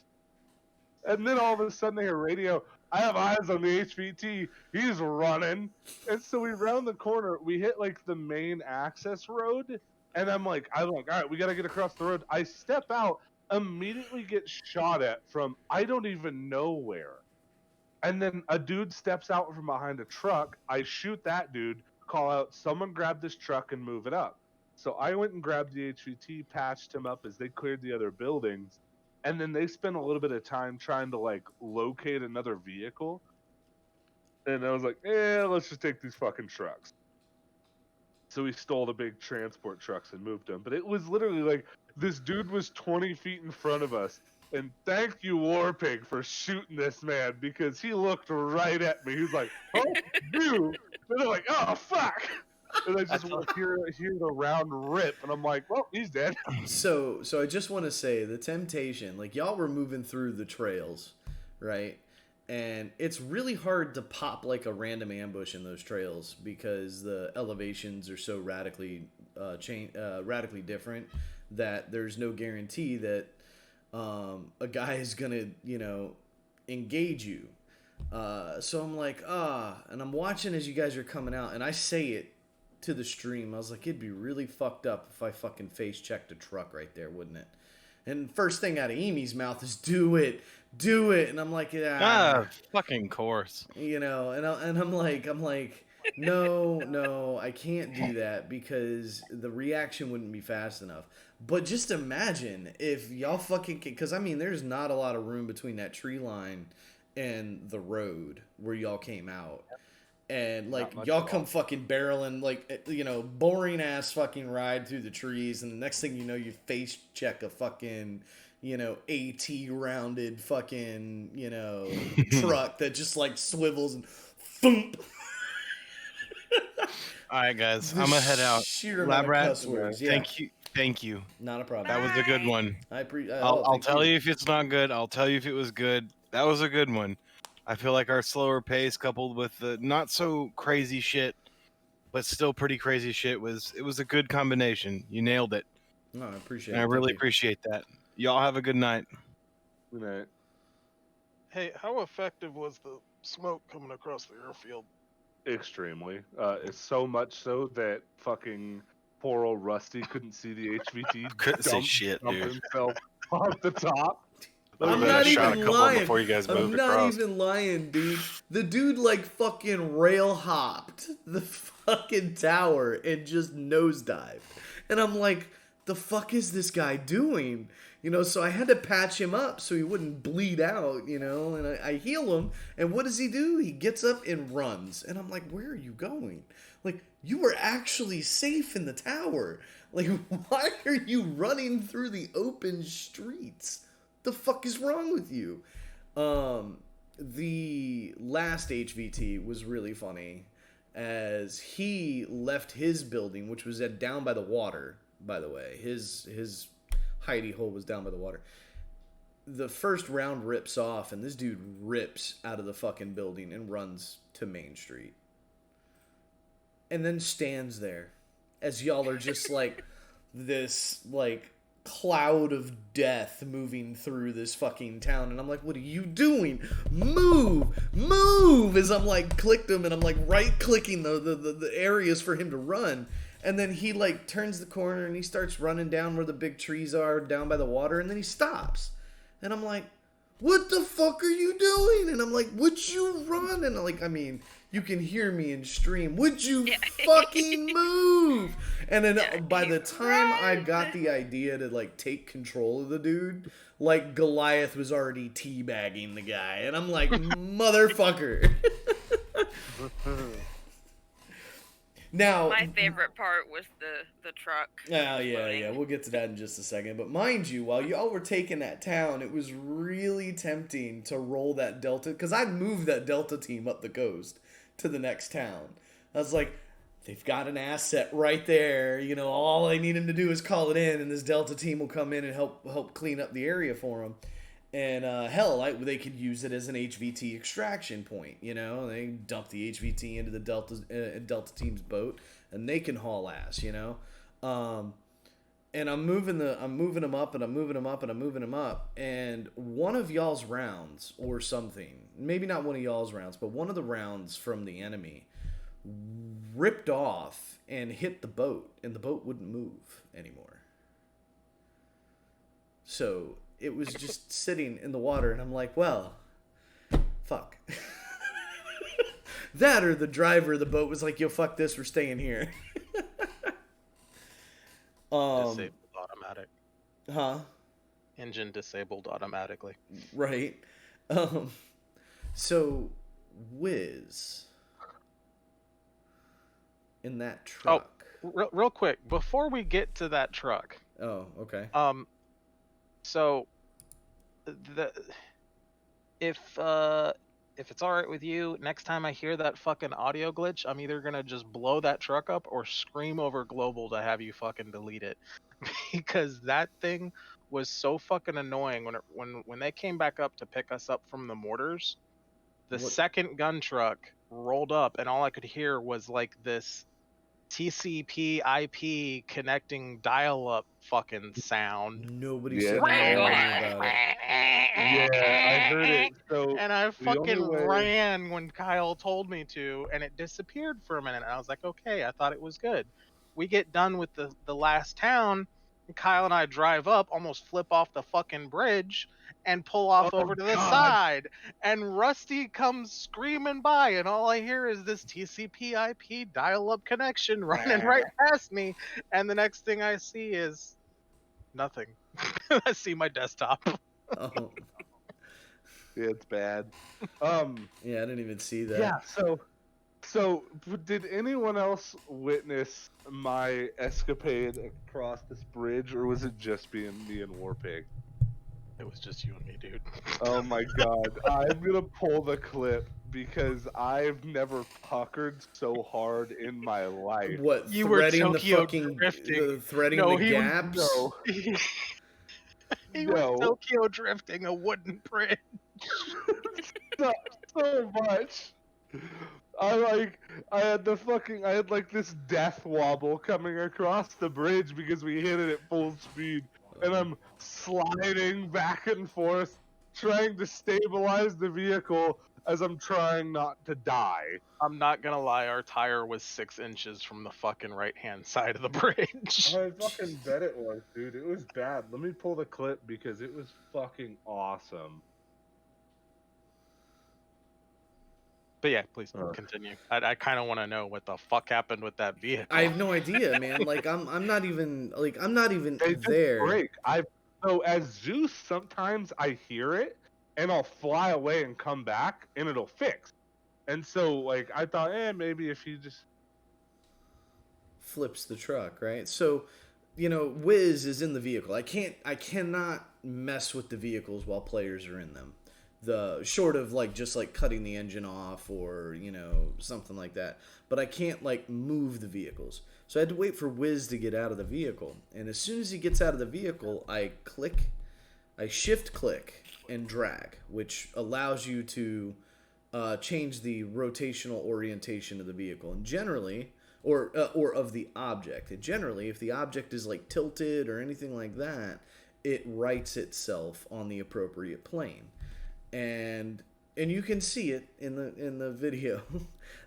And then all of a sudden I hear Radio, I have eyes on the HVT. He's running. And so we round the corner. We hit, like, the main access road. And I'm like, all right, we got to get across the road. I step out, immediately get shot at from I don't even know where. And then a dude steps out from behind a truck. I shoot that dude, call out, someone grab this truck and move it up. So I went and grabbed the HVT, patched him up as they cleared the other buildings. And then they spent a little bit of time trying to, like, locate another vehicle. And I was like, let's just take these fucking trucks. So we stole the big transport trucks and moved them. But it was literally like, this dude was 20 feet in front of us. And thank you, Warpig, for shooting this man, because he looked right at me. He was like, oh, you. And they're like, oh, fuck. And I just hear the round rip, and I'm like, well, he's dead. So I just want to say, the temptation, like, y'all were moving through the trails, right? And it's really hard to pop like a random ambush in those trails because the elevations are so radically different that there's no guarantee that a guy is gonna, engage you. So I'm like, and I'm watching as you guys are coming out, and I say it to the stream. I was like, it'd be really fucked up if I fucking face checked a truck right there, wouldn't it? And first thing out of Amy's mouth is, do it. And I'm like, fucking course. And I'm like, No, I can't do that because the reaction wouldn't be fast enough. But just imagine if y'all fucking, because I mean, there's not a lot of room between that tree line and the road where y'all came out. And like much y'all at come all. fucking barreling, like, you know, boring ass fucking ride through the trees, and the next thing you know, you face check a fucking, you know, AT rounded fucking, you know, truck that just like swivels and thump. All right, guys, The I'm gonna head out. sheer amount Lab of rat, cuss words. Yeah, thank you. not a problem. That was a good Bye. one. Oh, I'll thank tell you. you if it's not good. I'll tell you if it was good. That was a good one. I feel like our slower pace coupled with the not so crazy shit, but still pretty crazy shit was a good combination. You nailed it. No, I appreciate And I it. Thank really you. appreciate that. Y'all have a good night. Good night. Hey, how effective was the smoke coming across the airfield? Extremely. It's so much so that fucking poor old Rusty couldn't see the HVT Couldn't see dump shit, dude. himself off the top. Would've I'm been not a shot even a couple lying. before you guys I'm moved not across. even lying, dude. The dude like fucking rail hopped the fucking tower and just nosedived. And I'm like, the fuck is this guy doing? You know, so I had to patch him up so he wouldn't bleed out, you know, and I heal him. And what does he do? He gets up and runs. And I'm like, where are you going? Like, you were actually safe in the tower. Like, why are you running through the open streets? The fuck is wrong with you? The last HVT was really funny as he left his building, which was down by the water, by the way. His hidey hole was down by the water. The first round rips off, and this dude rips out of the fucking building and runs to Main Street. And then stands there as y'all are just like this, like, cloud of death moving through this fucking town. And I'm like, what are you doing? Move, as I'm like clicked him, and I'm like right clicking the areas for him to run. And then he like turns the corner and he starts running down where the big trees are down by the water, and then he stops. And I'm like, what the fuck are you doing? And I'm like, would you run? And like, I mean, you can hear me in stream. Would you fucking move? And then by the time I got the idea to like take control of the dude, like Goliath was already teabagging the guy. And I'm like, motherfucker. Now, My favorite part was the truck. oh, yeah, we'll get to that in just a second. But mind you, while y'all were taking that town, it was really tempting to roll that Delta, because I'd moved that Delta team up the coast to the next town. I was like, they've got an asset right there. You know, all I need them to do is call it in, and this Delta team will come in and help clean up the area for them. And hell, they could use it as an HVT extraction point. You know, they dump the HVT into the Delta team's boat, and they can haul ass. You know, and I'm moving them up, and I'm moving them up, and I'm moving them up, and one of y'all's rounds or something, maybe not one of y'all's rounds, but one of the rounds from the enemy ripped off and hit the boat, and the boat wouldn't move anymore. So it was just sitting in the water, and I'm like, well, fuck. That or the driver of the boat was like, yo, fuck this, we're staying here. Disabled automatic. Huh? Engine disabled automatically. Right. So, Wiz, in that truck. Oh, real quick, before we get to that truck. Oh, okay. So, if it's all right with you, next time I hear that fucking audio glitch, I'm either gonna just blow that truck up or scream over Global to have you fucking delete it, because that thing was so fucking annoying when they came back up to pick us up from the mortars. The second gun truck rolled up, and all I could hear was like this TCP IP connecting dial-up fucking sound. Nobody said anything about it. Yeah, I heard it. So and I the fucking only way- ran when Kyle told me to, and it disappeared for a minute. And I was like, okay, I thought it was good. We get done with the last town, Kyle and I drive up, almost flip off the fucking bridge, and pull off Oh, over to the God. side. And Rusty comes screaming by, and all I hear is this TCP/IP dial-up connection running right past me. And the next thing I see is nothing. I see my desktop. Oh, Yeah, it's bad. yeah, I didn't even see that. Yeah. So did anyone else witness my escapade across this bridge, or was it just being me and Warpig? It was just you and me, dude. Oh my God! I'm gonna pull the clip because I've never puckered so hard in my life. What, You were threading the Tokyo fucking drifting. threading No, the he was- gaps? No, He no. was Tokyo drifting a wooden bridge. so much. I had like this death wobble coming across the bridge because we hit it at full speed, and I'm sliding back and forth, trying to stabilize the vehicle as I'm trying not to die. I'm not gonna lie, our tire was 6 inches from the fucking right-hand side of the bridge. I fucking bet it was, dude. It was bad. Let me pull the clip because it was fucking awesome. But yeah, please continue. I kind of want to know what the fuck happened with that vehicle. I have no idea, man. Like I'm not even They just there. break. So as Zeus, sometimes I hear it and I'll fly away and come back and it'll fix. And so like I thought, maybe if he just Flips the truck, right? So, you know, Wiz is in the vehicle. I cannot mess with the vehicles while players are in them. The short of like just like cutting the engine off or, you know, something like that. But I can't like move the vehicles. So I had to wait for Wiz to get out of the vehicle. And as soon as he gets out of the vehicle, I shift click and drag, which allows you to change the rotational orientation of the vehicle. And generally, or of the object. And generally, if the object is like tilted or anything like that, it rights itself on the appropriate plane. And you can see it in the video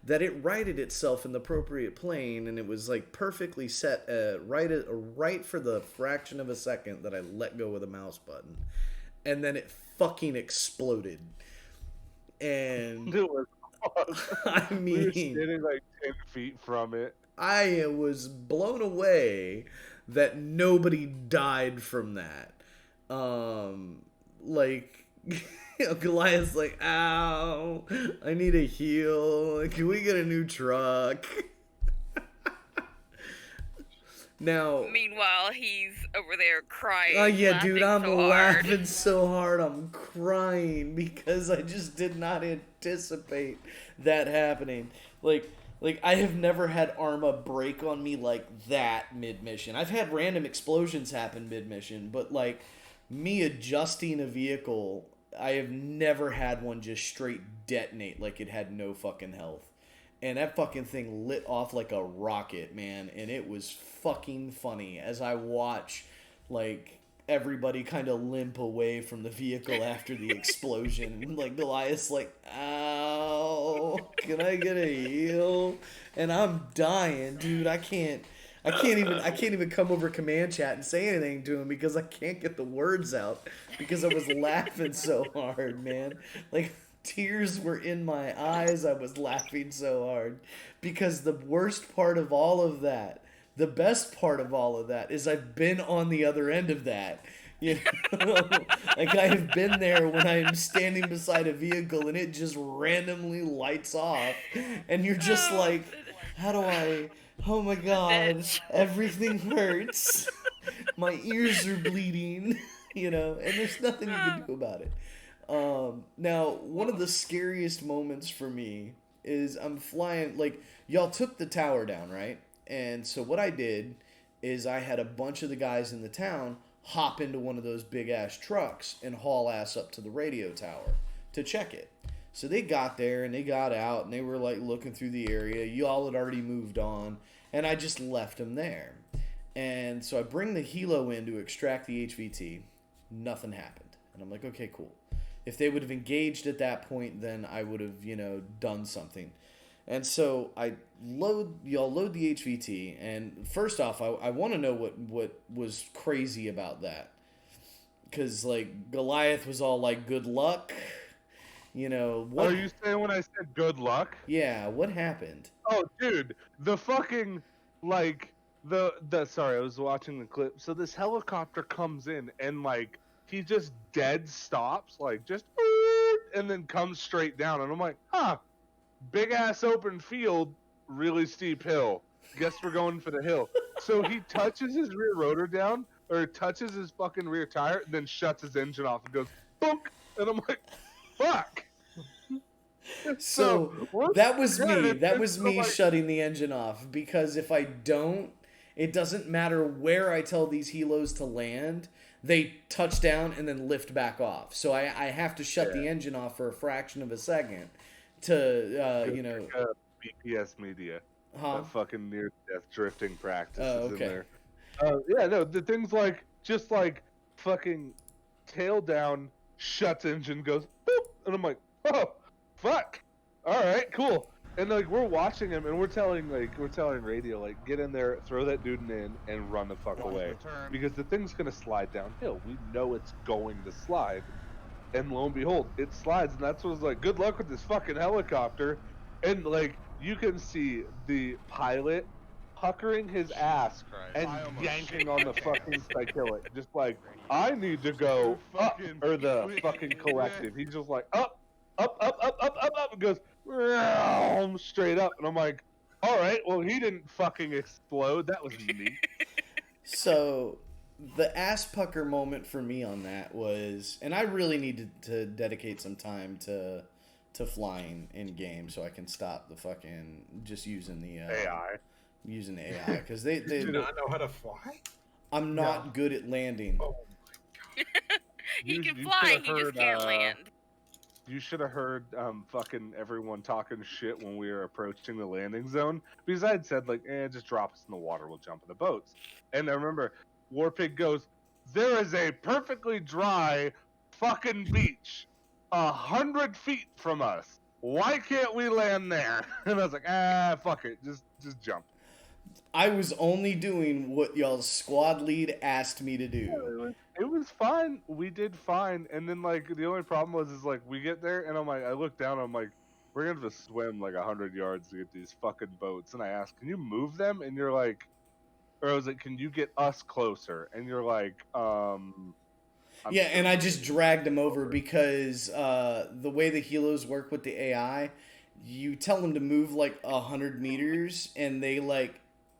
that it righted itself in the appropriate plane, and it was like perfectly set right for the fraction of a second that I let go of the mouse button, and then it fucking exploded. And it was I mean, we were standing like 10 feet from it. I was blown away that nobody died from that. Like, Goliath's like, ow, I need a heal. Can we get a new truck? Now, meanwhile, he's over there crying. oh yeah, dude, I'm so laughing so hard I'm crying because I just did not anticipate that happening. Like I have never had Arma break on me like that mid-mission. I've had random explosions happen mid-mission, but like me adjusting a vehicle, I have never had one just straight detonate like it had no fucking health. And that fucking thing lit off like a rocket, man. And it was fucking funny as I watch, like, everybody kind of limp away from the vehicle after the explosion. And, like, Goliath's like, ow, can I get a heal? And I'm dying, dude. I can't even come over command chat and say anything to him because I can't get the words out because I was laughing so hard, man. Like, tears were in my eyes. I was laughing so hard because the worst part of all of that, the best part of all of that is I've been on the other end of that. You know, like I have been there when I'm standing beside a vehicle and it just randomly lights off and you're just like, how do I, oh my God, everything hurts. My ears are bleeding, you know, and there's nothing you can do about it. Now, one of the scariest moments for me is I'm flying, like, y'all took the tower down, right? And so what I did is I had a bunch of the guys in the town hop into one of those big-ass trucks and haul ass up to the radio tower to check it. So they got there and they got out and they were, like, looking through the area. Y'all had already moved on, and I just left them there. And so I bring the helo in to extract the HVT. Nothing happened. And I'm like, okay, cool. If they would have engaged at that point, then I would have, you know, done something. And so y'all load the HVT, and first off, I want to know what was crazy about that, because like Goliath was all like good luck, what? Are you saying when I said good luck? Yeah, what happened? Oh, dude, the fucking like the sorry, I was watching the clip. So this helicopter comes in and like he just dead stops, like just and then comes straight down, and I'm like, huh, big ass open field, really steep hill. Guess we're going for the hill. So he touches his rear rotor down, or touches his fucking rear tire, and then shuts his engine off and goes bonk, and I'm like, fuck. So that was me. That was me shutting the engine off, because if I don't, it doesn't matter where I tell these helos to land, they touch down and then lift back off. So I have to shut the engine off for a fraction of a second to BPS media. Huh? That fucking near death drifting practice is okay. in there. Yeah, no, the thing's like just like fucking tail down, shuts engine, goes boop, and I'm like, oh fuck. All right, cool. And like we're watching him, and we're telling radio like, get in there, throw that dude in, and run the fuck away, because the thing's gonna slide downhill. We know it's going to slide, and lo and behold, it slides, and that's what's like, good luck with this fucking helicopter. And like you can see the pilot puckering his ass and yanking on the fucking cyclic, just like, I need to go up, or the fucking collective. He's just like up, and goes straight up, and I'm like, all right, well, he didn't fucking explode. That was neat. So the ass pucker moment for me on that was, and I really needed to dedicate some time to flying in game so I can stop the fucking just using the AI. Using the AI, because they do not know how to fly. I'm not good at landing. Oh my god. He can fly, he just can't land. You should have heard fucking everyone talking shit when we were approaching the landing zone, because I had said like, just drop us in the water, we'll jump in the boats. And I remember Warpig goes, there is a perfectly dry fucking beach 100 feet from us. Why can't we land there? And I was like, fuck it, just jump. I was only doing what y'all's squad lead asked me to do. It was fine. We did fine. And then like the only problem was is like we get there, and I'm like, I look down, I'm like, we're gonna have to swim like 100 yards to get these fucking boats. And I asked, can you move them? And you're like, or I was like, can you get us closer? And you're like, yeah, and I just dragged them over, because the way the helos work with the AI, you tell them to move like 100 meters, and they like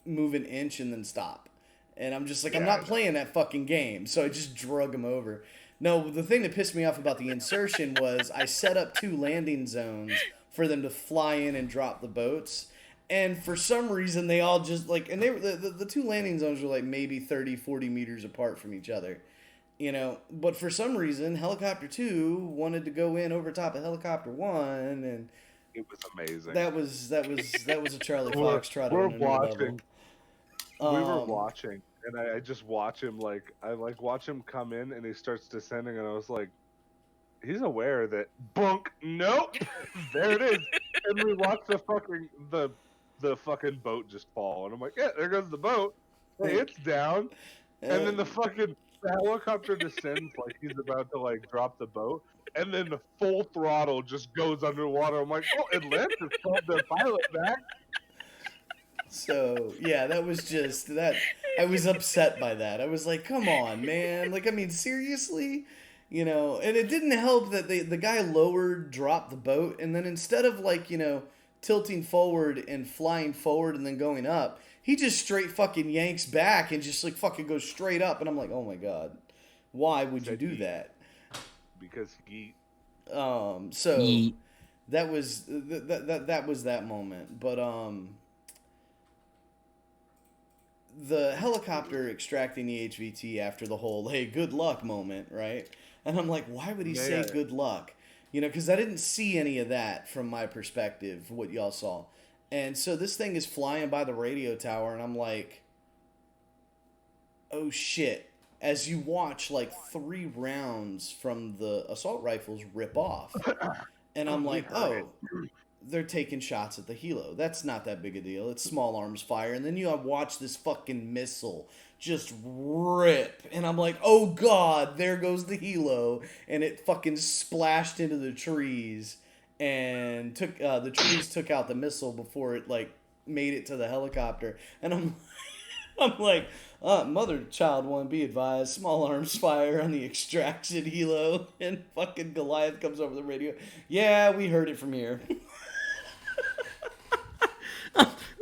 move an inch and then stop. And I'm just like, I'm not playing that fucking game. So I just drug them over. No, the thing that pissed me off about the insertion was I set up 2 landing zones for them to fly in and drop the boats. And for some reason, they all just like, and they were, the 2 landing zones were like maybe 30, 40 meters apart from each other. But for some reason, Helicopter 2 wanted to go in over top of Helicopter 1, and it was amazing. That was a Charlie Foxtrot on another level. We were watching, and I just watch him, like, I like watch him come in, and he starts descending, and I was like, he's aware that, bunk, nope, there it is. And we watch the fucking boat just fall, and I'm like, yeah, there goes the boat. Hey, it's down. And then the helicopter descends like he's about to like drop the boat, and then the full throttle just goes underwater. I'm like, oh, Atlantis called their pilot back. So yeah, that was just that. I was upset by that. I was like, come on, man. Like, I mean, seriously, And it didn't help that the guy dropped the boat, and then instead of like tilting forward and flying forward and then going up, he just straight fucking yanks back and just like fucking goes straight up, and I'm like, oh my god, why would you do that? Because he. So that was that was that moment, but the helicopter extracting the HVT after the whole hey good luck moment, right? And I'm like, why would he say good luck? Because I didn't see any of that from my perspective, what y'all saw. And so this thing is flying by the radio tower, and I'm like, oh shit. As you watch like 3 rounds from the assault rifles rip off. And I'm like, oh. they're taking shots at the helo. That's not that big a deal. It's small arms fire. And then you watch this fucking missile just rip. And I'm like, oh god, there goes the helo. And it fucking splashed into the trees. And took the trees took out the missile before it like made it to the helicopter. And I'm like, mother child one, be advised, small arms fire on the extraction helo. And fucking Goliath comes over the radio. Yeah, we heard it from here.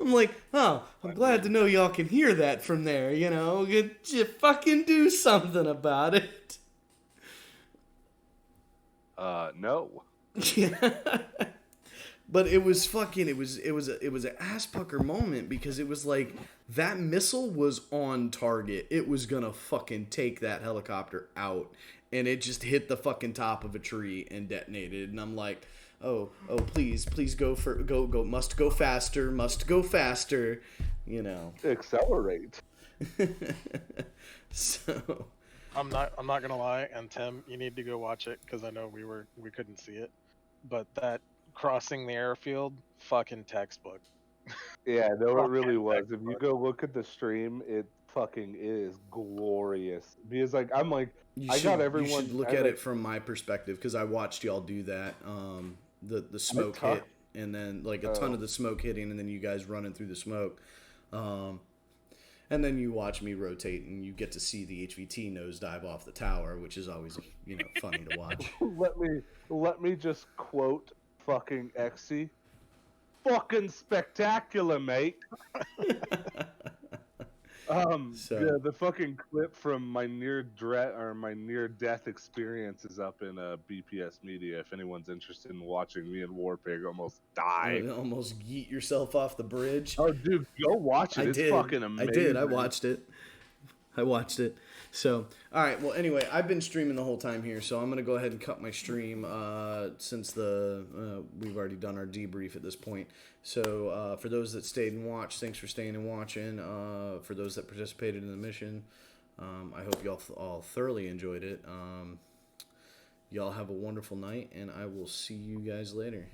I'm like, oh, I'm glad to know y'all can hear that from there, you know. You fucking do something about it. No. Yeah. But it was fucking, it was an ass pucker moment because it was like that missile was on target. It was gonna fucking take that helicopter out, and it just hit the fucking top of a tree and detonated. And I'm like, oh, please go must go faster, you know. Accelerate. So I'm not gonna lie, and Tim, you need to go watch it because I know we couldn't see it, but that crossing the airfield, fucking textbook. Yeah, no, it really was. If you go look at the stream, it fucking is glorious. Because I'm like, I got everyone. You should look at it from my perspective because I watched y'all do that. The smoke hit, and then like a ton of the smoke hitting, and then you guys running through the smoke. And then you watch me rotate, and you get to see the HVT nosedive off the tower, which is always, you know, funny to watch. Let me just quote fucking Exy. Fucking spectacular, mate. The fucking clip from my near death experience is up in BPS Media. If anyone's interested in watching me and Warpig almost die, almost yeet yourself off the bridge. Oh, dude, go watch it. It's fucking amazing. I did. I watched it. So, all right. Well, anyway, I've been streaming the whole time here, so I'm gonna go ahead and cut my stream since we've already done our debrief at this point. So, for those that stayed and watched, thanks for staying and watching. For those that participated in the mission, I hope y'all all thoroughly enjoyed it. Y'all have a wonderful night, and I will see you guys later.